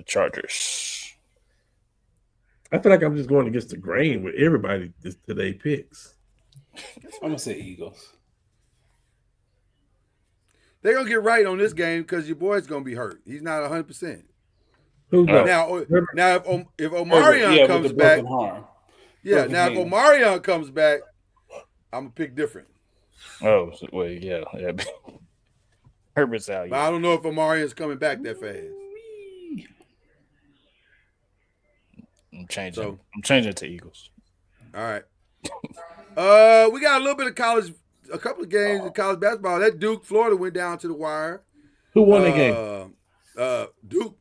C: Chargers.
G: I feel like I'm just going against the grain with everybody today picks.
F: I'm gonna say Eagles.
B: They're gonna get right on this game because your boy's gonna be hurt. He's not 100%.
G: Who's
B: now if Omarion comes back, if Omarion comes back, I'm gonna pick different.
C: Oh, well, yeah. Herbert's out.
B: But I don't know if Omarion's coming back that fast.
C: I'm changing it to Eagles.
B: All right. We got a little bit of college, a couple of games in college basketball. That Duke Florida went down to the wire.
G: Who won that game?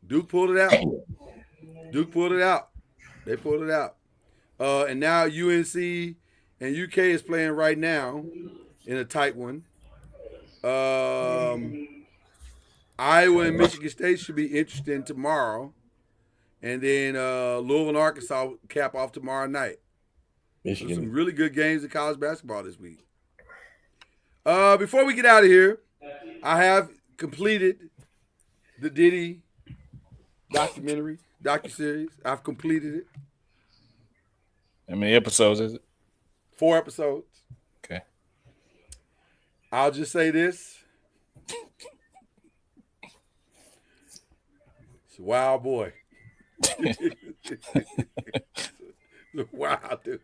B: Duke pulled it out. Duke pulled it out. They pulled it out. And now UNC and UK is playing right now in a tight one. Iowa and Michigan State should be interesting tomorrow. And then Louisville and Arkansas cap off tomorrow night. So some really good games in college basketball this week. Before we get out of here, I have completed the Diddy docuseries. I've completed it.
C: How many episodes is it?
B: 4 episodes.
C: Okay.
B: I'll just say this. It's a wild boy. Wow, dude,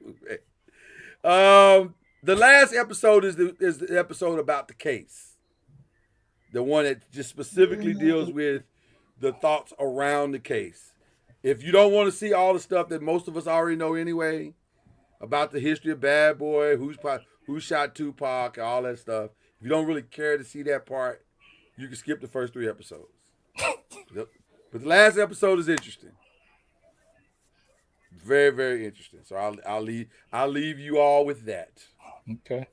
B: man. The last episode is the episode about the case. The one that just specifically deals with the thoughts around the case. If you don't want to see all the stuff that most of us already know anyway, about the history of Bad Boy, who shot Tupac, all that stuff, if you don't really care to see that part, you can skip the first 3 episodes. But the last episode is interesting. Very, very interesting. So I'll leave you all with that.
C: Okay.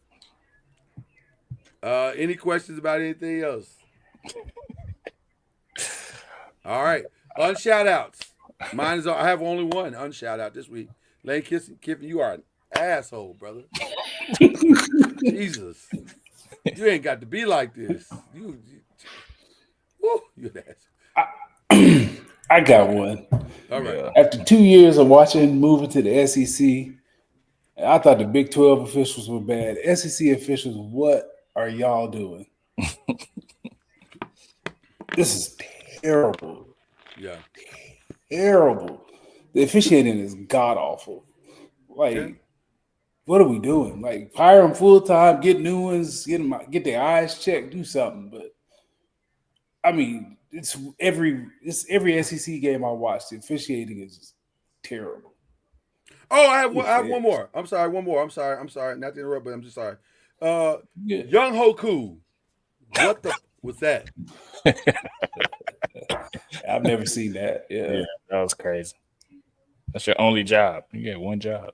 B: Any questions about anything else? All right. Unshout outs. Mine is I have only one unshout out this week. Layne Kiffin, you are an asshole, brother. Jesus. You ain't got to be like this. You're an asshole.
F: I got one.
B: All right.
F: After 2 years of moving to the SEC, I thought the Big 12 officials were bad. SEC officials, what are y'all doing? This is terrible.
B: Yeah.
F: Terrible. The officiating is god awful. What are we doing? Like, hire them full time, get new ones, get their eyes checked, do something. But I mean, it's every SEC game I watch. The officiating is terrible.
B: Oh, I have one more. I'm sorry, one more. I'm sorry. Not to interrupt, but I'm just sorry. Young Hoku. What the was that?
F: I've never seen that. Yeah,
C: that was crazy. That's your only job. You get one job.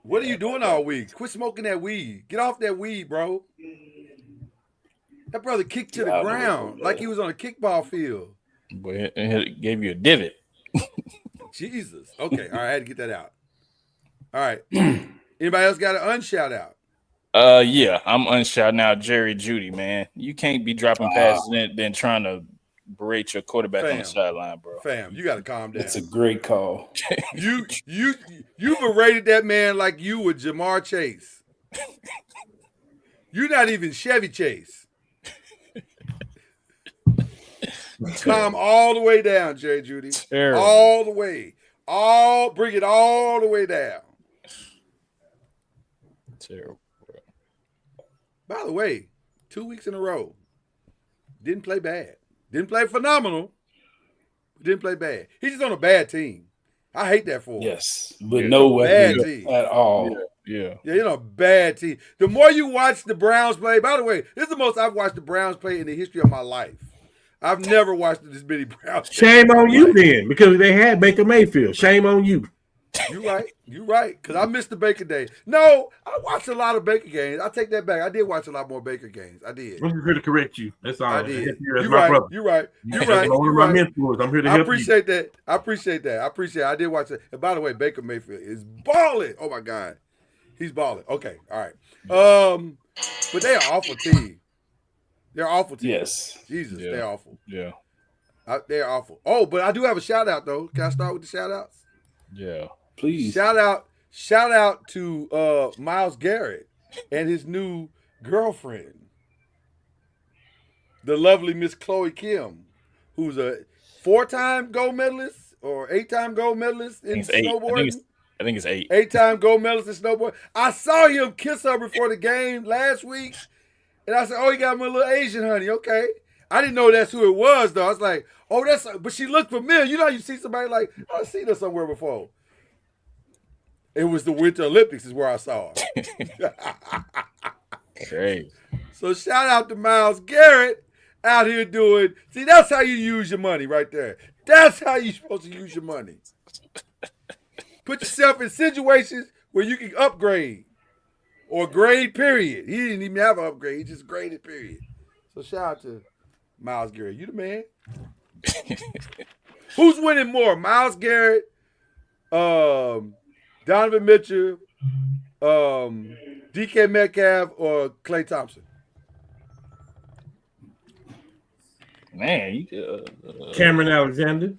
B: What are you doing all week? Quit smoking that weed. Get off that weed, bro. That brother kicked to the ground like he was on a kickball field.
C: Boy, it gave you a divot.
B: Jesus. Okay. All right. I had to get that out. All right. Anybody else got an unshout out?
C: Yeah, I'm unshouting out Jerry Jeudy, man. You can't be dropping passes and then trying to berate your quarterback on the sideline, bro.
B: Fam, you got to calm down.
F: That's a great call.
B: You berated that man like you were Jamar Chase. You're not even Chevy Chase. Calm all the way down, Jerry Jeudy.
C: Terrible.
B: All the way. Bring it all the way down.
C: Terrible.
B: By the way, 2 weeks in a row, didn't play bad. Didn't play phenomenal, but didn't play bad. He's just on a bad team. I hate that for him.
F: Yes, but no weapons at all.
B: Yeah, you're on a bad team. The more you watch the Browns play, by the way, this is the most I've watched the Browns play in the history of my life. I've never watched this many Browns.
G: Shame on you then, because they had Baker Mayfield. Shame on you.
B: You're right. Because I missed the Baker days. No, I watched a lot of Baker games. I take that back. I did watch a lot more Baker games. I did.
G: I'm here to correct you. That's all.
B: I did.
G: You're
B: right. You're right.
G: My mentors. I'm here to help you.
B: I appreciate that. I did watch it. And by the way, Baker Mayfield is balling. Oh my God, he's balling. Okay, all right. But they're an awful team. They're awful team.
F: Yes.
B: Jesus, they're awful.
C: Yeah.
B: They're awful. Oh, but I do have a shout out though. Can I start with the shout outs?
C: Yeah.
F: Please.
B: Shout out to Myles Garrett and his new girlfriend, the lovely Miss Chloe Kim, who's a 4-time gold medalist or 8-time gold medalist in snowboarding.
C: I think it's 8.
B: 8-time gold medalist in snowboarding. I saw him kiss her before the game last week, and I said, "Oh, he got my little Asian honey." Okay. I didn't know that's who it was, though. I was like, "Oh, but she looked familiar." You know, you see somebody like, I've seen her somewhere before. It was the Winter Olympics is where I saw her.
C: Great.
B: So shout out to Myles Garrett out here doing. See, that's how you use your money right there. That's how you're supposed to use your money. Put yourself in situations where you can upgrade or grade, period. He didn't even have an upgrade. He just graded, period. So shout out to Myles Garrett. You the man. Who's winning more? Myles Garrett, Donovan Mitchell, DK Metcalf, or Klay Thompson?
C: Man,
G: Cameron Alexander.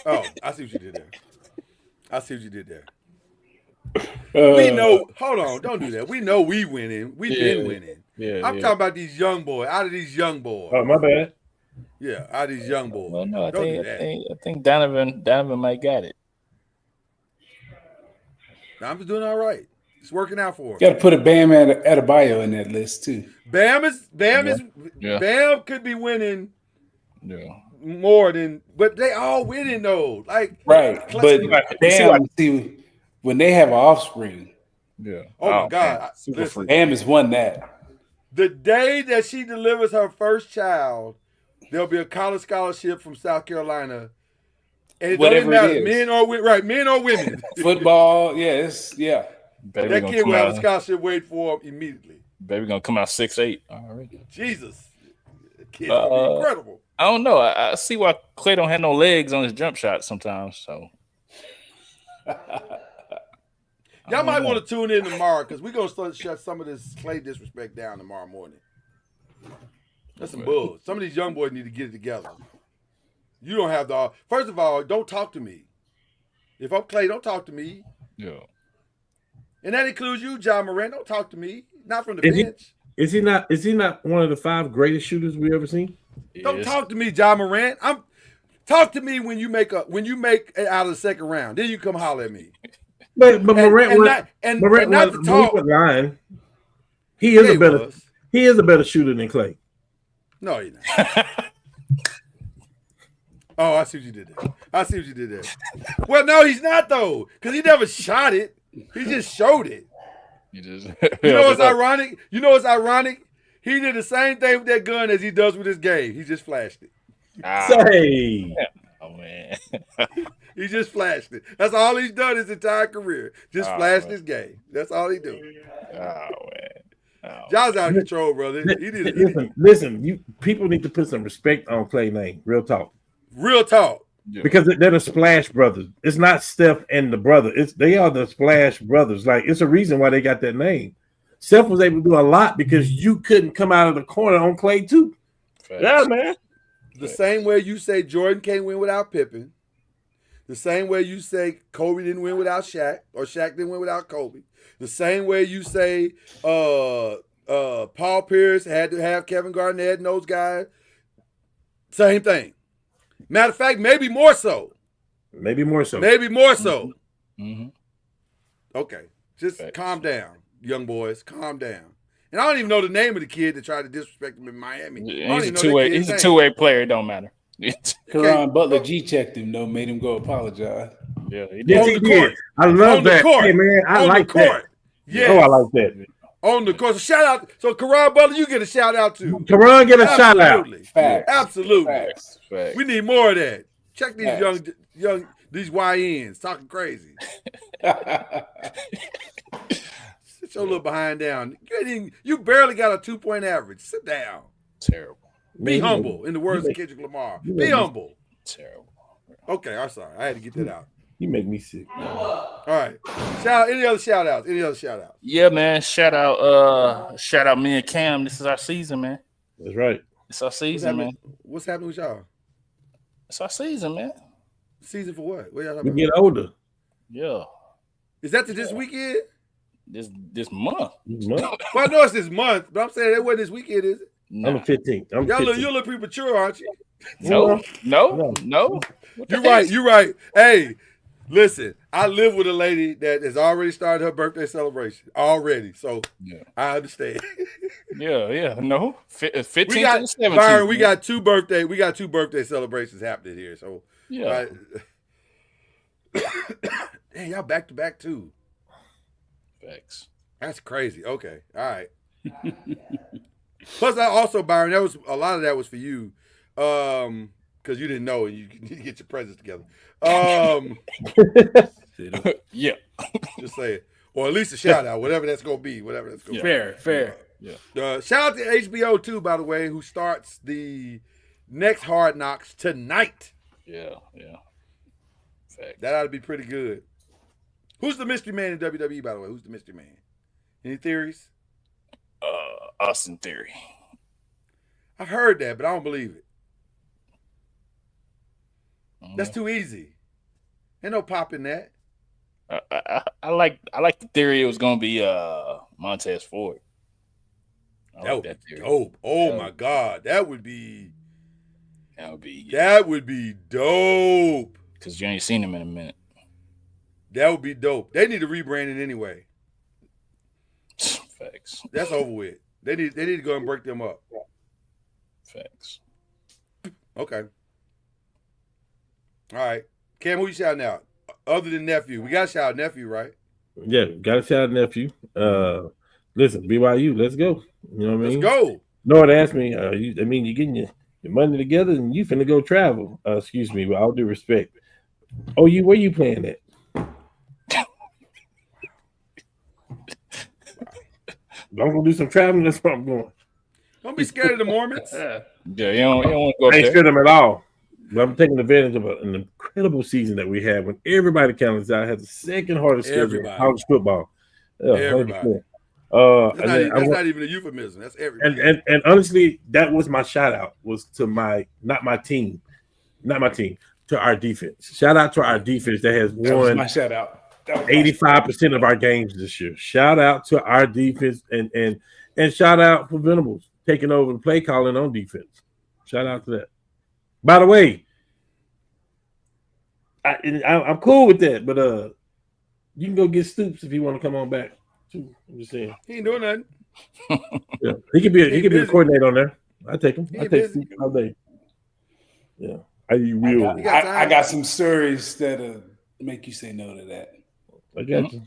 B: Oh, I see what you did there. We know. Hold on, don't do that. We know we winning. We've been winning.
C: Yeah,
B: I'm talking about these young boys. Out of these young boys.
G: Oh, my bad.
B: Yeah, out of these young boys.
C: Well, no, I
B: Don't do that.
C: think Donovan might got it.
B: I'm doing all right. It's working out for him.
F: Got to put a Bam at a bio in that list too.
B: Bam could be winning more than, but they all winning though. Like
F: Right, but Bam, see, when they have an offspring,
B: oh my God, listen,
F: Bam has won that.
B: the day that she delivers her first child, there'll be a college scholarship from South Carolina. And it
F: Whatever
B: don't even
F: it
B: matter,
F: is.
B: men or women.
F: Football, yeah.
B: That kid will have a scholarship wait for him immediately.
C: Baby gonna come out 6'8" already.
B: Jesus, the kid's gonna be incredible.
C: I don't know. I see why Clay don't have no legs on his jump shot sometimes. So
B: Y'all might want to tune in tomorrow because we're gonna start shut some of this Clay disrespect down tomorrow morning. That's some bull. Some of these young boys need to get it together. You don't have the. First of all, don't talk to me. If I'm Clay, don't talk to me.
C: yeah.
B: And that includes you, John Moran. Don't talk to me. Not from the bench.
G: Is he not one of the 5 greatest shooters we ever seen?
B: Don't talk to me, John Moran. Talk to me when you make it out of the second round. Then you come holler at me.
G: But Morant
B: not to talk.
G: Lying. He is a better shooter than Clay.
B: No, he's not. Oh, I see what you did there. Well, no, he's not though, because he never shot it. He just showed it. You know what's ironic? He did the same thing with that gun as he does with his game. He just flashed it.
G: Say.
C: Oh man.
B: He just flashed it. That's all he's done his entire career. Just flashed his game. That's all he do.
C: Oh man. Oh.
B: Y'all's out of control, brother.
G: Listen, you people need to put some respect on Clay Lane. Real talk.
B: Real talk.
C: Yeah.
G: Because they're the Splash Brothers. It's not Steph and the brother. They are the Splash Brothers. Like, it's a reason why they got that name. Steph was able to do a lot because you couldn't come out of the corner on Clay too.
C: Facts.
G: Yeah, man.
B: The same way you say Jordan can't win without Pippen. The same way you say Kobe didn't win without Shaq, or Shaq didn't win without Kobe. The same way you say Paul Pierce had to have Kevin Garnett and those guys. Same thing. Matter of fact, maybe more so.
C: Mm-hmm.
B: Okay. Just calm down, young boys. Calm down. And I don't even know the name of the kid that tried to disrespect him in Miami.
C: He's a two-way. He's a two-way player. It don't matter.
F: Karan Butler G-checked him, though, made him go apologize.
C: Yeah, he
G: Yes, he did. I love that. Hey, man, I like that.
B: Yes.
G: Oh, I like that.
B: On the court. So shout out. So Karan Butler, you get a shout out too.
G: Karan get a shout out.
F: Facts.
B: Absolutely.
F: Facts.
B: We need more of that. Check these young these YNs talking crazy. Sit your little behind down. You barely got a 2-point average. Sit down.
C: Terrible.
B: Be humble, in the words of Kendrick Lamar. Be humble.
C: Terrible.
B: Okay, I'm sorry. I had to get that out.
G: You make me sick.
B: All right. Shout out. Any other shout outs?
C: Yeah, man. Shout out me and Cam. This is our season, man.
G: That's right.
C: It's our season, man.
B: What's happening with y'all?
C: It's our season, man.
B: Season for what? What y'all
G: We
B: talking
G: get
B: about?
G: older.
C: Yeah.
B: Is that this weekend?
C: This month.
B: Well, I know it's this month, but I'm saying that wasn't this weekend, is it?
C: Nah.
G: I'm 15.
B: You're a little premature, aren't you?
C: No.
B: You're right. Hey, listen, I live with a lady that has already started her birthday celebration already, so
C: Yeah.
B: I understand.
C: Yeah. No. 15th
B: We got
C: and 17th.
B: Byron, we got two birthday celebrations happening here. So
C: Yeah.
B: Damn, y'all back to back too.
C: Facts.
B: That's crazy. Okay, all right. Plus, I also, Byron, that was a lot of that was for you, because you didn't know and you need to get your presents together.
C: Yeah.
B: Just say it, or at least a shout out, whatever that's gonna be,
F: Fair.
C: Yeah.
B: Shout out to HBO too, by the way, who starts the next Hard Knocks tonight.
C: Yeah. Facts.
B: That ought to be pretty good. Who's the mystery man in WWE, by the way? Who's the mystery man? Any theories?
C: Austin Theory.
B: I've heard that, but I don't believe it. That's too easy. Ain't no pop in that.
C: I like the theory it was gonna be Montez Ford.
B: That would be dope. Oh my God. That would be dope.
C: Because you ain't seen him in a minute.
B: That would be dope. They need to rebrand it anyway.
C: Facts.
B: That's over with. They need to go and break them up.
C: Facts.
B: Okay. All right. Cam, who you shouting out? Other than nephew. We got to shout out nephew, right?
G: Yeah, got to shout out nephew. Listen, BYU, let's go. You know what I mean?
B: Let's go.
G: Nord asked me, you're getting your money together and you finna go travel. Excuse me, with all due respect. Oh, where you playing at? I'm gonna do some traveling. That's where I'm going.
B: Don't be scared of the Mormons.
C: Yeah, you don't want to go
G: I ain't
C: there.
G: scared of them at all. But I'm taking advantage of an incredible season that we had when everybody counts out. Had the second hardest schedule in college football. Yeah,
B: Everybody.
G: 100%.
B: That's not even a euphemism. That's everybody.
G: And honestly, that was my shout out. Was to not my team, to our defense. Shout out to our defense that has
F: That was
G: won
F: my shout out.
G: 85% of our games this year. Shout out to our defense and shout out for Venables taking over the play calling on defense. Shout out to that. By the way, I'm cool with that, but you can go get Stoops if you want to come on back too. I'm just saying
B: He ain't doing nothing.
G: Yeah, he could be a
B: busy.
G: coordinator on there. I take him. I take
B: busy.
G: Stoops all day. Yeah, will.
F: I got some stories that make you say no to that.
G: I got you.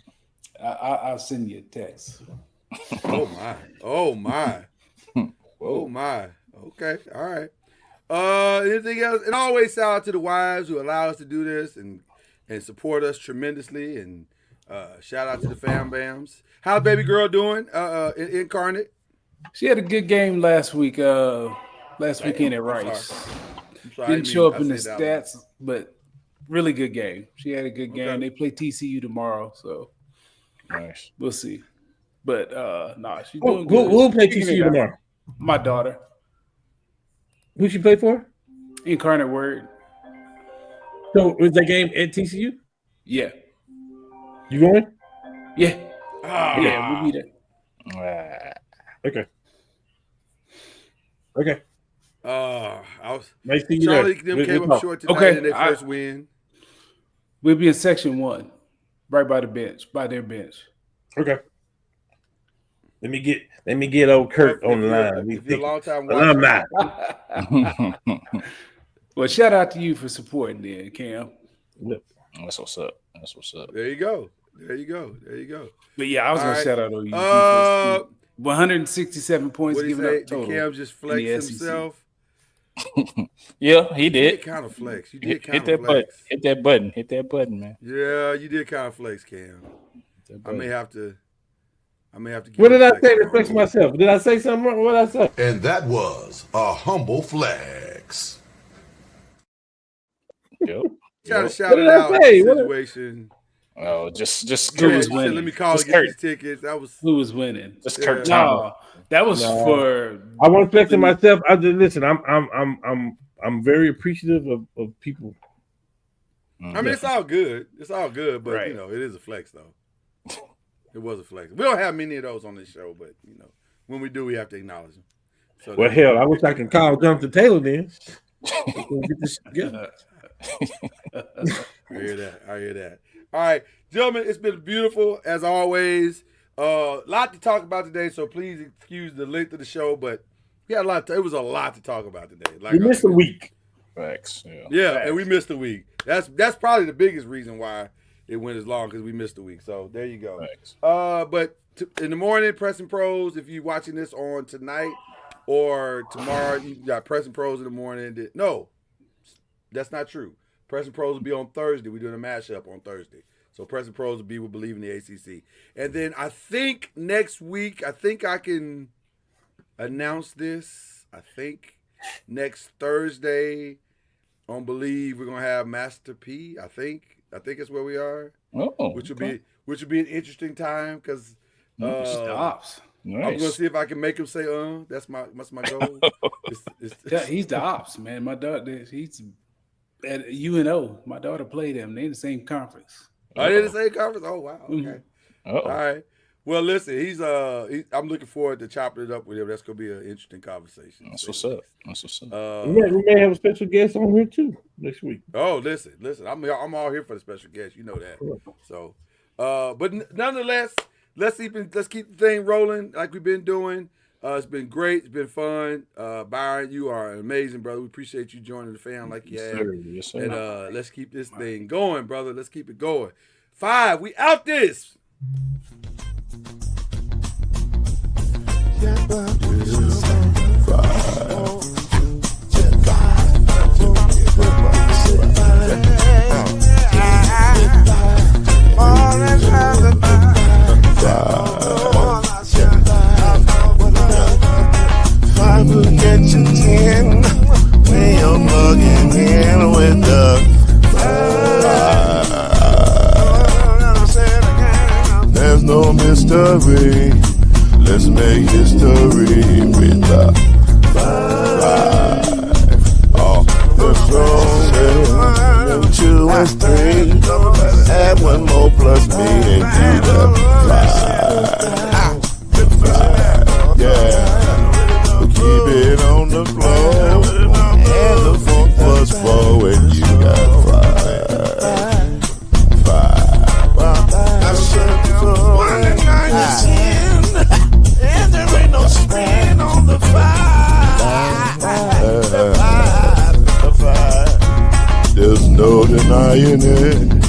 F: I'll send you a text.
B: Oh my. Okay. All right. Anything else? And always shout out to the wives who allow us to do this and support us tremendously. And shout out to the fam bams. How's baby girl doing? Incarnate.
F: She had a good game last week. Last weekend at Rice. Didn't show up in the stats, but really good game. She had a good game.
B: Okay.
F: They play TCU tomorrow, so
C: Nice.
F: we'll see. But she's doing good.
G: Who play TCU tomorrow?
F: My daughter.
G: Who she play for?
F: Incarnate Word.
G: So is that game at TCU?
F: Yeah.
G: You going?
F: Yeah. Yeah, we'll be there.
G: Okay. Nice to see you
B: Charlie
G: there.
B: them came up short tonight in their first win.
F: We'll be in section 1, right by their bench.
G: Okay. Let me get old Kurt on the line.
B: If you're a long time
G: alumni.
F: Well, shout out to you for supporting then, Cam.
C: That's what's up.
B: There you go.
F: But yeah, I was gonna shout out OU. 167 points given up total.
B: Cam just flexed himself.
C: Yeah, he did.
B: You did kind of flex.
C: Hit that button, man.
B: Yeah, you did kind of flex, Cam. I may have to.
G: What did I say to flex myself? Did I say something wrong? What did I say?
A: And that was a humble flex.
C: Yep.
B: Try to shout it out. Situation.
C: Oh, just
F: Who was winning?
B: Let me call and get these tickets.
F: Who was winning?
C: Just Kurt
F: No, that was for.
G: I want to flex to myself. I just listen. I'm very appreciative of people.
B: I mean, it's all good. But
F: Right.
B: it is a flex though. It was a flex. We don't have many of those on this show, but when we do, we have to acknowledge them. So
G: Well, hell, I wish I could call Jonathan Taylor then. Get this together.
B: I hear that. All right, gentlemen, it's been beautiful as always. Lot to talk about today, so please excuse the length of the show, but we had it was a lot to talk about today.
G: We missed a week.
C: Facts.
B: Yeah, and we missed a week. That's probably the biggest reason why it went as long, because we missed a week. So there you go.
C: Facts.
B: But in the morning, Pressing Pros, if you're watching this on tonight or tomorrow, you got Pressing Pros in the morning. No, that's not true. Pressing Pros will be on Thursday. We're doing a mashup on Thursday. So Pressing Pros will be with Believe in the ACC. And then I think next week, I think I can announce this. I think next Thursday on Believe, we're gonna have Master P. I think it's where we are.
C: Oh,
B: which will be an interesting time, because
F: Stops.
C: Nice.
B: I'm gonna see if I can make him say That's my goal.
F: Yeah, he's the ops, man. My daughter, he's at UNO. My daughter played him. They're in the same conference.
B: Are they in the same conference? Oh wow. Okay.
C: Uh-oh.
B: All right. Well, listen, I'm looking forward to chopping it up with him. That's gonna be an interesting conversation.
C: That's what's up.
G: We may have a special guest on here too next week.
B: Oh, listen, I'm all here for the special guest. You know that. So, but nonetheless, let's keep the thing rolling like we've been doing. It's been great. It's been fun. Byron, you are an amazing brother. We appreciate you joining the fam like you have.
C: Yes, sir.
B: And let's keep this thing going, brother. Let's keep it going. 5, we out this.
A: Five will get you 10 when you're plugging in with the There's no mystery. Let's make history with the 5. Oh, the strongest 2 and 3. Add 1 more plus me and do the 5. Yeah, we keep it on the floor, and the funk plus 4, and you got 5. 5. I said before, 1 and 9 is 10, and there ain't no span on the 5. The 5. There's no denying it.